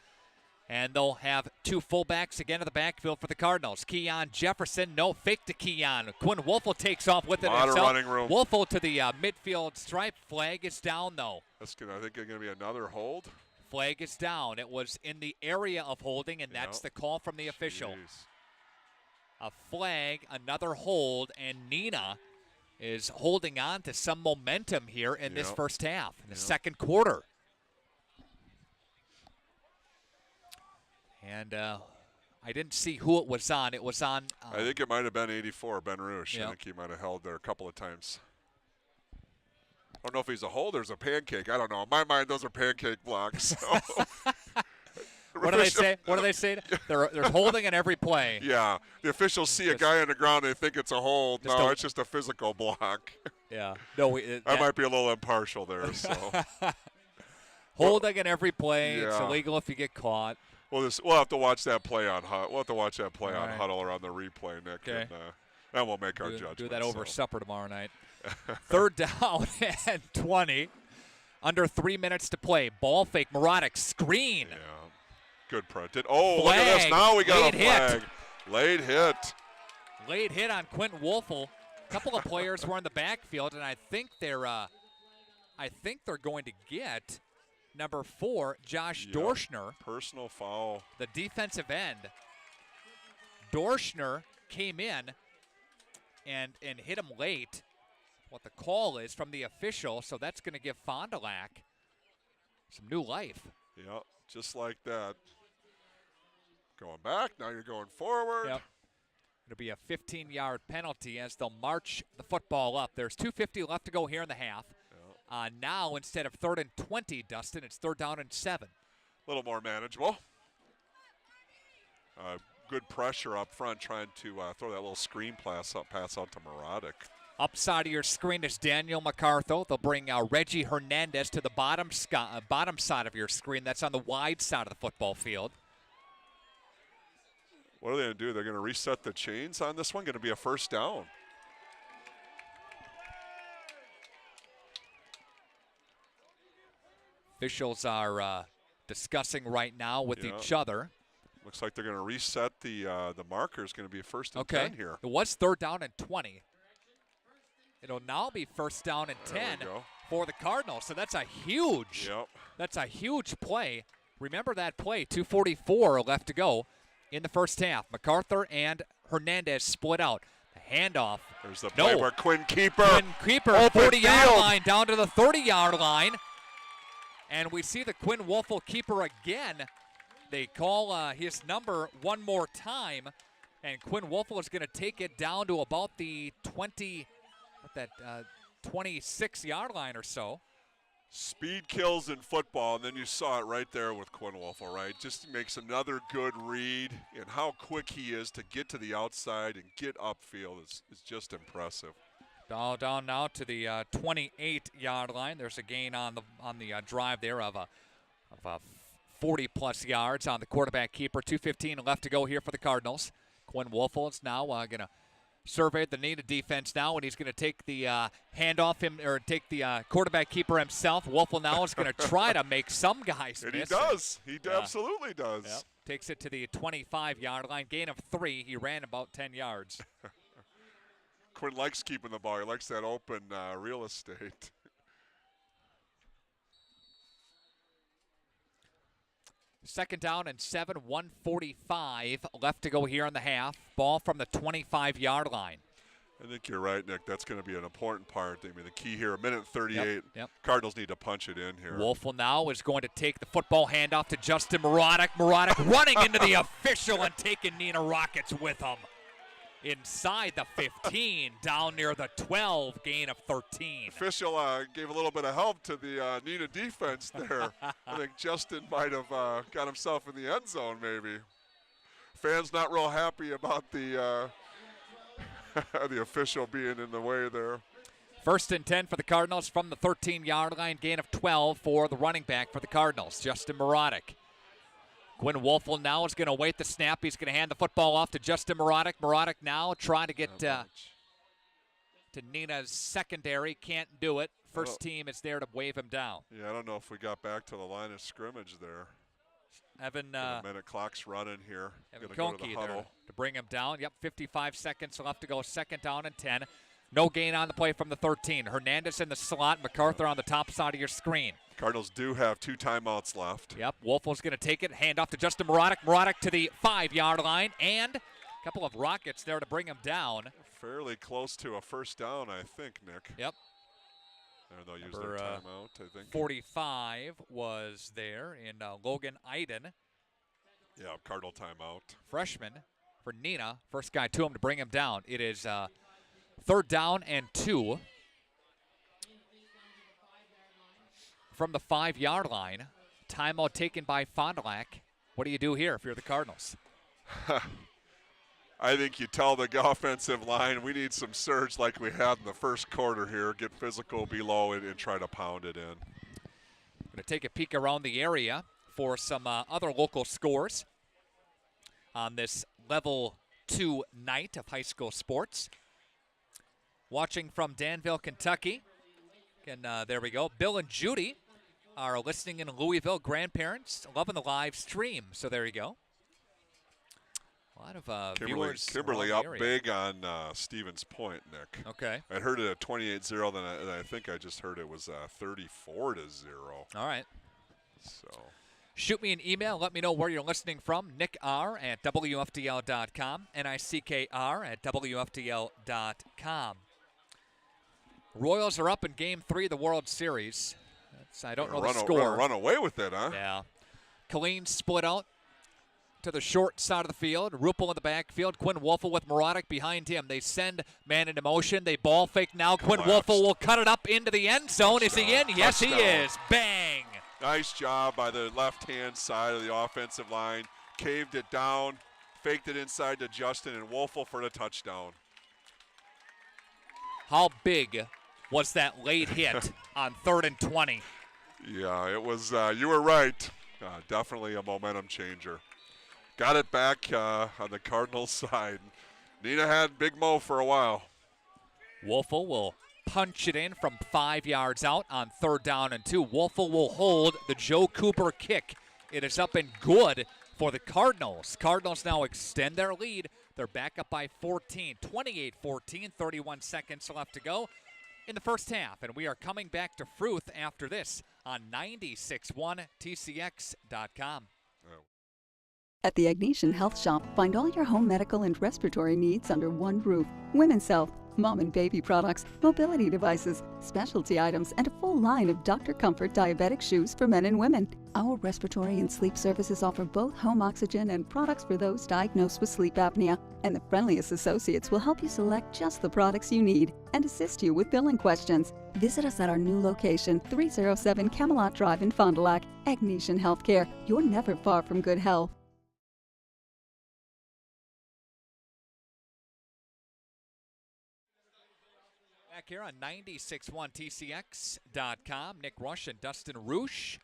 And they'll have 2 fullbacks again in the backfield for the Cardinals. Keon Jefferson, no fake to Keon. Quinn Wolfle takes off with it himself. A lot of running room. Wolfle to the midfield stripe. Flag is down, though. I think it's going to be another hold. Flag is down. It was in the area of holding, and that's the call from the official. Jeez. A flag, another hold, and Neenah is holding on to some momentum here in this first half, in the second quarter. And I didn't see who it was on. It was on. I think it might have been 84, Ben Rush. Yep. I think he might have held there a couple of times. I don't know if he's a hold or is a pancake. I don't know. In my mind, those are pancake blocks. So. What do they say? What do they say? There's holding in every play. Yeah. The officials see a guy on the ground and they think it's a hold. No, it's just a physical block. Yeah. No, I might be a little impartial there. So. Holding in every play. Yeah. It's illegal if you get caught. We'll have to watch that play on Huddle or on the replay, Nick, okay. And we'll make our judgment. Do that over supper tomorrow night. 3rd down and 20. Under 3 minutes to play. Ball fake. Marotic screen. Yeah. Good press. Look at this. Now we got a flag. Late hit. Late hit on Quentin Wolfle. A couple of players were in the backfield, and I think they're going to get number 4, Josh Dorschner. Personal foul. The defensive end. Dorschner came in and hit him late. What the call is from the official, so that's going to give Fond du Lac some new life. Yeah, just like that. Going back, now you're going forward. Yep. It'll be a 15-yard penalty as they'll march the football up. There's 2:50 left to go here in the half. Now, instead of 3rd and 20, Dustin, it's 3rd down and 7. A little more manageable. Good pressure up front, trying to throw that little screen pass out to Marotic. Upside of your screen is Daniel MacArthur. They'll bring Reggie Hernandez to the bottom side of your screen. That's on the wide side of the football field. What are they going to do? They're going to reset the chains on this one? Going to be a first down. Officials are discussing right now with each other. Looks like they're going to reset the markers. Going to be a 1st and 10 here. It was 3rd down and 20. It'll now be 1st down and 10 for the Cardinals. So that's a huge. That's a huge play. Remember that play. 2:44 left to go in the first half. MacArthur and Hernandez split out. The handoff. There's the play where Quinn Keeper. 40-yard line down to the 30-yard line. And we see the Quinn Wolfle keeper again. They call his number one more time. And Quinn Wolfel is going to take it down to about the 26-yard line or so. Speed kills in football, and then you saw it right there with Quinn Wolfel, right? Just makes another good read, and how quick he is to get to the outside and get upfield is just impressive. Ball down now to the 28-yard line. There's a gain on the drive there of 40-plus yards on the quarterback keeper. 2:15 left to go here for the Cardinals. Quinn Wolfel is now going to survey the Neenah defense now, and he's going to take the handoff take the quarterback keeper himself. Wolfel now is going to try to make some guys and miss. He does. He absolutely does. Yep. Takes it to the 25-yard line. Gain of 3. He ran about 10 yards. Quinn likes keeping the ball. He likes that open real estate. Second down and 7, 1:45 left to go here in the half. Ball from the 25-yard line. I think you're right, Nick. That's going to be an important part. I mean, the key here, 1:38. Yep. Cardinals need to punch it in here. Wolfel now is going to take the football handoff to Justin Marotic. Marotic running into the official and taking Neenah Rockets with him. Inside the 15, down near the 12, gain of 13. Official gave a little bit of help to the Neenah defense there. I think Justin might have got himself in the end zone maybe. Fans not real happy about the the official being in the way there. First and 10 for the Cardinals from the 13-yard line, gain of 12 for the running back for the Cardinals, Justin Marotic. Quinn Wolfel now is going to wait the snap. He's going to hand the football off to Justin Marotic. Marotic now trying to get to Neenah's secondary. Can't do it. First team is there to wave him down. Yeah, I don't know if we got back to the line of scrimmage there. Evan, a minute clock's running here. Evan Gonna go to Koenke the huddle. there to bring him down. Yep, 55 seconds left to go. Second down and 10. No gain on the play from the 13. Hernandez in the slot. MacArthur on the top side of your screen. Cardinals do have 2 timeouts left. Yep, Wolfel's going to take it. Hand off to Justin Marotic. Marotic to the 5-yard line. And a couple of rockets there to bring him down. Fairly close to a first down, I think, Nick. Yep. And they'll use their timeout, I think. 45 was there in Logan Iden. Yeah, Cardinal timeout. Freshman for Neenah. First guy to him to bring him down. It is third down and 2 from the 5-yard line. Timeout taken by Fond du Lac. What do you do here if you're the Cardinals? I think you tell the offensive line we need some surge like we had in the first quarter here. Get physical below it and try to pound it in. Going to take a peek around the area for some other local scores on this Level 2 night of high school sports. Watching from Danville, Kentucky. And there we go. Bill and Judy are listening in Louisville. Grandparents loving the live stream. So there you go. A lot of viewers. Kimberly up big on Stevens Point, Nick. Okay. I heard it at 28-0, then I think I just heard it was 34-0. All right. So. Shoot me an email. Let me know where you're listening from. Nick R at WFDL.com. NICKR at WFDL.com. Royals are up in Game 3 of the World Series. I don't know the score. Run away with it, huh? Yeah. Colleen split out to the short side of the field. Ruppel in the backfield. Quinn Wolfel with Marotic behind him. They send man into motion. They ball fake now. Quinn Wolfel will cut it up into the end zone. Is he in? Yes, he is. Bang. Nice job by the left-hand side of the offensive line. Caved it down, faked it inside to Justin, and Wolfel for the touchdown. How big was that late hit on 3rd and 20? Yeah, it was, you were right. Definitely a momentum changer. Got it back on the Cardinals side. Neenah had Big Mo for a while. Wolfel will punch it in from 5 yards out on 3rd down and 2. Wolfel will hold the Joe Cooper kick. It is up and good for the Cardinals. Cardinals now extend their lead. They're back up by 14, 28-14, 31 seconds left to go in the first half. And we are coming back to Fruth after this on 96.1 TCX.com. At the Agnesian Health Shop, find all your home medical and respiratory needs under one roof. Women's health, mom and baby products, mobility devices, specialty items, and a full line of Dr. Comfort diabetic shoes for men and women. Our respiratory and sleep services offer both home oxygen and products for those diagnosed with sleep apnea. And the friendliest associates will help you select just the products you need and assist you with billing questions. Visit us at our new location, 307 Camelot Drive in Fond du Lac. Agnesian Healthcare. You're never far from good health. Back here on 96.1TCX.com, Nick Rush and Dustin Roosh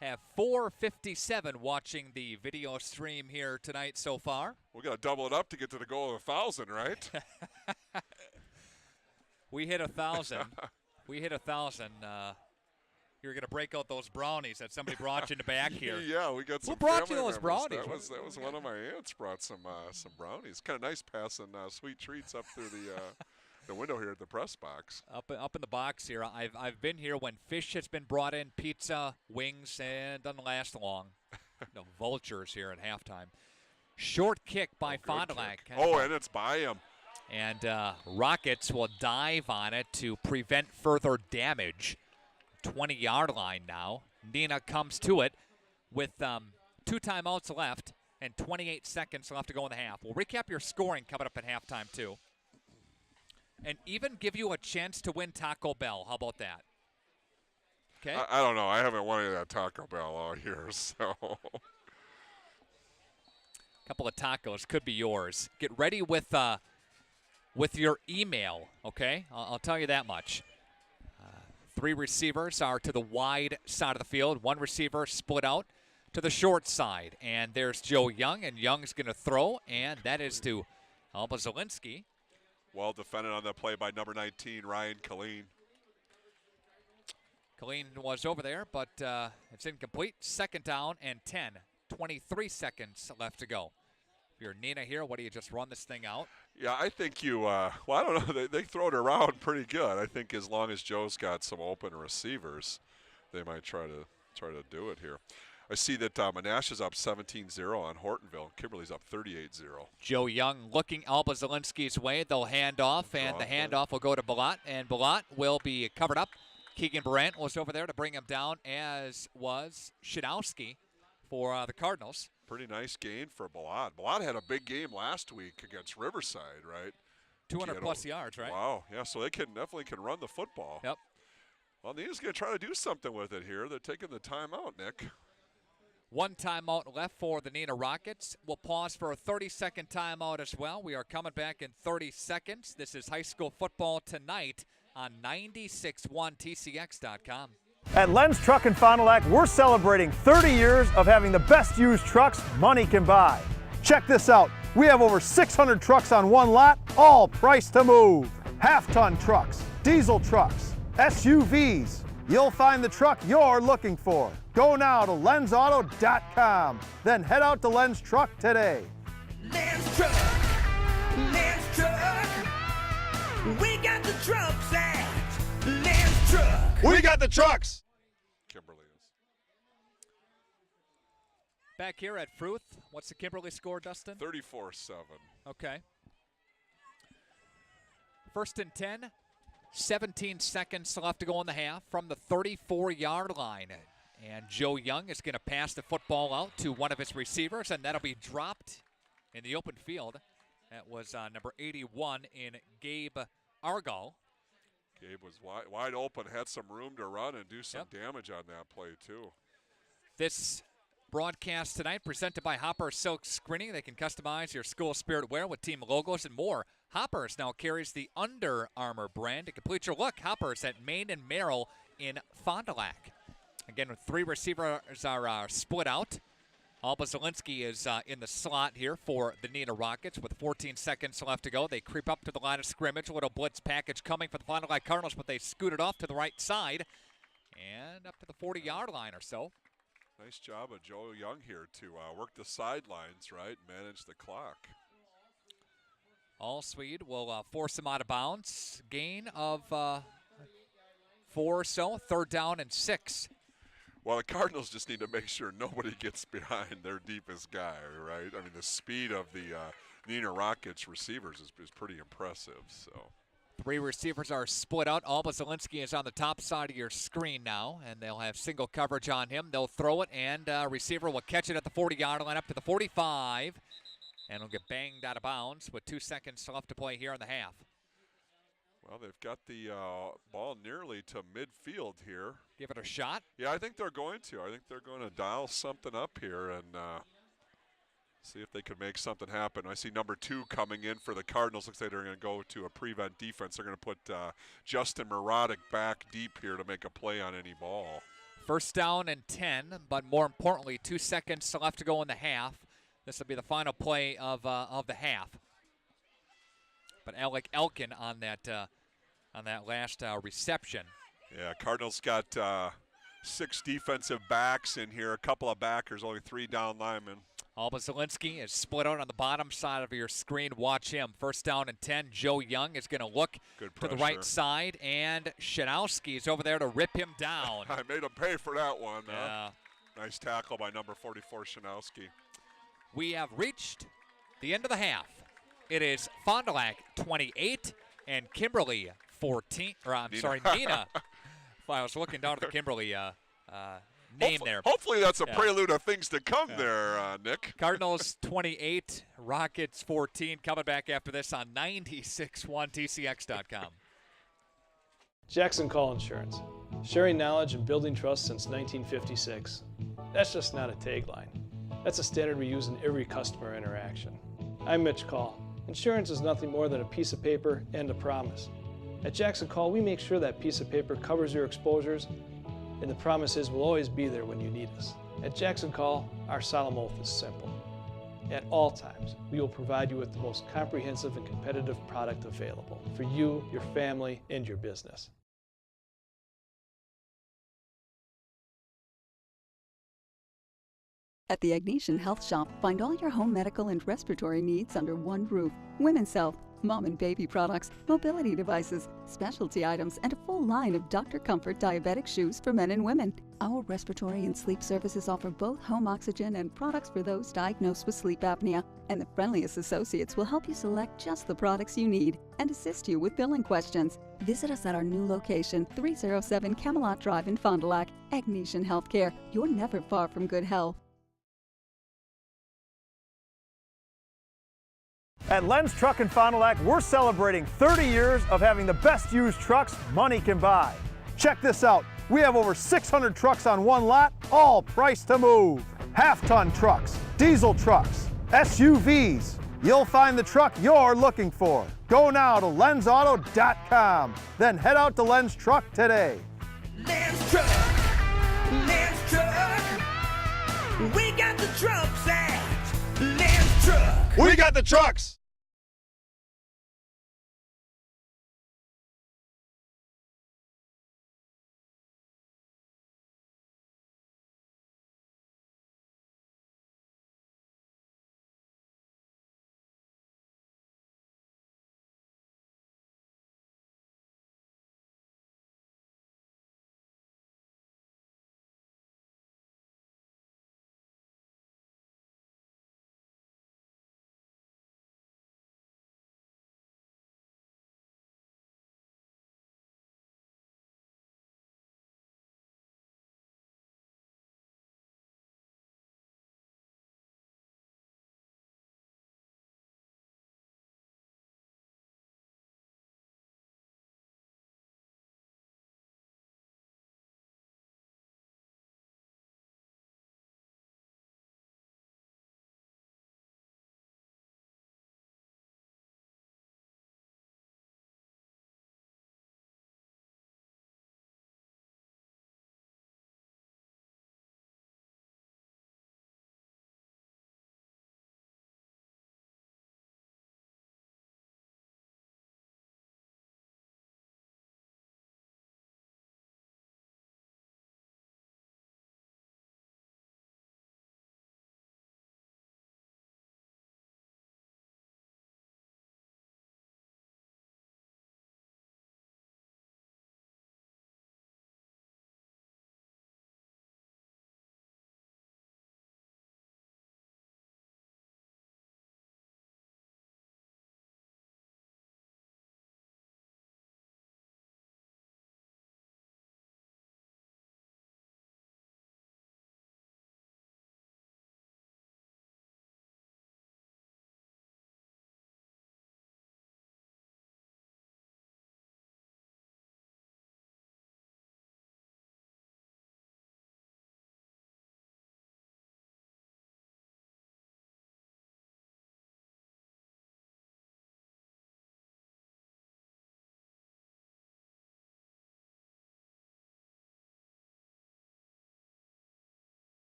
have 457 watching the video stream here tonight so far. We got to double it up to get to the goal of 1,000, right? We hit 1,000. We hit 1,000. You're going to break out those brownies that somebody brought you in the back here. Yeah, we got some. Who brought you family those members. brownies? That was one of my aunts brought some brownies. Kind of nice passing sweet treats up through the window here at the press box. Up in the box here. I've been here when fish has been brought in, pizza, wings, and it doesn't last long. No vultures here at halftime. Short kick by Fond du Lac. Oh, and it's by him. And Rockets will dive on it to prevent further damage. 20-yard line now. Neenah comes to it with 2 timeouts left and 28 seconds left to go in the half. We'll recap your scoring coming up at halftime, too. And even give you a chance to win Taco Bell. How about that? Okay. I don't know. I haven't won any of that Taco Bell all year, so. A couple of tacos could be yours. Get ready with your email, okay? I'll tell you that much. 3 receivers are to the wide side of the field. 1 receiver split out to the short side. And there's Joe Young, and Young's going to throw, and that is to Alba Zielinski. Well defended on the play by number 19, Ryan Killeen. Killeen was over there, but it's incomplete. 2nd down and 10. 23 seconds left to go. If you're Neenah here, what do you just run this thing out? Yeah, I think you, well, I don't know. They throw it around pretty good. I think as long as Joe's got some open receivers, they might try to do it here. I see that Menasha's up 17-0 on Hortonville. Kimberly's up 38-0. Joe Young looking Alba Zielinski's way. They'll hand off, and the handoff will go to Balat, and Balat will be covered up. Keegan Brandt was over there to bring him down, as was Shadowski for the Cardinals. Pretty nice gain for Balat. Balat had a big game last week against Riverside, right? 200-plus yards, right? Wow, yeah, so they definitely can run the football. Yep. Well, Neenah's going to try to do something with it here. They're taking the timeout, Nick. 1 timeout left for the Neenah Rockets. We'll pause for a 30-second timeout as well. We are coming back in 30 seconds. This is high school football tonight on 96.1TCX.com. At Len's Truck in Fond du Lac, we're celebrating 30 years of having the best used trucks money can buy. Check this out. We have over 600 trucks on one lot, all priced to move. Half-ton trucks, diesel trucks, SUVs. You'll find the truck you're looking for. Go now to lensauto.com. Then head out to Len's Truck today. Len's Truck. Len's Truck. We got the trucks at Len's Truck. We got the trucks. Kimberly is. Back here at Fruth, what's the Kimberly score, Dustin? 34-7. Okay. 1st and 10. 17 seconds left to go in the half from the 34-yard line. And Joe Young is going to pass the football out to one of his receivers, and that'll be dropped in the open field. That was number 81 in Gabe Argall. Gabe was wide open, had some room to run and do some damage on that play, too. This broadcast tonight presented by Hopper Silk Screening. They can customize your school spirit wear with team logos and more. Hoppers now carries the Under Armour brand. To complete your look, Hoppers at Main and Merrill in Fond du Lac. Again, 3 receivers are split out. Alba Zielinski is in the slot here for the Neenah Rockets with 14 seconds left to go. They creep up to the line of scrimmage. A little blitz package coming for the Fond du Lac Cardinals, but they scoot it off to the right side and up to the 40-yard line or so. Nice job of Joe Young here to work the sidelines, right, manage the clock. All Swede will force him out of bounds. Gain of 4 or so, 3rd down and 6. Well, the Cardinals just need to make sure nobody gets behind their deepest guy, right? I mean, the speed of the Neenah Rockets receivers is pretty impressive. So 3 receivers are split out. Alba Zielinski is on the top side of your screen now, and they'll have single coverage on him. They'll throw it, and receiver will catch it at the 40-yard line up to the 45. And it'll get banged out of bounds with 2 seconds left to play here in the half. Well, they've got the ball nearly to midfield here. Give it a shot? Yeah, I think they're going to. I think they're going to dial something up here and see if they can make something happen. I see number 2 coming in for the Cardinals. Looks like they're going to go to a prevent defense. They're going to put Justin Muradic back deep here to make a play on any ball. First down and 10, but more importantly, 2 seconds left to go in the half. This will be the final play of the half. But Alec Elkin on that last reception. Yeah, Cardinals got 6 defensive backs in here, a couple of backers, only 3 down linemen. Alba Zielinski is split out on the bottom side of your screen. Watch him. First down and 10. Joe Young is going to look to the right side, and Shanowski is over there to rip him down. I made him pay for that one. Yeah. Nice tackle by number 44, Shanowski. We have reached the end of the half. It is Fond du Lac 28 and Kimberly 14. Or I'm sorry, Neenah. I was looking down at the Kimberly name there. Hopefully that's a prelude of things to come there, Nick. Cardinals 28, Rockets 14. Coming back after this on 96.1 TCX.com. Jackson Call Insurance. Sharing knowledge and building trust since 1956. That's just not a tagline. That's a standard we use in every customer interaction. I'm Mitch Call. Insurance is nothing more than a piece of paper and a promise. At Jackson Call, we make sure that piece of paper covers your exposures, and the promise is we'll always be there when you need us. At Jackson Call, our solemn oath is simple. At all times, we will provide you with the most comprehensive and competitive product available for you, your family, and your business. At the Agnesian Health Shop, find all your home medical and respiratory needs under one roof. Women's health, mom and baby products, mobility devices, specialty items, and a full line of Dr. Comfort diabetic shoes for men and women. Our respiratory and sleep services offer both home oxygen and products for those diagnosed with sleep apnea. And the friendliest associates will help you select just the products you need and assist you with billing questions. Visit us at our new location, 307 Camelot Drive in Fond du Lac. Agnesian Healthcare. You're never far from good health. At Len's Truck in Fond du Lac, we're celebrating 30 years of having the best used trucks money can buy. Check this out. We have over 600 trucks on one lot, all priced to move. Half-ton trucks, diesel trucks, SUVs. You'll find the truck you're looking for. Go now to lensauto.com. Then head out to Len's Truck today. Len's Truck. Len's Truck. We got the trucks at Len's Truck. We got the trucks!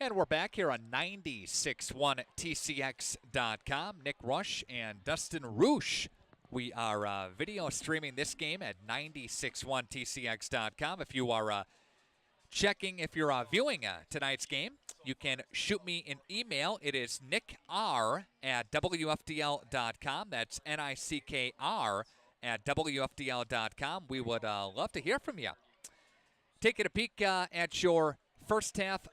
And we're back here on 96.1TCX.com. Nick Rush and Dustin Roosh. We are video streaming this game at 96.1TCX.com. If you are if you're viewing tonight's game, you can shoot me an email. It is nickr@wfdl.com. That's nickr@wfdl.com. We would love to hear from you. Taking a peek at your first half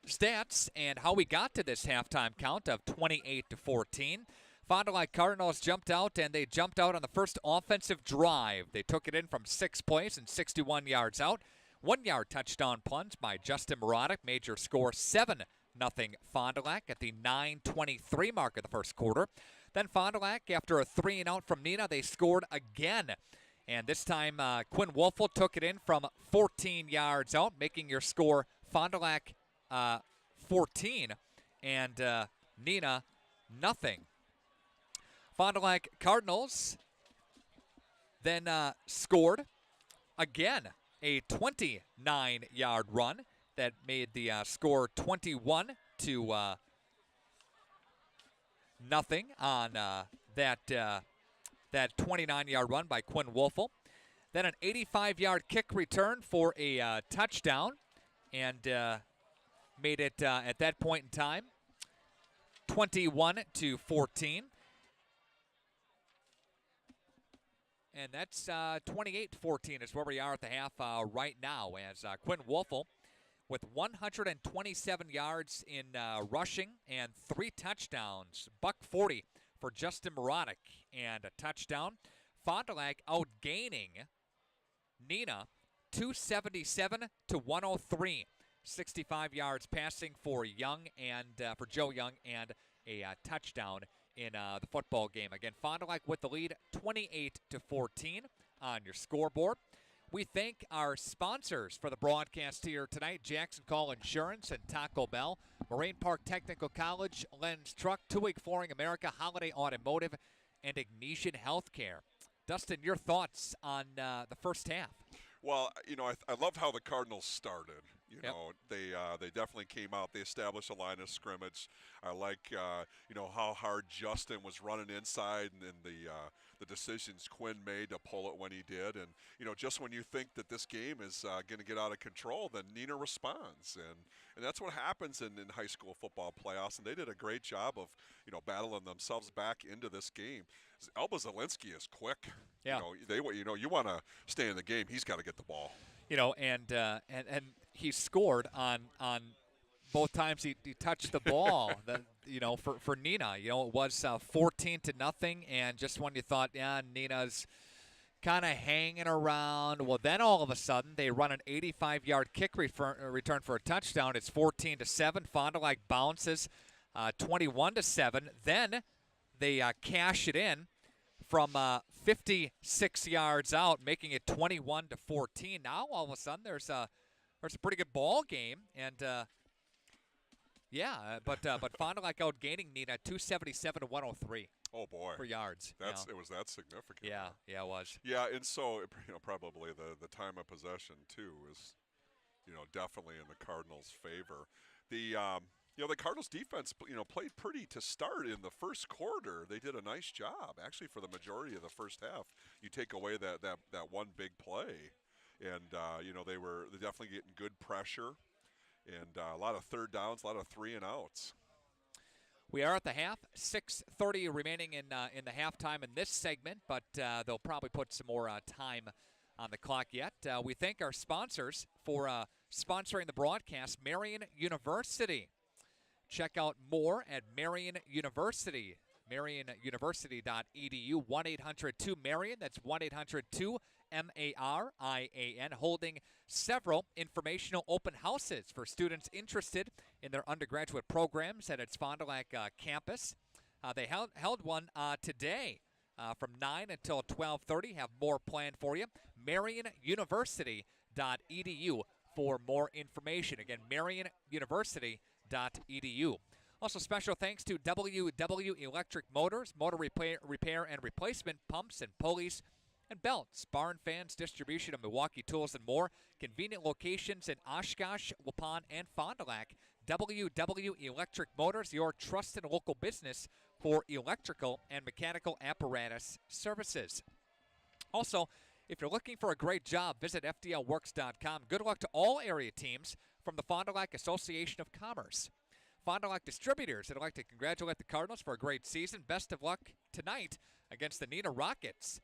stats and how we got to this halftime count of 28-14. Fond du Lac Cardinals jumped out, and they jumped out on the first offensive drive. They took it in from 6 plays and 61 yards out. 1-yard touchdown plunge by Justin Marotic made your score 7-0 Fond du Lac at the 9:23 mark of the first quarter. Then Fond du Lac, after a 3-and-out from Neenah, they scored again. And this time, Quinn Wolfel took it in from 14 yards out, making your score Fond du Lac 14 and Neenah nothing. Fond du Lac Cardinals then scored again a 29-yard run that made the score 21-0 on that 29-yard run by Quinn Wolfel. Then an 85-yard kick return for a touchdown, and made it at that point in time 21-14. And that's 28-14 is where we are at the half right now, as Quinn Wolfel with 127 yards in rushing and 3 touchdowns. $140 for Justin Marotic and a touchdown. Fond du Lac outgaining Neenah 277-103. 65 yards passing for Young and for Joe Young, and a touchdown in the football game. Again, Fond du Lac with the lead 28-14 on your scoreboard. We thank our sponsors for the broadcast here tonight: Jackson Call Insurance and Taco Bell, Moraine Park Technical College, Len's Truck, Two Week Flooring America, Holiday Automotive, and Ignesian Healthcare. Dustin, your thoughts on the first half? Well, I love how the Cardinals started. They definitely came out. They established a line of scrimmage. I like how hard Justin was running inside, and the decisions Quinn made to pull it when he did. And just when you think that this game is going to get out of control, then Neenah responds, and that's what happens in high school football playoffs. And they did a great job of battling themselves back into this game. Elba Zielinski is quick. Yeah. You want to stay in the game, he's got to get the ball. And he scored on both times he touched the ball. For Neenah, it was 14-0, and just when you thought, Neenah's kind of hanging around, well, then all of a sudden they run an 85-yard kick return for a touchdown. It's 14-7. Fond du Lac bounces 21-7. Then they cash it in from 56 yards out, making it 21-14. Now all of a sudden there's a pretty good ball game, and but Fond du Lac outgaining Neenah 277-103. Oh boy, for yards. It was that significant. Yeah, it was. Yeah, and so probably the time of possession too is definitely in the Cardinals' favor. The Cardinals defense played pretty to start in the first quarter. They did a nice job actually for the majority of the first half. You take away that one big play, and they were definitely getting good pressure, and a lot of third downs, a lot of 3-and-outs. We are at the half, 6:30 remaining in the halftime in this segment, but they'll probably put some more time on the clock yet. We thank our sponsors for sponsoring the broadcast. Marian University. Check out more at Marian University, marianuniversity.edu, 1-800-2-MARIAN. That's 1-800-2-MARIAN, holding several informational open houses for students interested in their undergraduate programs at its Fond du Lac campus. They held one today from 9 until 12:30. Have more planned for you. marianuniversity.edu for more information. Again, marianuniversity.edu. Also, special thanks to WW Electric Motors, motor repair and replacement, pumps and pulleys, and belts, barn fans, distribution of Milwaukee tools, and more. Convenient locations in Oshkosh, Waupun, and Fond du Lac. WW Electric Motors, your trusted local business for electrical and mechanical apparatus services. Also, if you're looking for a great job, visit FDLWorks.com. Good luck to all area teams from the Fond du Lac Association of Commerce. Fond du Lac Distributors, I'd like to congratulate the Cardinals for a great season. Best of luck tonight against the Neenah Rockets.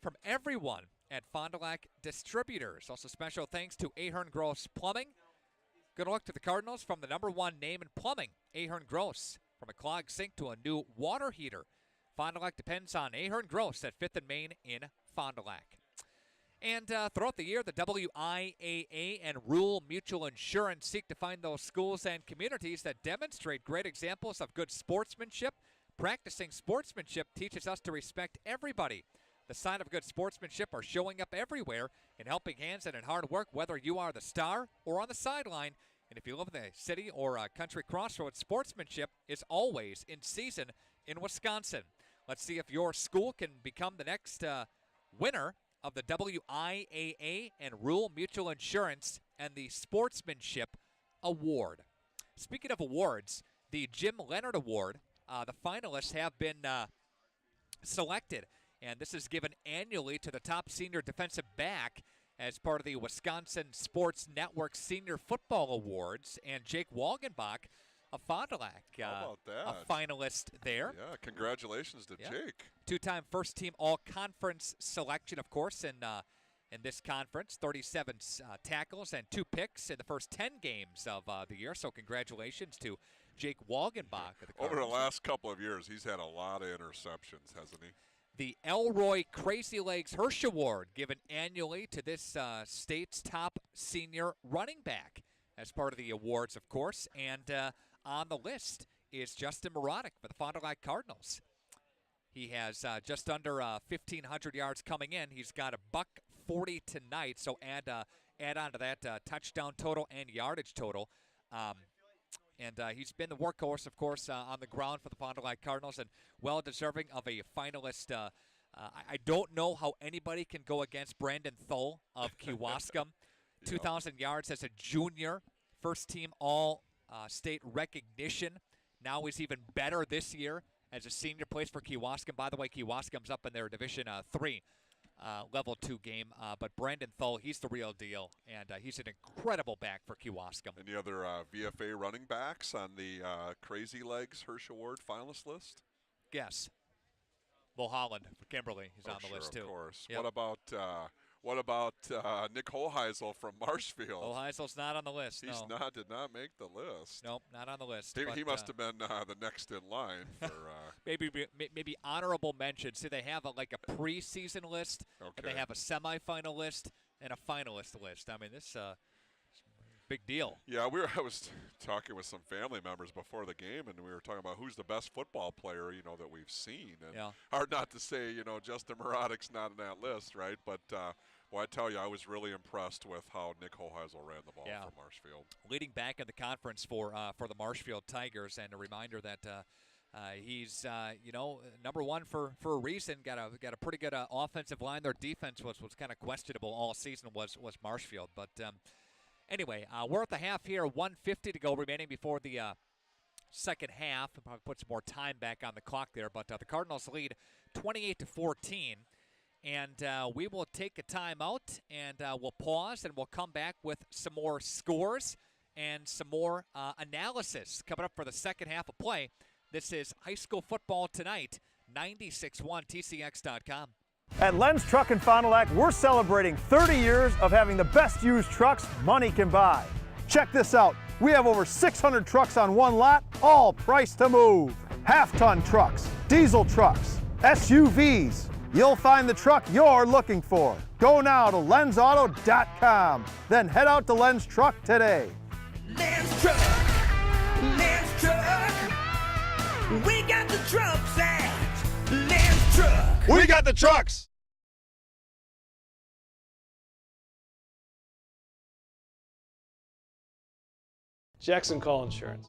From everyone at Fond du Lac Distributors. Also special thanks to Ahern Gross Plumbing. Good luck to the Cardinals from the #1 name in plumbing, Ahern Gross. From a clogged sink to a new water heater, Fond du Lac depends on Ahern Gross at 5th and Main in Fond du Lac. And throughout the year, the WIAA and Rural Mutual Insurance seek to find those schools and communities that demonstrate great examples of good sportsmanship. Practicing sportsmanship teaches us to respect everybody. The sign of good sportsmanship are showing up everywhere in helping hands and in hard work, whether you are the star or on the sideline. And if you live in the city or country crossroads, sportsmanship is always in season in Wisconsin. Let's see if your school can become the next winner of the WIAA and Rural Mutual Insurance and the Sportsmanship Award. Speaking of awards, the Jim Leonard Award, the finalists have been selected. And this is given annually to the top senior defensive back as part of the Wisconsin Sports Network Senior Football Awards. And Jake Walgenbach of Fond du Lac, How about that? a finalist there. Yeah, congratulations to Jake. Two-time first-team all-conference selection, of course, in this conference. 37 tackles and 2 picks in the first 10 games of the year. So congratulations to Jake Walgenbach of the Cardinals. Over the last couple of years, he's had a lot of interceptions, hasn't he? The Elroy Crazy Legs Hirsch Award, given annually to this state's top senior running back as part of the awards, of course. And on the list is Justin Marotic for the Fond du Lac Cardinals. He has just under 1,500 yards coming in. He's got a $140 tonight, so add on to that touchdown total and yardage total. And he's been the workhorse, of course, on the ground for the Fond du Lac Cardinals, and well-deserving of a finalist. I don't know how anybody can go against Brandon Thull of Kewaskum. 2,000 yards as a junior, first-team all-state recognition. Now he's even better this year as a senior, plays for Kewaskum. By the way, Kewaskum's up in their Division 3. Level 2 game, but Brandon Thull, he's the real deal, and he's an incredible back for Kewaskum. Any other VFA running backs on the Crazy Legs Hirsch Award finalist list? Yes. Mulholland for Kimberly, he's on the list too. Of course. Yep. What about Nick Hoheisel from Marshfield? Hoheisel's not on the list. Did not make the list. Nope, not on the list. He must have been the next in line for. maybe honorable mention. See, they have a preseason list, and they have a semifinal list and a finalist list. I mean, this big deal. Yeah, I was talking with some family members before the game, and we were talking about who's the best football player that we've seen. And hard not to say Justin Marotic's not on that list, right? But I tell you, I was really impressed with how Nick Hoheisel ran the ball for Marshfield. Leading back in the conference for the Marshfield Tigers, and a reminder that he's number one for a reason. Got a pretty good offensive line. Their defense was kind of questionable all season. Was Marshfield, but. Anyway, we're at the half here, 1:50 to go remaining before the second half. We'll probably put some more time back on the clock there, but the Cardinals lead 28-14. And we will take a timeout, and we'll pause, and we'll come back with some more scores and some more analysis coming up for the second half of play. This is High School Football Tonight, 96.1 TCX.com. At Len's Truck in Fond du Lac, we're celebrating 30 years of having the best used trucks money can buy. Check this out. We have over 600 trucks on one lot, all priced to move. Half-ton trucks, diesel trucks, SUVs. You'll find the truck you're looking for. Go now to lensauto.com. Then head out to Len's Truck today. Len's Truck. Len's Truck. We got the trucks at Len's Truck. We got the trucks. Jackson Call Insurance.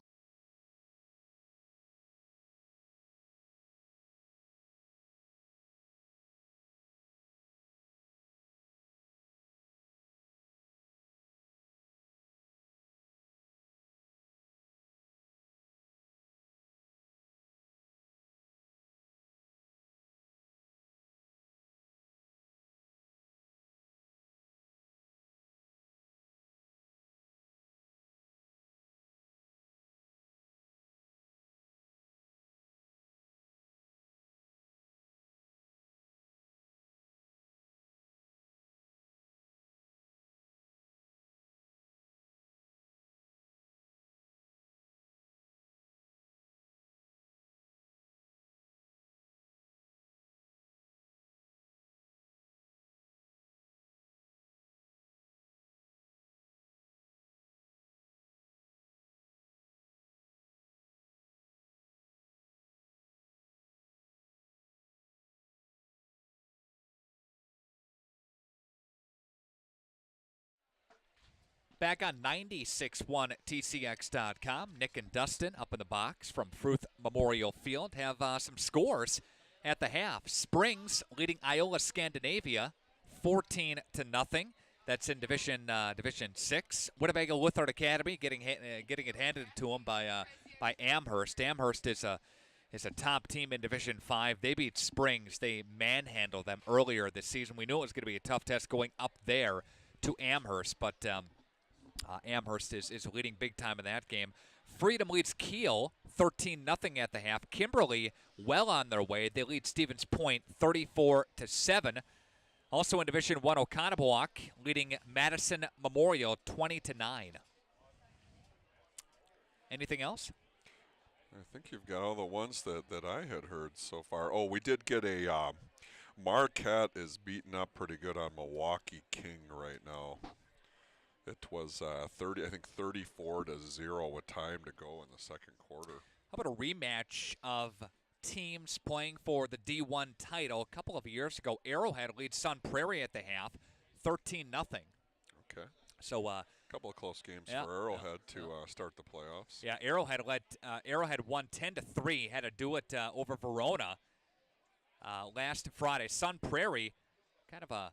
Back on 96.1 Nick and Dustin up in the box from Fruth Memorial Field have some scores at the half. Springs leading Iola Scandinavia 14-0. That's in Division 6. Winnebago Lutheran Academy getting it handed to them by Amherst. Amherst is a top team in Division 5. They beat Springs. They manhandled them earlier this season. We knew it was going to be a tough test going up there to Amherst, but Amherst is leading big time in that game. Freedom leads Kiel 13-0 at the half. Kimberly well on their way. They lead Stevens Point 34-7. Also in Division 1, Oconomowoc leading Madison Memorial 20-9. Anything else? I think you've got all the ones that I had heard so far. Oh, we did get a Marquette is beating up pretty good on Milwaukee King right now. It was 34-0 with time to go in the second quarter. How about a rematch of teams playing for the D1 title? A couple of years ago, Arrowhead leads Sun Prairie at the half, 13-0. Okay. So a couple of close games for Arrowhead to start the playoffs. Yeah, Arrowhead won 10-3, had to do it over Verona last Friday. Sun Prairie, kind of a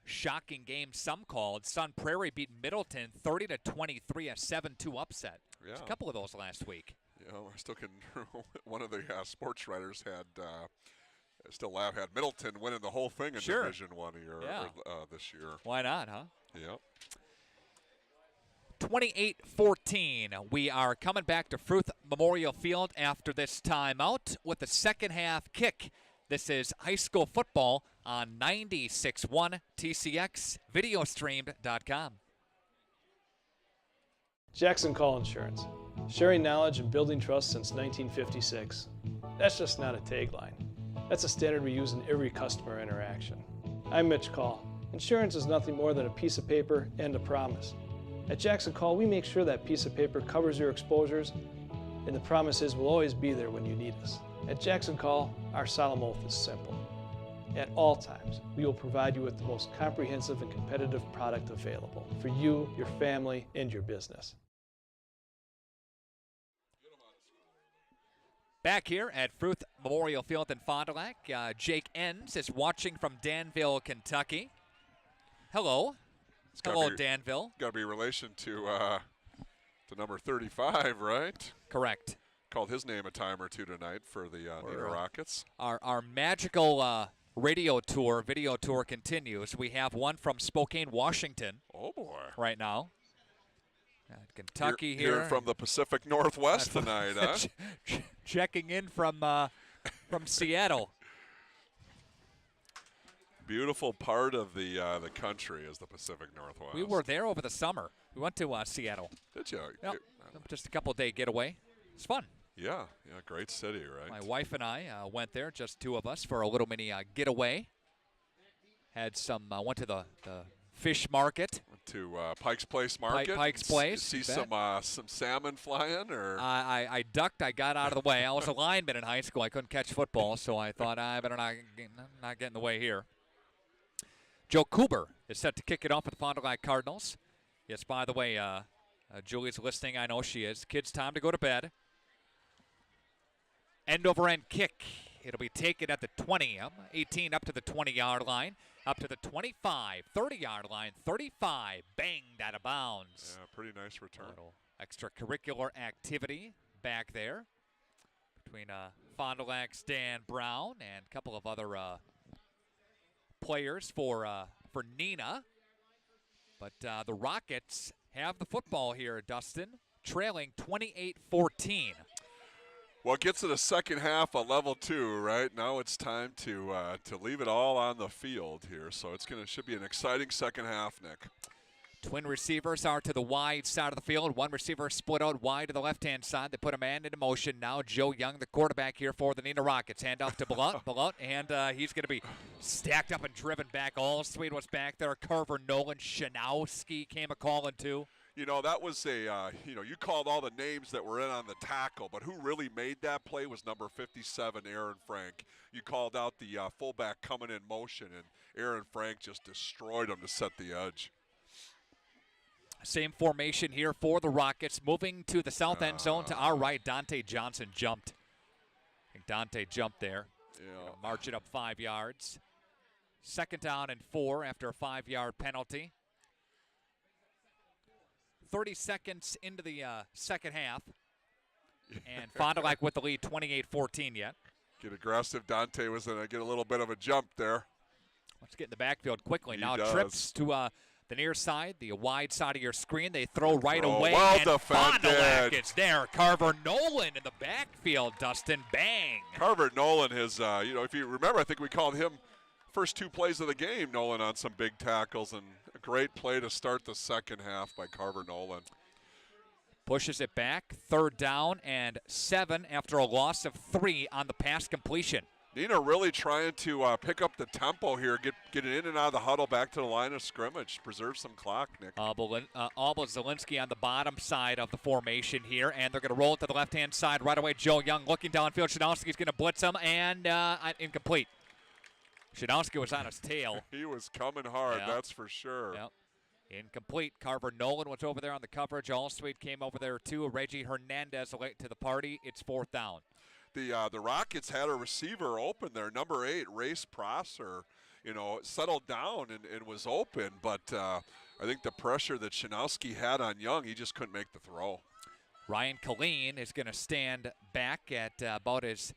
shocking game, some called. Sun Prairie beat Middleton 30-23, a 7-2 upset. Yeah. There's a couple of those last week. Yeah, I still can. One of the sports writers had had Middleton winning the whole thing in Division 1 this year. Why not, huh? Yep. 28-14. We are coming back to Fruth Memorial Field after this timeout with the second half kick. This is high school football on 96.1 TCX, videostreamed.com. Jackson Call Insurance. Sharing knowledge and building trust since 1956. That's just not a tagline. That's a standard we use in every customer interaction. I'm Mitch Call. Insurance is nothing more than a piece of paper and a promise. At Jackson Call, we make sure that piece of paper covers your exposures, and the promise is we'll always be there when you need us. At Jackson Call, our solemn oath is simple. At all times, we will provide you with the most comprehensive and competitive product available for you, your family, and your business. Back here at Fruth Memorial Field in Fond du Lac, Jake Enns is watching from Danville, Kentucky. Hello. Hello, Danville. Got to be relation to number 35, right? Correct. Called his name a time or two tonight for the Neenah Rockets. Our magical video tour continues. We have one from Spokane, Washington. Oh, boy. Right now. Kentucky here from the Pacific Northwest tonight, huh? Checking in from Seattle. Beautiful part of the country is the Pacific Northwest. We were there over the summer. We went to Seattle. Did you? Yep. Just a couple-day getaway. It's fun. Yeah, great city, right? My wife and I went there, just two of us, for a little mini getaway. Had some, went to the fish market. Went to Pike's Place Market. Pike's Place. See some salmon flying, or? I ducked. I got out of the way. I was a lineman in high school. I couldn't catch football, so I thought I better not get in the way here. Joe Kuber is set to kick it off with the Fond du Lac Cardinals. Yes, by the way, Julie's listening. I know she is. Kids, time to go to bed. End-over-end kick. It'll be taken at the 20, 18 up to the 20-yard line, up to the 25, 30-yard line, 35, banged out of bounds. Yeah, pretty nice return. Little extracurricular activity back there between Fond du Lac's Dan Brown and a couple of other players for Neenah. But the Rockets have the football here, Dustin, trailing 28-14. Well, it gets to the second half of level 2, right? Now it's time to leave it all on the field here. So should be an exciting second half, Nick. Twin receivers are to the wide side of the field. One receiver split out wide to the left-hand side. They put a man into motion. Now Joe Young, the quarterback here for the Neenah Rockets. Hand off to Balut, and he's going to be stacked up and driven back. All Sweet was back there. Carver Nolan Shanowski came a-calling too. You know, that was you called all the names that were in on the tackle, but who really made that play was number 57, Aaron Frank. You called out the fullback coming in motion, and Aaron Frank just destroyed him to set the edge. Same formation here for the Rockets. Moving to the south end zone to our right. Dante Johnson jumped. I think Dante jumped there. Yeah. March it up 5 yards. 2nd down and 4 after a 5-yard penalty. 30 seconds into the second half. And Fond du Lac with the lead 28-14 yet. Get aggressive. Dante was going to get a little bit of a jump there. Let's get in the backfield quickly. He Now does. trips to the near side, the wide side of your screen. They throw right away. Well and Fond du Lac defended. is there. Carver Nolan in the backfield. Dustin, bang. Carver Nolan has, if you remember, I think we called him first 2 plays of the game, Nolan on some big tackles, and a great play to start the second half by Carver Nolan. Pushes it back. 3rd down and 7 after a loss of 3 on the pass completion. Neenah really trying to pick up the tempo here, get it in and out of the huddle, back to the line of scrimmage, preserve some clock, Nick. Alba Zielinski on the bottom side of the formation here, and they're going to roll it to the left-hand side right away. Joe Young looking downfield. Shadowski's going to blitz him, and incomplete. Shadowski was on his tail. He was coming hard, Yep. That's for sure. Yep. Incomplete. Carver Nolan was over there on the coverage. Allsweet came over there too. Reggie Hernandez late to the party. It's 4th down. The Rockets had a receiver open there, number 8, Race Prosser, settled down and was open, but I think the pressure that Shanowski had on Young, he just couldn't make the throw. Ryan Killeen is going to stand back at about his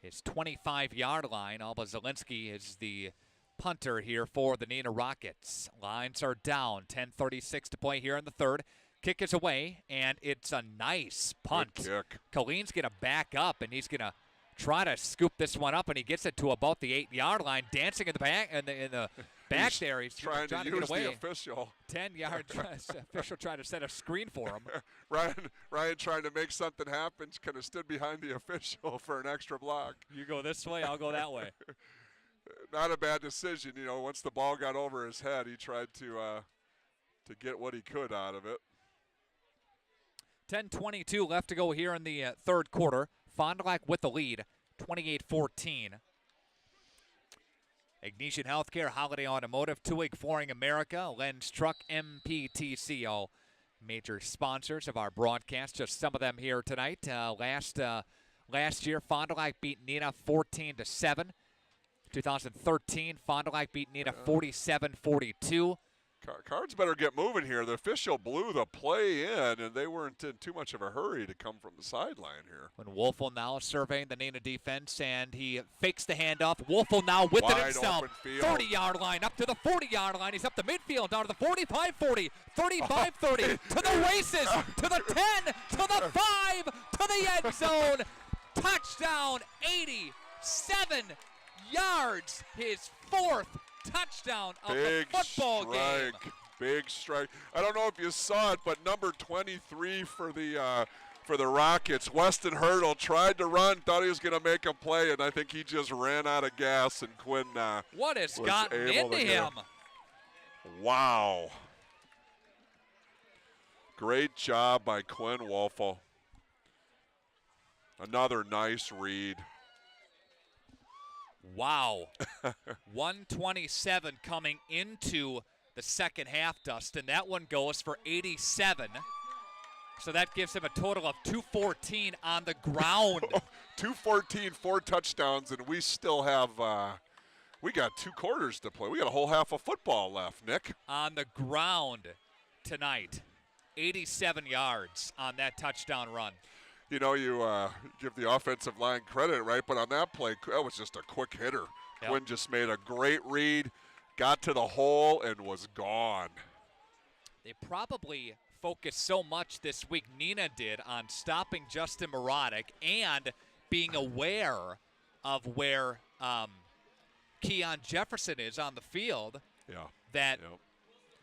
25-yard line. Alba Zielinski is the punter here for the Neenah Rockets. Lines are down. 10:36 to play here in the 3rd. Kick is away, and it's a nice punt. Good kick. Colleen's going to back up, and he's going to try to scoop this one up, and he gets it to about the 8-yard line, dancing in the back in the back there. He's trying to get use away. the official. 10-yard official trying to set a screen for him. Ryan trying to make something happen, kind of stood behind the official for an extra block. You go this way, I'll go that way. Not a bad decision, once the ball got over his head, he tried to get what he could out of it. 10:22 left to go here in the 3rd quarter. Fond du Lac with the lead, 28-14. Ignatian Healthcare, Holiday Automotive, Two-Wig Flooring America, Lens Truck, MPTC, all major sponsors of our broadcast. Just some of them here tonight. Last year, Fond du Lac beat Neenah 14-7. 2013, Fond du Lac beat Neenah 47-42. Cards better get moving here. The official blew the play in, and they weren't in too much of a hurry to come from the sideline here. When Wolfel now surveying the Neenah defense, and he fakes the handoff. Wolfel now with it himself. 30-yard line, up to the 40-yard line. He's up the midfield, down to the 45-40, 35-30, to the races, to the 10, to the 5, to the end zone. Touchdown, 87 yards, his 4th touchdown of the football game. Big strike. I don't know if you saw it, but number 23 for the Rockets, Weston Hurdle, tried to run, thought he was going to make a play, and I think he just ran out of gas, and Quinn what has was gotten able into to him? Wow. Great job by Quinn Wolfel. Another nice read. Wow. 127 coming into the second half, Dustin. That one goes for 87. So that gives him a total of 214 on the ground. 214, 4 touchdowns, and we still have we got 2 quarters to play. We got a whole half of football left, Nick. On the ground tonight. 87 yards on that touchdown run. You give the offensive line credit, right? But on that play, that was just a quick hitter. Yep. Quinn just made a great read, got to the hole, and was gone. They probably focused so much this week, Neenah did, on stopping Justin Marotic and being aware of where Keon Jefferson is on the field, that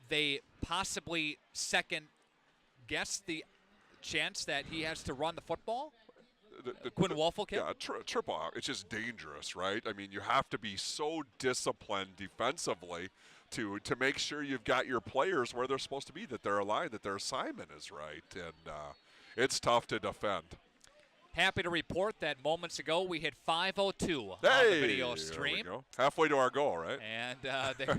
they possibly second-guess the chance that he has to run the football? Quinn Wolfel kid? Yeah, triple out. It's just dangerous, right? I mean, you have to be so disciplined defensively to make sure you've got your players where they're supposed to be, that they're aligned, that their assignment is right, and it's tough to defend. Happy to report that moments ago we hit 5:02 on the video stream. There we go. Halfway to our goal, right? And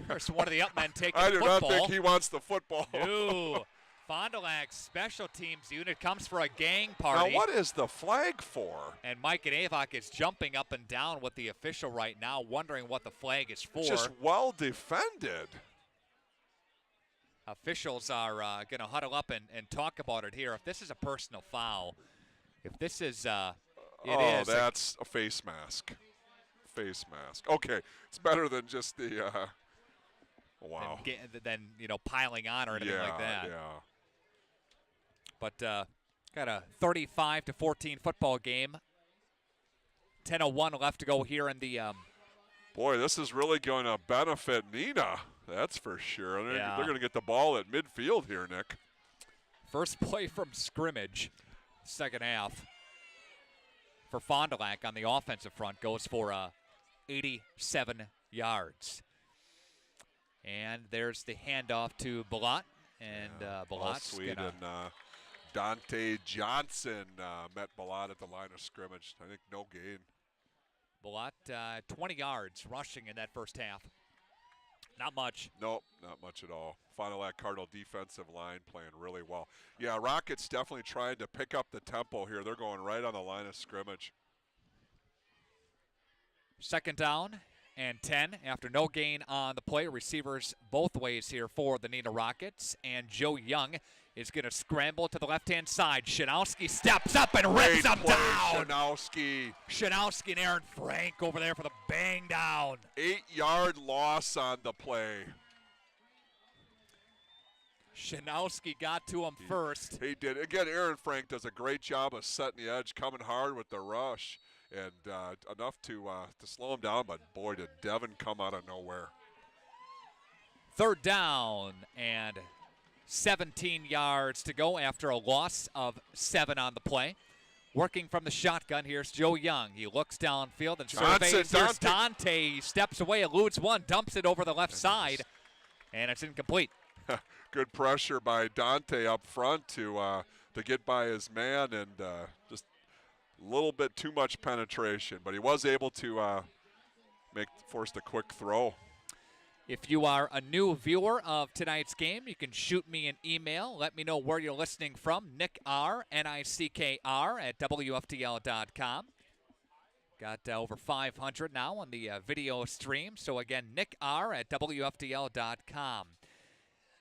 there's one of the up men taking I the do football. not think he wants the football. No. Fond du Lac special teams unit comes for a gang party. Now, what is the flag for? And Mike Avok is jumping up and down with the official right now, wondering what the flag is for. Just well defended. Officials are going to huddle up and talk about it here. If this is a personal foul, if this is, That's a face mask. Face mask. Okay, it's better than just the. Wow. Than piling on or anything like that. Yeah. But got a 35-14 football game. 10:01 left to go here in the. Boy, this is really going to benefit Neenah. That's for sure. They're going to get the ball at midfield here, Nick. First play from scrimmage, second half. For Fond du Lac on the offensive front goes for 87 yards. And there's the handoff to Balot. And Balot's sweet. Gonna, and Dante Johnson met Balot at the line of scrimmage. I think no gain. Balot, 20 yards rushing in that first half. Not much. Nope, not much at all. Fond du Lac Cardinal defensive line playing really well. Yeah, Rockets definitely trying to pick up the tempo here. They're going right on the line of scrimmage. Second down and 10 after no gain on the play. Receivers both ways here for the Neenah Rockets. And Joe Young is going to scramble to the left-hand side. Shanowski steps up and rips him down. Shanowski and Aaron Frank over there for the bang down. 8-yard loss on the play. Shanowski got to him first. He did. Again, Aaron Frank does a great job of setting the edge, coming hard with the rush. And enough to slow him down, but boy, did Devin come out of nowhere. Third down and 17 yards to go after a loss of 7 on the play. Working from the shotgun, here's Joe Young. He looks downfield and surveys. Here's Dante. He steps away, eludes one, dumps it over the left side, and it's incomplete. Good pressure by Dante up front to get by his man, and just a little bit too much penetration, but he was able to forced a quick throw. If you are a new viewer of tonight's game, you can shoot me an email. Let me know where you're listening from. Nick R, N-I-C-K-R, at WFTL.com. Got over 500 now on the video stream. So, again, Nick R at WFTL.com.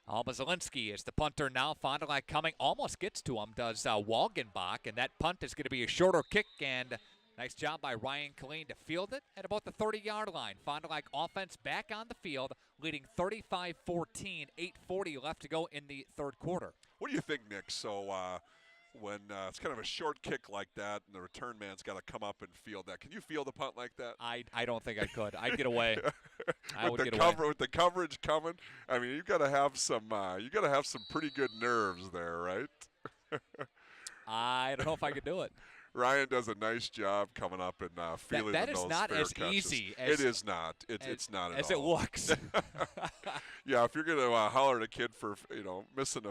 Alma Zielinski is the punter now. Fond du Lac coming, almost gets to him, does Walgenbach, and that punt is going to be a shorter kick, and nice job by Ryan Killeen to field it at about the 30-yard line. Fond du Lac offense back on the field, leading 35-14, 8:40 left to go in the third quarter. What do you think, Nick? So when it's kind of a short kick like that and the return man's got to come up and field that, can you field a punt like that? I don't think I could. I'd get away. I would get away. With the coverage coming, I mean, you've got to have some pretty good nerves there, right? I don't know if I could do it. Ryan does a nice job coming up and feeling that those is not fair as catches. easy as it is not. It's not at as all. it looks. Yeah, if you're going to holler at a kid for missing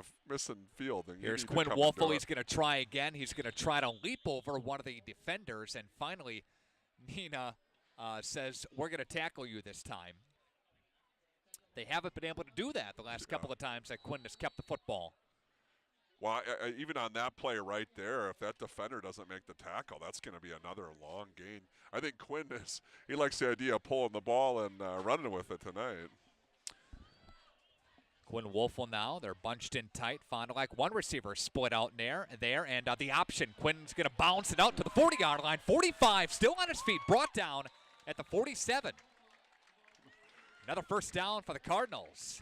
field, then here's you need Quinn to come Wolfel. and do He's it. going to try again. He's going to try to leap over one of the defenders, and finally, Neenah says, "We're going to tackle you this time." They haven't been able to do that the last couple of times that Quinn has kept the football. Well, even on that play right there, if that defender doesn't make the tackle, that's going to be another long gain. I think Quinn he likes the idea of pulling the ball and running with it tonight. Quinn Wolfel now, they're bunched in tight. Fond du Lac, one receiver split out there, and the option. Quinn's going to bounce it out to the 40-yard line. 45, still on his feet, brought down at the 47. Another first down for the Cardinals.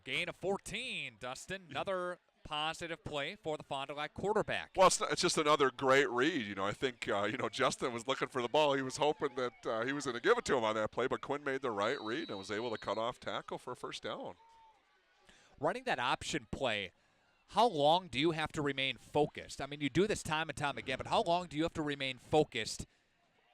Gain of 14, Dustin. Another positive play for the Fond du Lac quarterback. Well, it's just another great read. I think, Justin was looking for the ball. He was hoping that he was going to give it to him on that play, but Quinn made the right read and was able to cut off tackle for a first down. Running that option play, how long do you have to remain focused? I mean, you do this time and time again, but how long do you have to remain focused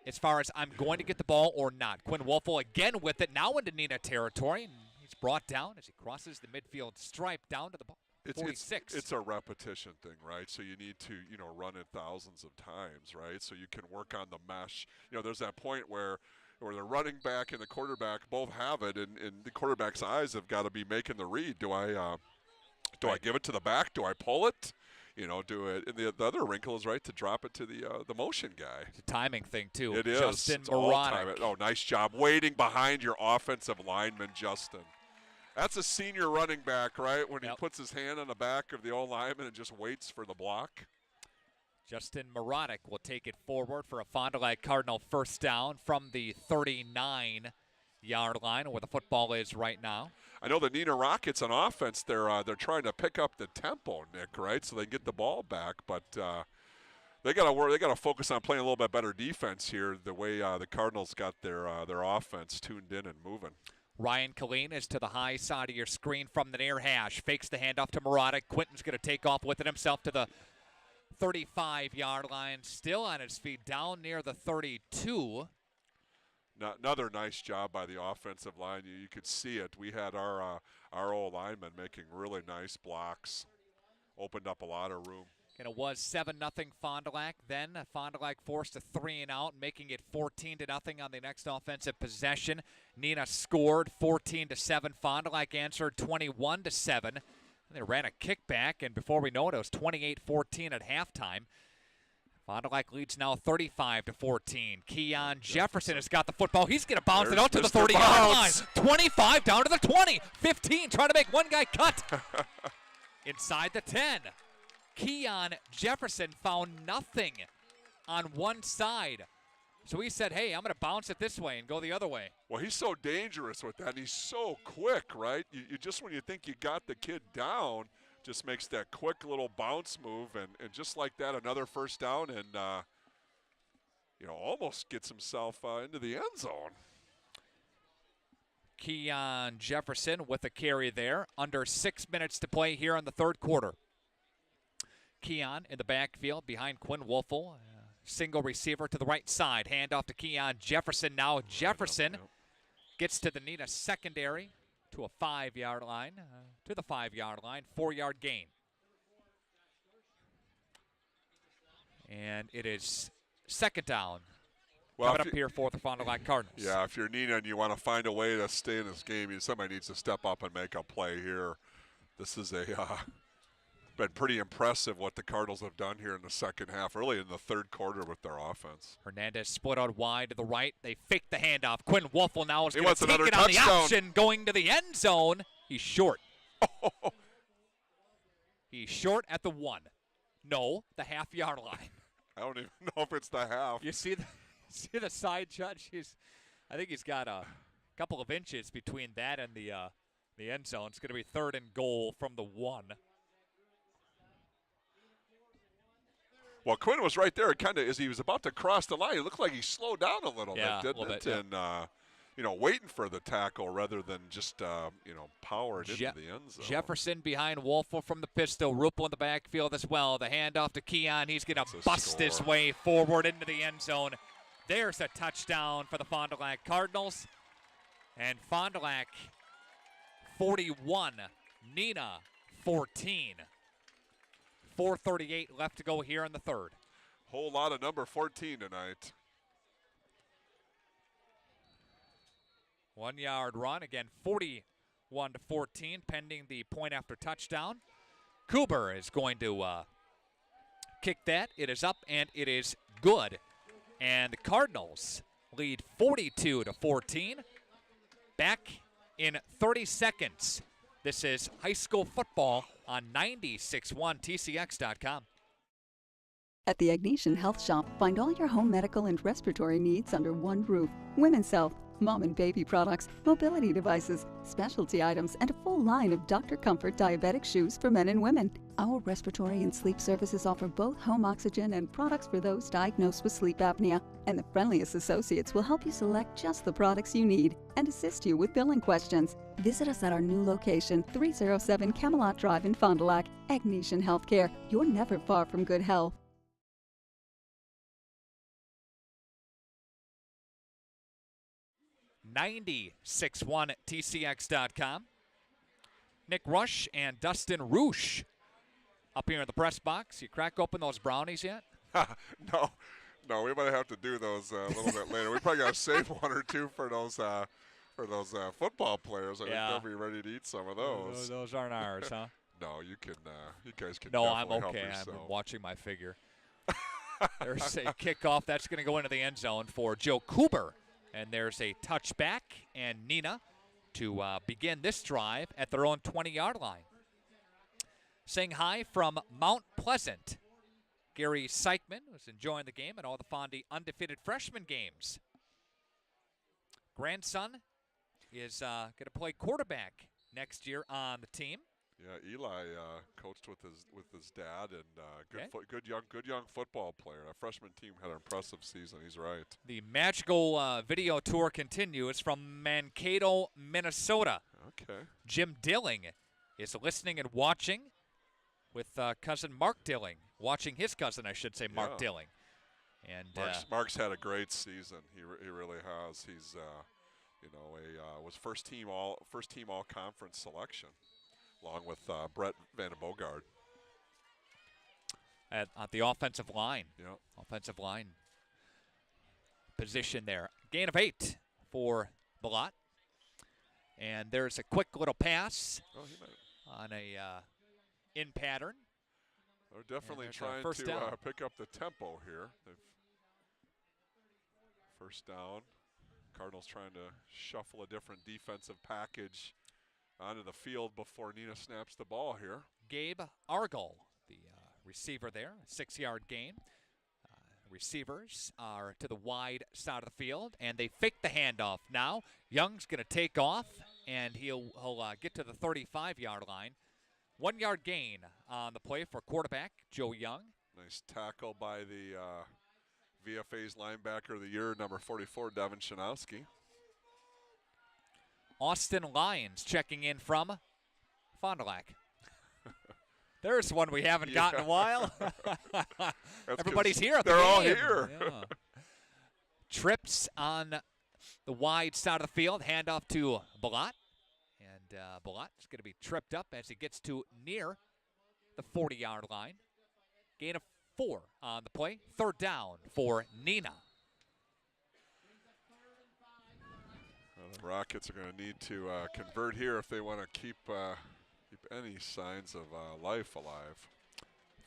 as far as I'm going to get the ball or not? Quinn Wolfel again with it, now into Neenah territory, and he's brought down as he crosses the midfield stripe down to the ball. 46. It's a repetition thing, right? So you need to, run it thousands of times, right? So you can work on the mesh. There's that point where the running back and the quarterback both have it, and the quarterback's eyes have got to be making the read. Do I Do I give it to the back? Do I pull it? You know, do it. And the other wrinkle is, right, to drop it to the motion guy. It's a timing thing, too. It is. Justin It's all time. Moronic. Oh, nice job. Waiting behind your offensive lineman, Justin. That's a senior running back, right, when he puts his hand on the back of the old lineman and just waits for the block. Justin Moronic will take it forward for a Fond du Lac Cardinal first down from the 39-yard line, where the football is right now. I know the Neenah Rockets on offense, they're trying to pick up the tempo, Nick, right, so they can get the ball back. But they got to work. They got to focus on playing a little bit better defense here. The way the Cardinals got their offense tuned in and moving. Ryan Killeen is to the high side of your screen from the near hash. Fakes the handoff to Moronic. Quinton's going to take off with it himself to the 35-yard line. Still on his feet, down near the 32. Another nice job by the offensive line. You could see it. We had our old linemen making really nice blocks. Opened up a lot of room. And it was 7-0 Fond du Lac. Then Fond du Lac forced a 3-and-out, making it 14-0 on the next offensive possession. Neenah scored 14-7. Fond du Lac answered 21-7. They ran a kickback, and before we know it, it was 28-14 at halftime. Fond du Lac leads now 35-14. Keon Jefferson has got the football. He's going to bounce it out to the 30-yard line. 25 down to the 20. 15 trying to make one guy cut. Inside the 10. Keon Jefferson found nothing on one side. So he said, hey, I'm going to bounce it this way and go the other way. Well, he's so dangerous with that, and he's so quick, right? You just, when you think you got the kid down, just makes that quick little bounce move, and just like that, another first down, and, almost gets himself into the end zone. Keon Jefferson with a carry there. Under 6 minutes to play here in the third quarter. Keon in the backfield behind Quinn Wolfel. Single receiver to the right side. Handoff to Keon Jefferson. Now Jefferson gets to the Neenah secondary to a 5-yard line. To the 5-yard line. 4-yard gain. And it is second down. Coming up here for the Fond du Lac Cardinals. Yeah, if you're Neenah and you want to find a way to stay in this game, somebody needs to step up and make a play here. This is been pretty impressive what the Cardinals have done here in the second half, early in the third quarter with their offense. Hernandez split out wide to the right. They fake the handoff. Quinn Wolfel now is going to take another it on the touchdown. option, going to the end zone. He's short. He's short at the 1. No, the half-yard line. I don't even know if it's the half. You see the side judge? I think he's got a couple of inches between that and the end zone. It's going to be 3rd and goal from the 1. Well, Quinn was right there, kind of as he was about to cross the line. It looked like he slowed down a little bit, didn't it? Yeah. And waiting for the tackle rather than just power it into the end zone. Jefferson behind Wolfel from the pistol. Ruppel in the backfield as well. The handoff to Keon. He's going to bust his way forward into the end zone. There's a touchdown for the Fond du Lac Cardinals. And Fond du Lac 41, Neenah 14. 4:38 left to go here in the third. Whole lot of number 14 tonight. 1-yard run, again 41-14, pending the point after touchdown. Kuber is going to kick that. It is up and it is good. And the Cardinals lead 42-14. Back in 30 seconds. This is high school football on 96.1 TCX.com. At the Agnesian Health Shop, find all your home medical and respiratory needs under one roof. Women's health, mom and baby products, mobility devices, specialty items, and a full line of Dr. Comfort diabetic shoes for men and women. Our respiratory and sleep services offer both home oxygen and products for those diagnosed with sleep apnea. And the friendliest associates will help you select just the products you need and assist you with billing questions. Visit us at our new location, 307 Camelot Drive in Fond du Lac. Agnesian Healthcare. You're never far from good health. 96.1 TCX.com. Nick Rush and Dustin Roosh up here in the press box. You crack open those brownies yet? No, we might have to do those a little bit later. We probably got to save one or two for those football players. I think they'll be ready to eat some of those. Those aren't ours, huh? No, you can. You guys can. No, I'm definitely help okay. yourself. I'm watching my figure. There's a kickoff that's going to go into the end zone for Joe Cooper. And there's a touchback, and Neenah to begin this drive at their own 20-yard line. Saying hi from Mount Pleasant. Gary Seichman was enjoying the game at all the Fondy undefeated freshman games. Grandson is going to play quarterback next year on the team. Yeah, Eli coached with his dad, and good young football player. Our freshman team had an impressive season. He's right. The magical video tour continues from Mankato, Minnesota. Okay. Jim Dilling is listening and watching with cousin Mark Dilling, watching his cousin, I should say, Mark Dilling. And Mark's had a great season. He really has. He's was first team all conference selection, along with Brett Van Bogard. At the offensive line. Yeah. Offensive line position there. Gain of 8 for Balot. And there's a quick little pass on a in pattern. They're definitely trying first to down. pick up the tempo here. First down. Cardinals trying to shuffle a different defensive package onto the field before Neenah snaps the ball here. Gabe Argel, the receiver there, 6-yard gain. Receivers are to the wide side of the field, and they fake the handoff now. Young's going to take off, and he'll get to the 35-yard line. 1-yard gain on the play for quarterback Joe Young. Nice tackle by the VFA's linebacker of the year, number 44, Devin Shanowski. Austin Lyons checking in from Fond du Lac. There's one we haven't gotten in a while. Everybody's here at the they're game. all here. Yeah. Trips on the wide side of the field. Handoff to Balot. And Balot's going to be tripped up as he gets to near the 40-yard line. Gain of 4 on the play. 3rd down for Neenah. Well, the Rockets are going to need to convert here if they want to keep any signs of life alive.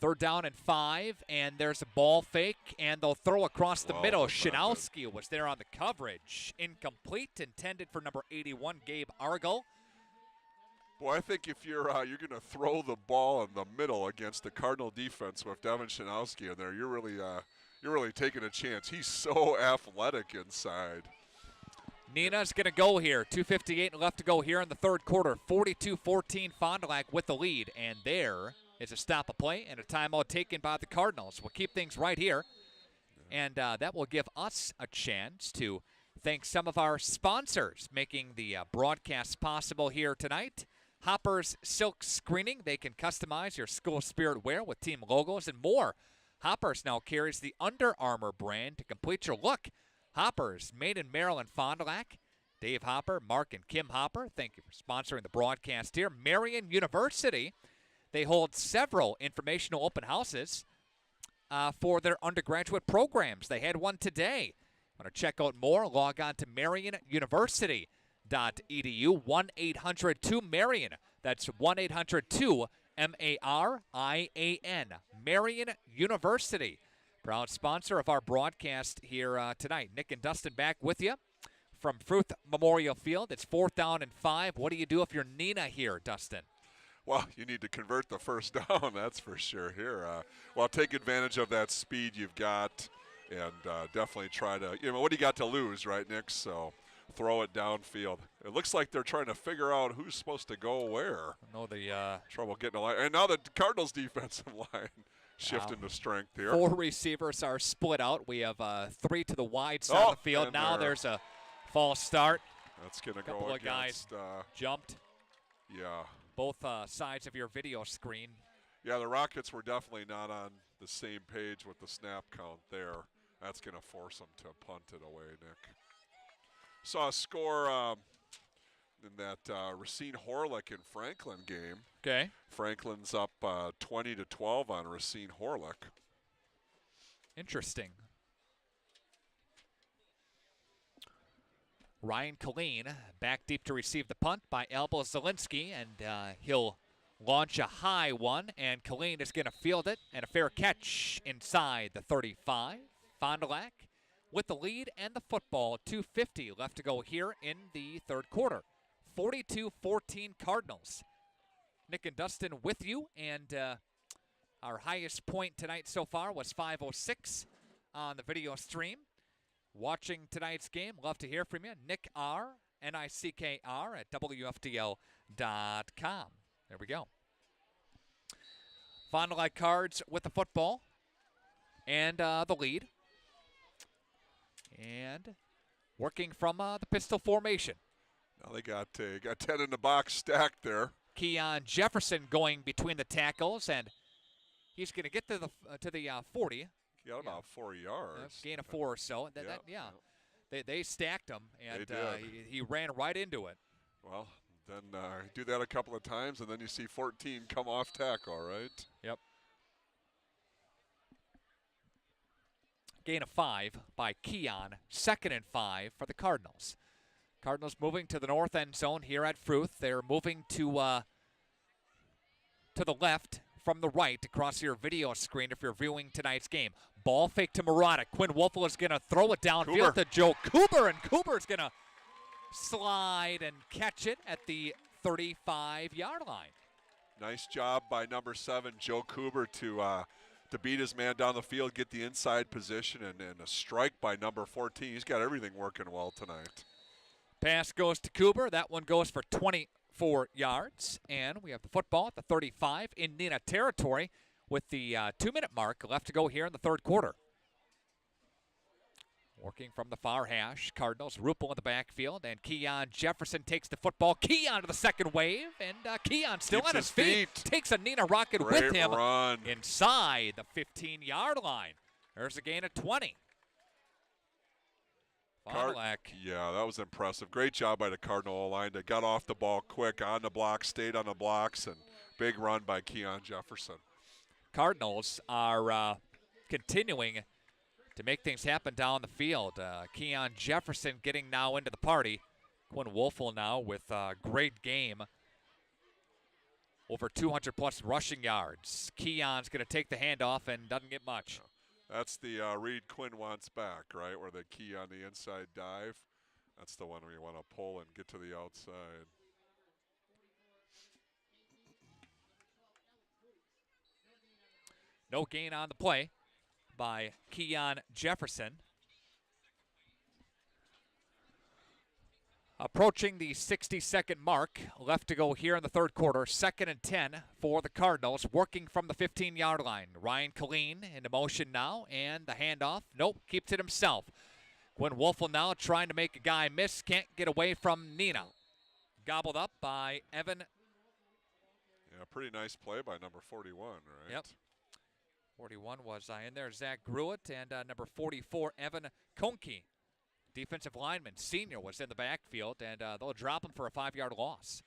3rd down and 5, and there's a ball fake, and they'll throw across the middle. Shanowski was there on the coverage. Incomplete, intended for number 81, Gabe Argel. Boy, I think if you're going to throw the ball in the middle against the Cardinal defense with Devin Shanowski in there, you're really taking a chance. He's so athletic inside. Neenah's going to go here. 2:58 left to go here in the 3rd quarter. 42-14 Fond du Lac with the lead. And there is a stop of play and a timeout taken by the Cardinals. We'll keep things right here. And that will give us a chance to thank some of our sponsors making the broadcast possible here tonight. Hopper's Silk Screening. They can customize your school spirit wear with team logos and more. Hoppers now carries the Under Armour brand to complete your look. Hoppers, made in Maryland, Fond du Lac. Dave Hopper, Mark and Kim Hopper, thank you for sponsoring the broadcast here. Marian University, they hold several informational open houses for their undergraduate programs. They had one today. Want to check out more? Log on to marianuniversity.edu, 1-800-2-MARIAN. That's 1-800-2-MARIAN. Marian University. Proud sponsor of our broadcast here tonight. Nick and Dustin back with you from Fruth Memorial Field. It's 4th down and 5. What do you do if you're Neenah here, Dustin? Well, you need to convert the first down, that's for sure here. Well, take advantage of that speed you've got and definitely try to, what do you got to lose, right, Nick? So throw it downfield. It looks like they're trying to figure out who's supposed to go where. No, the trouble getting a line. And now the Cardinals defensive line. Shifting to strength here. 4 receivers are split out. We have 3 to the wide side of the field. Now there's a false start. That's going to go couple against. Of guys jumped. Yeah. Both sides of your video screen. Yeah, the Rockets were definitely not on the same page with the snap count there. That's going to force them to punt it away, Nick. Saw a score in that Racine Horlick and Franklin game. Okay. Franklin's up 20-12 on Racine Horlick. Interesting. Ryan Killeen back deep to receive the punt by Albo Zielinski, and he'll launch a high one, and Killeen is going to field it, and a fair catch inside the 35. Fond du Lac with the lead and the football. 2:50 left to go here in the third quarter. 42-14 Cardinals. Nick and Dustin with you, and our highest point tonight so far was 5:06 on the video stream. Watching tonight's game, love to hear from you. Nick R, Nickr at WFDL.com. There we go. Fond du Lac Cards with the football and the lead. And working from the pistol formation. Now they got 10 in the box stacked there. Keon Jefferson going between the tackles, and he's going to get to the 40. He got about 4 yards. Gain of 4 or so. They stacked him, and he ran right into it. Well, then do that a couple of times, and then you see 14 come off tackle, right? Yep. Gain of 5 by Keon. 2nd and 5 for the Cardinals. Cardinals moving to the north end zone here at Fruth. They're moving to the left from the right across your video screen if you're viewing tonight's game. Ball fake to Murata. Quinn Wolfel is going to throw it downfield to Joe Cooper, and Cooper's going to slide and catch it at the 35-yard line. Nice job by number 7, Joe Cooper, to beat his man down the field, get the inside position, and a strike by number 14. He's got everything working well tonight. Pass goes to Cooper. That one goes for 24 yards. And we have the football at the 35 in Neenah territory with the 2-minute mark left to go here in the third quarter. Working from the far hash, Cardinals, Rupel in the backfield, and Keon Jefferson takes the football. Keon to the second wave, and Keon still on his feet. Takes a Neenah rocket with him inside the 15-yard line. There's a gain of 20. Yeah, that was impressive. Great job by the Cardinal line. They got off the ball quick, on the block, stayed on the blocks, and big run by Keon Jefferson. Cardinals are continuing to make things happen down the field. Keon Jefferson getting now into the party. Quinn Wolfel now with a great game. Over 200-plus rushing yards. Keon's going to take the handoff and doesn't get much. That's the read Quinn wants back, right, where the key on the inside dive. That's the one where you want to pull and get to the outside. No gain on the play by Keon Jefferson. Approaching the 60-second mark, left to go here in the third quarter. 2nd and 10 for the Cardinals, working from the 15-yard line. Ryan Killeen into motion now, and the handoff. Nope, keeps it himself. Quinn Wolfel now trying to make a guy miss. Can't get away from Neenah. Gobbled up by Evan. Yeah, pretty nice play by number 41, right? Yep. 41 was in there. Zach Gruitt, and number 44, Evan Konke. Defensive lineman, senior, was in the backfield, and they'll drop him for a 5-yard loss.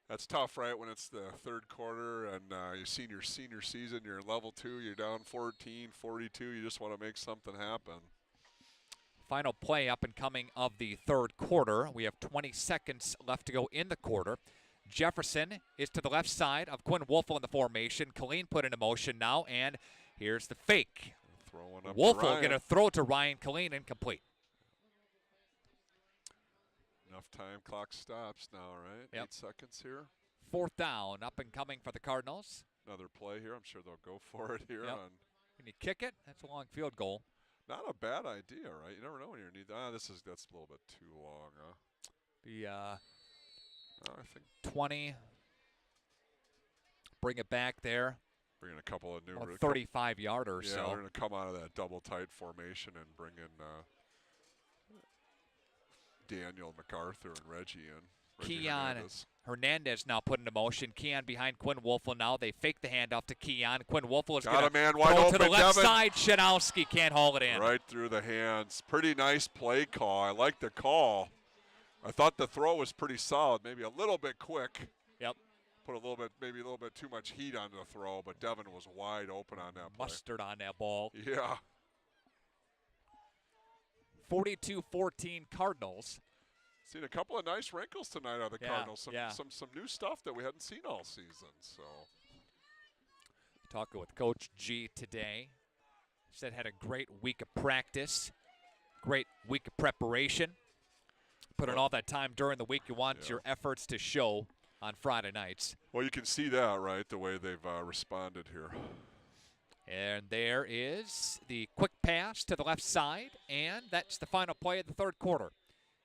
That's tough, right, when it's the third quarter and you see your senior season, you're in level 2, you're down 14, 42, you just want to make something happen. Final play up and coming of the third quarter. We have 20 seconds left to go in the quarter. Jefferson is to the left side of Quinn Wolfel in the formation. Killeen put into motion now, and here's the fake. Wolfel going to throw to Ryan Killeen, incomplete. Enough time, clock stops now, right? Yep. 8 seconds here. 4th down, up and coming for the Cardinals. Another play here. I'm sure they'll go for it here. Yep. When you kick it, that's a long field goal. Not a bad idea, right? You never know when you need. That's a little bit too long, huh? I think 20. Bring it back there. Bring in a couple of new. 35-yarder or so. Yeah, they're going to come out of that double tight formation and bring in Daniel MacArthur and Reggie in. Keon Hernandez now put into motion. Keon behind Quinn Wolfel now. They fake the handoff to Keon. Quinn Wolfel is going to throw to the left side. Shanowski can't haul it in. Right through the hands. Pretty nice play call. I like the call. I thought the throw was pretty solid. Maybe a little bit quick. Yep. Put maybe a little bit too much heat on the throw, but Devin was wide open on that play. Mustard on that ball. Yeah. 42-14 Cardinals. Seen a couple of nice wrinkles tonight on the Yeah, Cardinals. yeah. Some new stuff that we hadn't seen all season. So Talking with Coach G today. Said had a great week of practice, great week of preparation. Put in all that time during the week. You want your efforts to show on Friday nights. well, you can see that, right? The way they've responded here. And there is the quick pass to the left side, and that's the final play of the third quarter.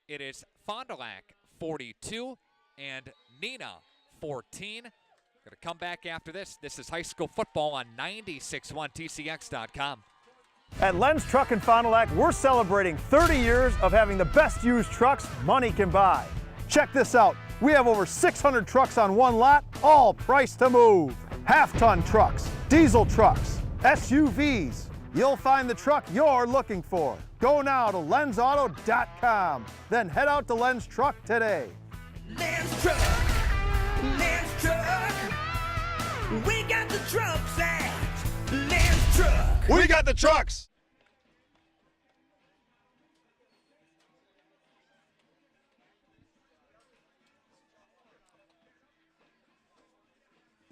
It is Fond du Lac 42 and Neenah 14. Going to come back after this. This is high school football on 96.1 TCX.com. At Len's Truck in Fond du Lac, we're celebrating 30 years of having the best used trucks money can buy. Check this out. We have over 600 trucks on one lot, all priced to move. Half-ton trucks, diesel trucks, SUVs. You'll find the truck you're looking for. Go now to lensauto.com. Then head out to Len's Truck today. Len's Truck. Len's Truck. We got the trucks at Len's Truck. We got the trucks.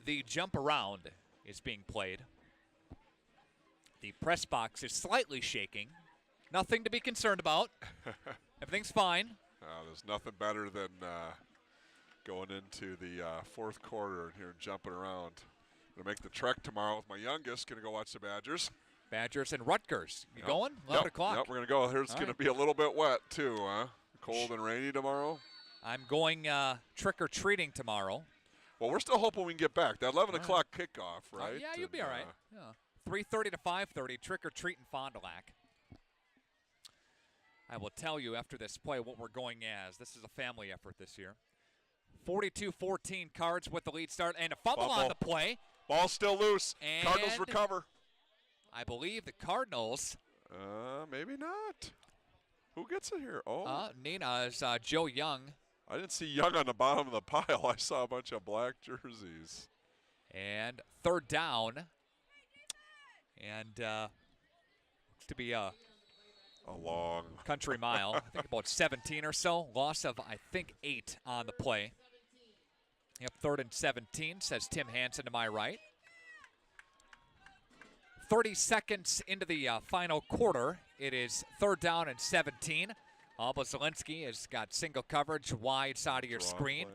The jump around is being played. The press box is slightly shaking. Nothing to be concerned about. Everything's fine. There's nothing better than going into the fourth quarter and here jumping around. Going to make the trek tomorrow with my youngest. Going to go watch the Badgers. Badgers and Rutgers. You going? 11 o'clock. Yep, we're going to go. Here's going to be a little bit wet, too, huh? Cold and rainy tomorrow. I'm going trick-or-treating tomorrow. Well, we're still hoping we can get back. That 11 o'clock kickoff, right? Yeah, you'll be all right. Yeah. 3:30 to 5:30, trick-or-treat in Fond du Lac. I will tell you after this play what we're going as. This is a family effort this year. 42-14 Cards with the lead start and a fumble on the play. Ball still loose. And Cardinals recover. I believe the Cardinals. Maybe not. Who gets it here? Oh. Neenah is Joe Young. I didn't see Young on the bottom of the pile. I saw a bunch of black jerseys. And third down. And looks to be a long country mile. I think about 17 or so. Loss of, I think, 8 on the play. Yep, 3rd and 17, says Tim Hansen to my right. 30 seconds into the final quarter. It is 3rd down and 17. Alba Zielinski has got single coverage wide side of your screen.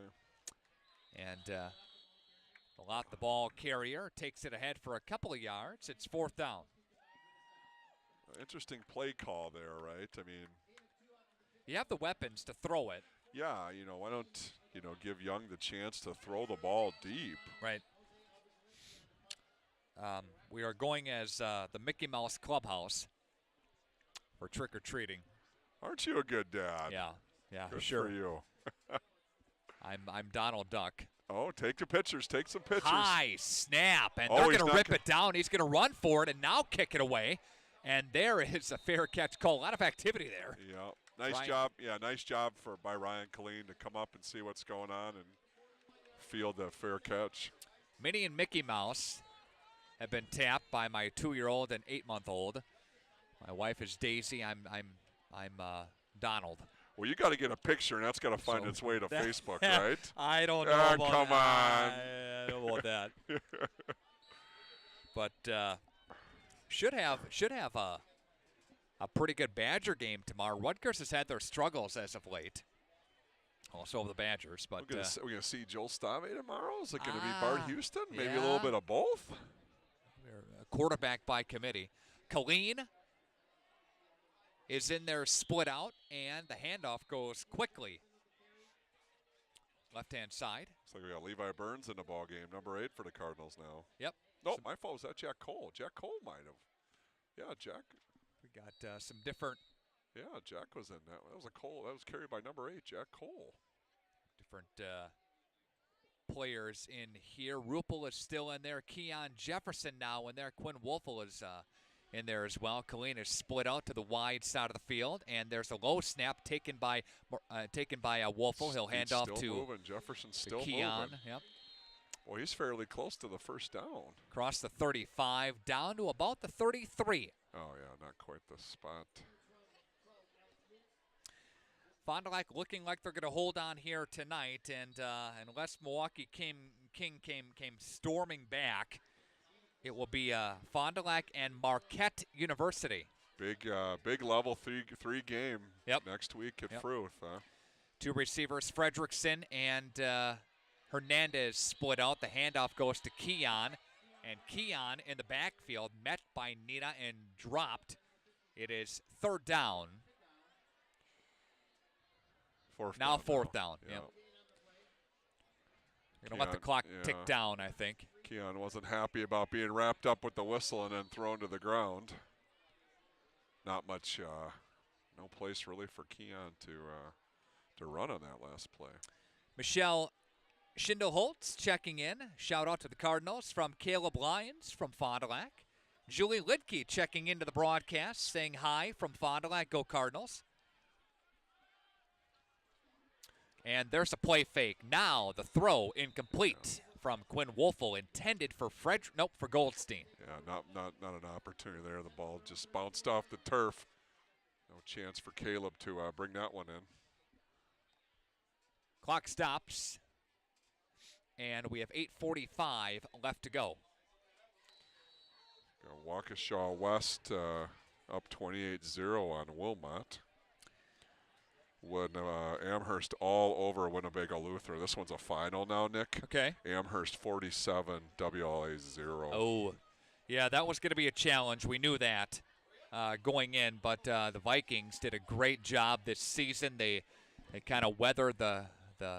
And the ball carrier takes it ahead for a couple of yards. It's 4th down. Interesting play call there, right? I mean, you have the weapons to throw it. Yeah, why don't, give Young the chance to throw the ball deep? Right. We are going as the Mickey Mouse Clubhouse for trick-or-treating. Aren't you a good dad? Yeah, good sure. for you. I'm Donald Duck. Oh, take the pictures. Take some pictures. High snap, and they're going to rip it down. He's going to run for it and now kick it away. And there is a fair catch call. A lot of activity there. Yeah, nice job. Yeah, nice job by Ryan Killeen to come up and see what's going on and field the fair catch. Minnie and Mickey Mouse have been tapped by my 2-year-old and 8-month-old. My wife is Daisy. I'm Donald. Well, you got to get a picture, and that's got to find its way to Facebook, right? I don't know about come that. on. I don't know about that. But should have a pretty good Badger game tomorrow. Rutgers has had their struggles as of late. Also the Badgers, but we're gonna see Joel Stave tomorrow. Is it gonna be Bart Houston? Maybe a little bit of both. Quarterback by committee. Killeen is in there split out, and the handoff goes quickly. Left-hand side. Looks like we got Levi Burns in the ball game, number 8 for the Cardinals now. Yep. No, my fault. Was that Jack Cole? Jack Cole might have. Yeah, Jack. We got some different. Yeah, Jack was in that. That was a Cole. That was carried by number 8, Jack Cole. Different players in here. Rupel is still in there. Keon Jefferson now in there. Quinn Wolfel is in there as well. Killeen is split out to the wide side of the field, and there's a low snap taken by Wolfel. He'll hand off to moving. Jefferson's still Keon. moving. Yep. Well, he's fairly close to the first down. Across the 35, down to about the 33. Oh, yeah, not quite the spot. Fond du Lac looking like they're going to hold on here tonight, and unless Milwaukee King came storming back, it will be Fond du Lac and Marquette University. Big level three game next week at Fruth. Huh? Two receivers, Fredrickson and Hernandez split out. The handoff goes to Keon, and Keon in the backfield met by Neenah and dropped. It is third down. Fourth down. Yeah. Going to let the clock tick down, I think. Keon wasn't happy about being wrapped up with the whistle and then thrown to the ground. Not much, no place really for Keon to run on that last play. Michelle Schindelholtz checking in. Shout out to the Cardinals from Caleb Lyons from Fond du Lac. Julie Lidke checking into the broadcast, saying hi from Fond du Lac. Go Cardinals. And there's a play fake. Now the throw incomplete from Quinn Wolfel, intended for for Goldstein. Yeah, not an opportunity there. The ball just bounced off the turf. No chance for Caleb to bring that one in. Clock stops, and we have 8:45 left to go. Waukesha West up 28-0 on Wilmot. Amherst all over Winnebago Luther. This one's a final now, Nick. Okay. Amherst 47, WLA 0. Oh, yeah, that was going to be a challenge. We knew that going in, but the Vikings did a great job this season. They kind of weathered the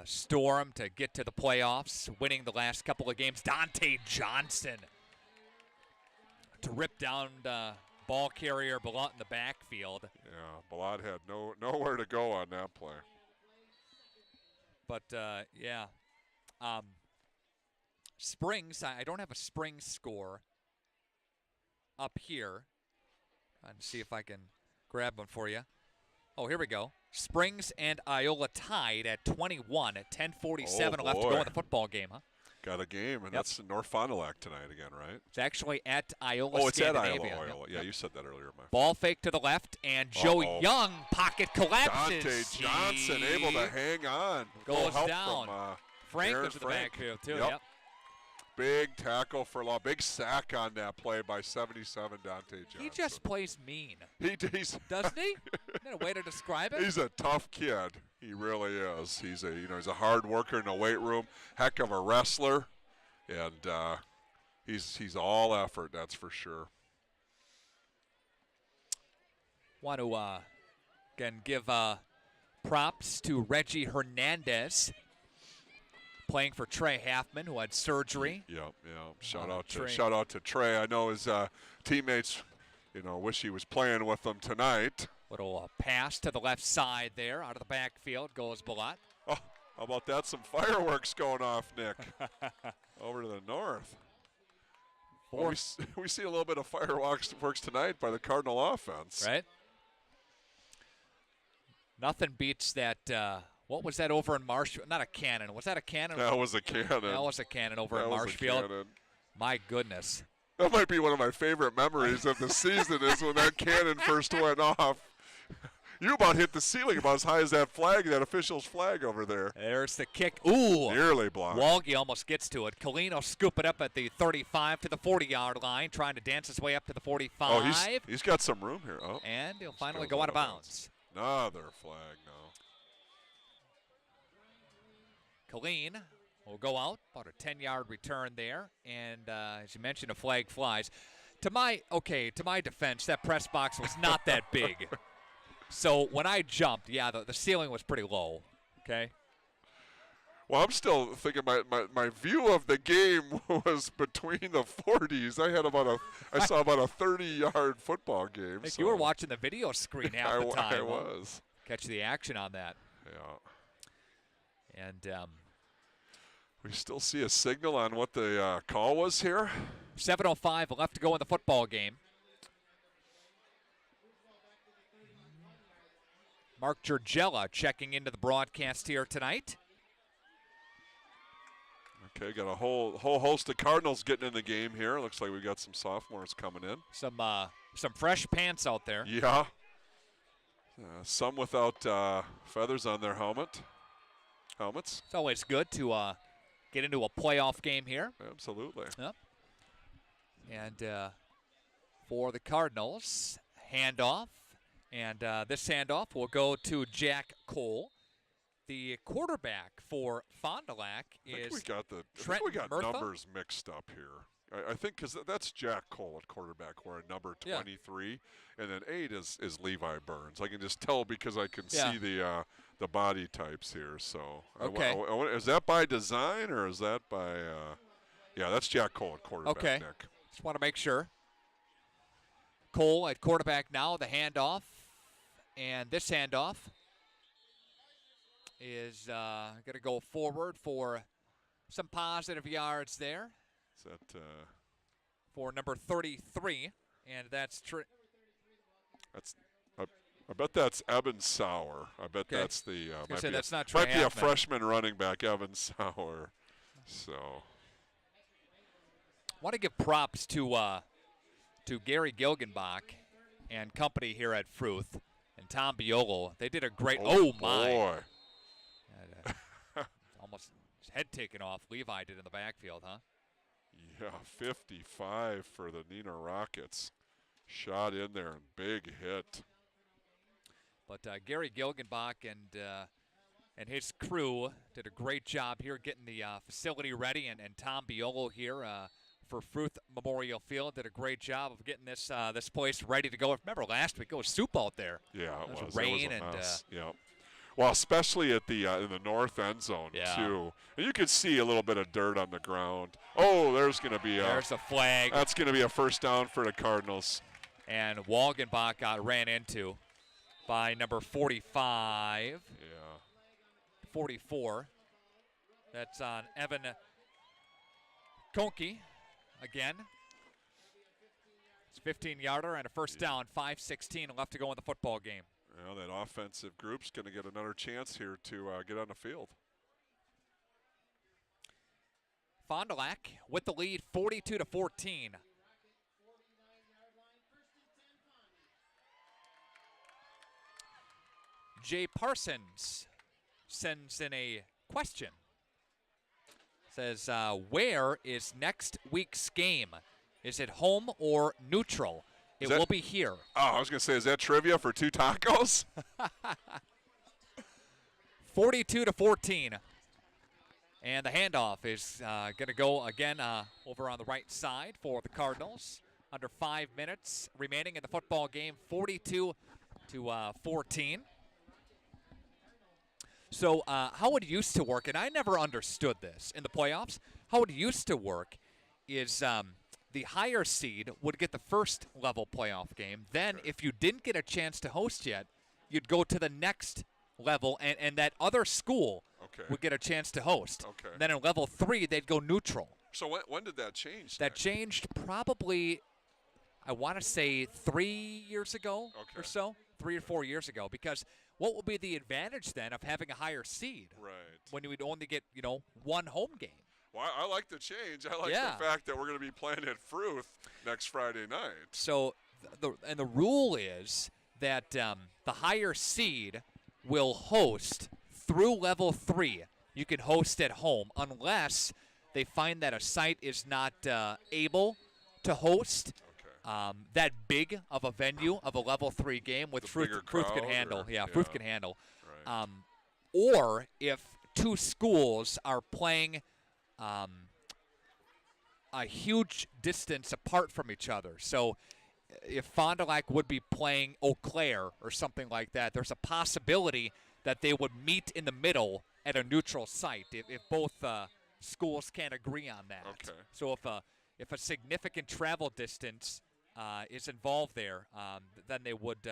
storm to get to the playoffs, winning the last couple of games. Dante Johnson to rip down the ball carrier Balot in the backfield. Yeah, Balot had nowhere to go on that play. But, Springs, I don't have a Springs score up here. Trying to see if I can grab one for you. Oh, here we go. Springs and Iola tied at 21 at 10:47 left to go in the football game, huh? Got a game, and that's in North Fond du Lac tonight again, right? It's actually at Iola. Oh, it's at Scandinavia. Iola. Yeah, you said that earlier, my friend. Ball fake to the left, and Joe Young pocket collapses. Dante Johnson able to hang on. Goes help down. From, Frank Aaron goes to the Frank. backfield, too. Yep. Yep. Big tackle for law. Big sack on that play by 77 Dante Johnson. He just plays mean. He's doesn't he? Is that a way to describe it? He's a tough kid. He really is. He's a hard worker in the weight room. Heck of a wrestler. And he's all effort, that's for sure. Want to, again, give props to Reggie Hernandez, playing for Trey Halfman, who had surgery. Yeah. Shout out to Trey. I know his teammates, wish he was playing with them tonight. Little pass to the left side there, out of the backfield goes Balot. Oh, how about that? Some fireworks going off, Nick. Over to the north. Well, we see a little bit of fireworks tonight by the Cardinal offense. Right. Nothing beats that. What was that over in Marshfield? Not a cannon. Was that a cannon? That was a cannon. That was a cannon over in Marshfield. My goodness. That might be one of my favorite memories of the season is when that cannon first went off. You about hit the ceiling about as high as that official's flag over there. There's the kick. Ooh. Nearly blocked. Walgie almost gets to it. Colino scoop it up at the 35 to the 40-yard line, trying to dance his way up to the 45. Oh, he's got some room here. Oh. And he'll finally go out of bounds. Another flag now. Colleen will go out. About a 10-yard return there. And as you mentioned, a flag flies. To my defense, that press box was not that big. So when I jumped, the ceiling was pretty low, okay? Well, I'm still thinking my view of the game was between the 40s. I saw about a 30-yard football game. You were watching the video screen half the time. I was. Catch the action on that. Yeah. And we still see a signal on what the call was here. 7:05 left to go in the football game. Mark Giorgella checking into the broadcast here tonight. Okay, got a whole host of Cardinals getting in the game here. Looks like we got some sophomores coming in. Some fresh pants out there. Yeah. Some without feathers on their helmets. It's always good to get into a playoff game here. Absolutely. Yep. And for the Cardinals, handoff. And this handoff will go to Jack Cole. The quarterback for Fond du Lac is we got Murtha. numbers mixed up here. I think because that's Jack Cole at quarterback, where number 23, and then 8 is Levi Burns. I can just tell because I can see the body types here. So, okay. Is that by design or is that by? Yeah, that's Jack Cole at quarterback. Okay. Nick. Just want to make sure. Cole at quarterback now. The handoff, and this handoff is going to go forward for some positive yards there. Is that for number 33, and that's I bet that's Evan Sauer. I bet that's the might be a freshman running back, Evan Sauer. So, want to give props to Gary Gilgenbach and company here at Fruth and Tom Biolo. They did a great. Oh my! Boy. Almost his head taken off. Levi did in the backfield, huh? Yeah, 55 for the Neenah Rockets. Shot in there and big hit. But Gary Gilgenbach and his crew did a great job here getting the facility ready, and Tom Biolo here for Fruth Memorial Field did a great job of getting this this place ready to go. Remember last week it was soup out there. Yeah, it was rain a mess. and yeah. Well, especially at the in the north end zone too, and you could see a little bit of dirt on the ground. Oh, there's going to be there's a flag. That's going to be a first down for the Cardinals. And Walgenbach got ran into by number 45. Yeah. 44. That's on Evan Konke again. It's a 15-yarder and a first down. 5:16 left to go in the football game. Well, that offensive group's going to get another chance here to get on the field. Fond du Lac with the lead, 42-14. Jay Parsons sends in a question. Says, where is next week's game? Is it home or neutral? It will be here. Oh, I was going to say, is that trivia for 2 tacos? 42-14. And the handoff is going to go again over on the right side for the Cardinals. Under 5 minutes remaining in the football game, 42-14. So how it used to work, and I never understood this in the playoffs, how it used to work is the higher seed would get the first level playoff game. Then if you didn't get a chance to host yet, you'd go to the next level, and that other school would get a chance to host. Okay. And then in level 3, they'd go neutral. So when did that change? That changed probably, I want to say 3 years ago or so, 3 or 4 years ago, because what will be the advantage then of having a higher seed? Right. When you would only get, one home game. Well, I like the change. I like the fact that we're going to be playing at Fruth next Friday night. So, the rule is that the higher seed will host through level 3. You can host at home unless they find that a site is not able to host that big of a venue of a level 3 game, with Fruth can handle. Fruth can handle. Right. Or if 2 schools are playing a huge distance apart from each other. So if Fond du Lac would be playing Eau Claire or something like that, there's a possibility that they would meet in the middle at a neutral site if both schools can't agree on that. Okay. So if a significant travel distance is involved there, then they would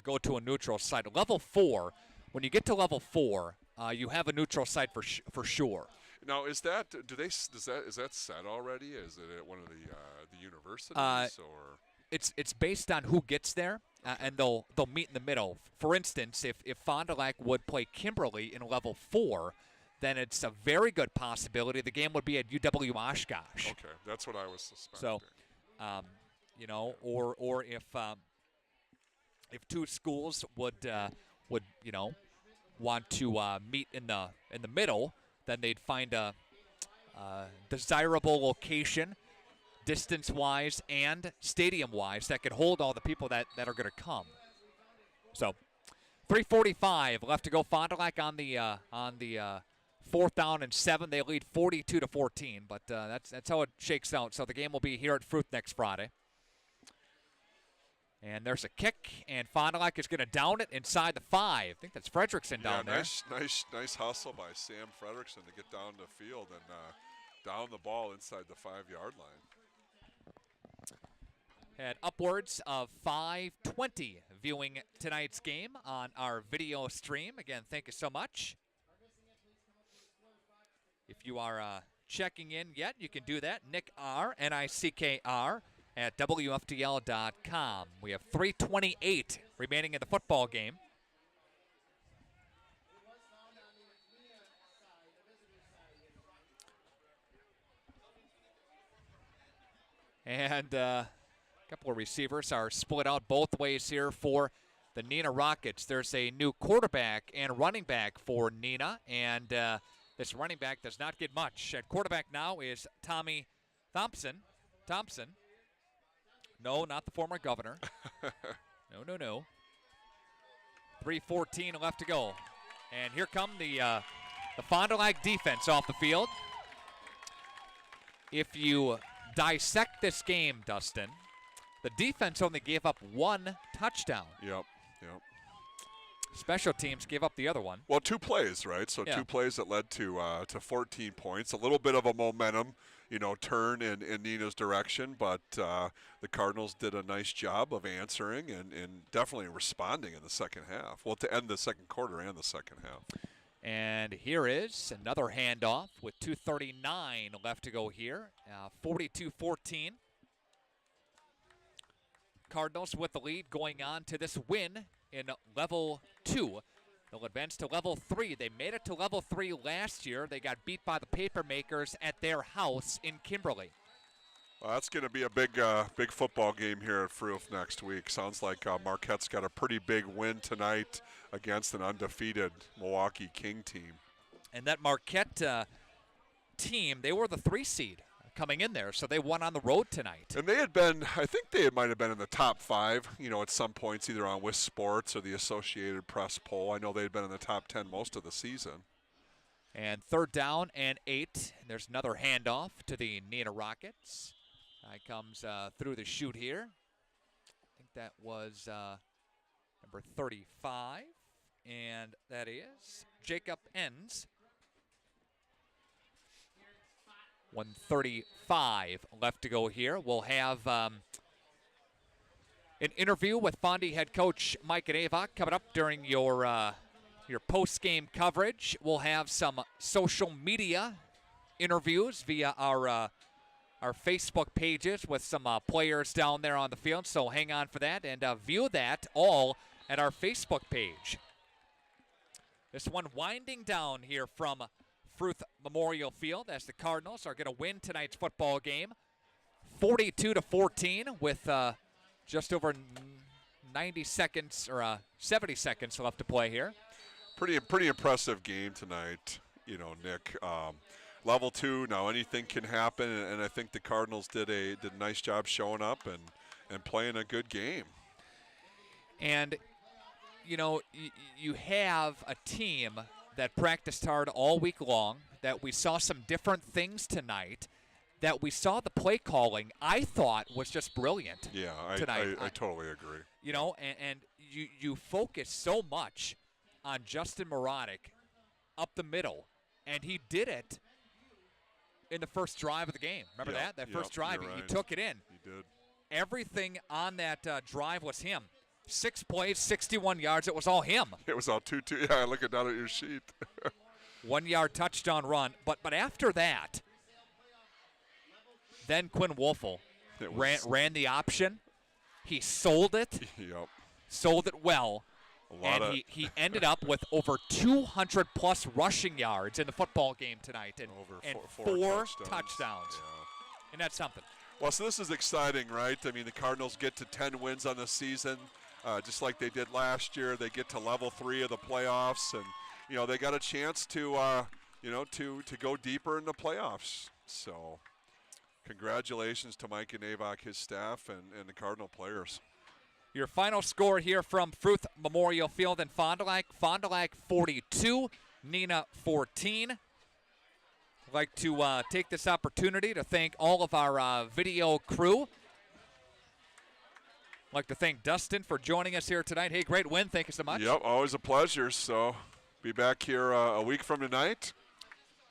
go to a neutral site. Level 4, when you get to level 4, you have a neutral site for sure. Now, is that set already? Is it at one of the universities or? It's based on who gets there, and they'll meet in the middle. For instance, if Fond du Lac would play Kimberly in level 4, then it's a very good possibility the game would be at UW Oshkosh. Okay, that's what I was suspecting. So, or if two schools would want to meet in the middle, then they'd find a desirable location, distance-wise and stadium-wise, that could hold all the people that are going to come. So, 3:45 left to go. Fond du Lac on the 4th down and 7. They lead 42-14, but that's how it shakes out. So the game will be here at Fruth next Friday. And there's a kick, and Fond du Lac is going to down it inside the 5. I think that's Fredrickson down there. Nice hustle by Sam Fredrickson to get down the field and down the ball inside the 5-yard line. And upwards of 520 viewing tonight's game on our video stream. Again, thank you so much. If you are checking in yet, you can do that. Nick R, Nickr, at WFTL.com. We have 3:28 remaining in the football game. And a couple of receivers are split out both ways here for the Neenah Rockets. There's a new quarterback and running back for Neenah, and this running back does not get much. At quarterback now is Tommy Thompson. No, not the former governor. No. 3:14 left to go. And here come the Fond du Lac defense off the field. If you dissect this game, Dustin, the defense only gave up 1 touchdown. Yep. Special teams gave up the other one. Well, 2 plays, right? So 2 plays that led to 14 points. A little bit of a momentum, turn in Neenah's direction, but the Cardinals did a nice job of answering and definitely responding in the second half. Well, to end the second quarter and the second half. And here is another handoff with 2:39 left to go here. 42-14. Cardinals with the lead going on to this win in level 2. They'll advance to level 3. They made it to level 3 last year. They got beat by the Papermakers at their house in Kimberly. Well, that's going to be a big football game here at Fruth next week. Sounds like Marquette's got a pretty big win tonight against an undefeated Milwaukee King team. And that Marquette team, they were the 3 seed coming in there, so they won on the road tonight. And they had been, I think they might have been in the top 5, at some points, either on Wisp Sports or the Associated Press poll. I know they had been in the top 10 most of the season. And 3rd down and 8. There's another handoff to the Neenah Rockets. Guy comes through the chute here. I think that was number 35, and that is Jacob Enns. 1:35 left to go here. We'll have an interview with Fondy head coach Mike Avok coming up during your post-game coverage. We'll have some social media interviews via our Facebook pages with some players down there on the field, so hang on for that and view that all at our Facebook page. This one winding down here from Fruth Memorial Field as the Cardinals are going to win tonight's football game 42-14 with just over 90 seconds or 70 seconds left to play here. Pretty impressive game tonight, Nick. Level 2, now anything can happen, and I think the Cardinals did a nice job showing up and playing a good game. And, you have a team that practiced hard all week long, that we saw some different things tonight, that we saw the play calling I thought was just brilliant tonight. I totally agree. And you focus so much on Justin Moronic up the middle, and he did it in the first drive of the game. Remember that first drive? He took it in. He did. Everything on that drive was him. 6 plays, 61 yards. It was all him. It was all 2-2. Yeah, looking down at your sheet. 1 yard touchdown run. But after that, then Quinn Wolfel ran the option. He sold it. Yep. Sold it well. He ended up with over 200-plus rushing yards in the football game tonight, and four touchdowns. Yeah. And that's something. Well, so this is exciting, right? I mean, the Cardinals get to 10 wins on the season. just like they did last year. They get to level 3 of the playoffs, and they got a chance to to go deeper in the playoffs. So congratulations to Mike Navak, his staff, and the Cardinal players. Your final score here from Fruth Memorial Field in Fond du Lac. Fond du Lac 42, Neenah 14. I'd like to take this opportunity to thank all of our video crew. I'd like to thank Dustin for joining us here tonight. Hey, great win. Thank you so much. Yep, always a pleasure. So be back here a week from tonight.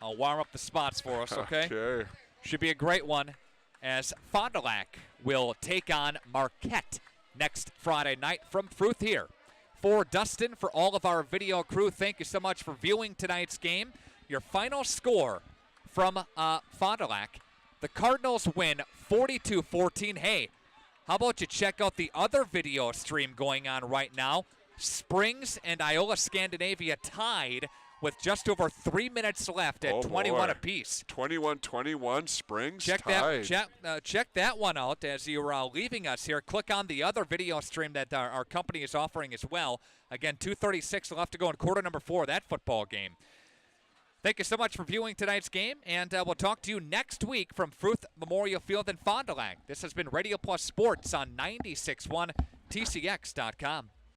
I'll warm up the spots for us, okay? Okay. Should be a great one as Fond du Lac will take on Marquette next Friday night from Fruth here. For Dustin, for all of our video crew, thank you so much for viewing tonight's game. Your final score from Fond du Lac, the Cardinals win 42-14. Hey, how about you check out the other video stream going on right now? Springs and Iola Scandinavia tied with just over 3 minutes left at 21 apiece. 21-21, Springs check tied. Check that one out as you're leaving us here. Click on the other video stream that our company is offering as well. Again, 2:36 left to go in quarter number 4 of that football game. Thank you so much for viewing tonight's game, and we'll talk to you next week from Fruth Memorial Field in Fond du Lac. This has been Radio Plus Sports on 96.1 TCX.com.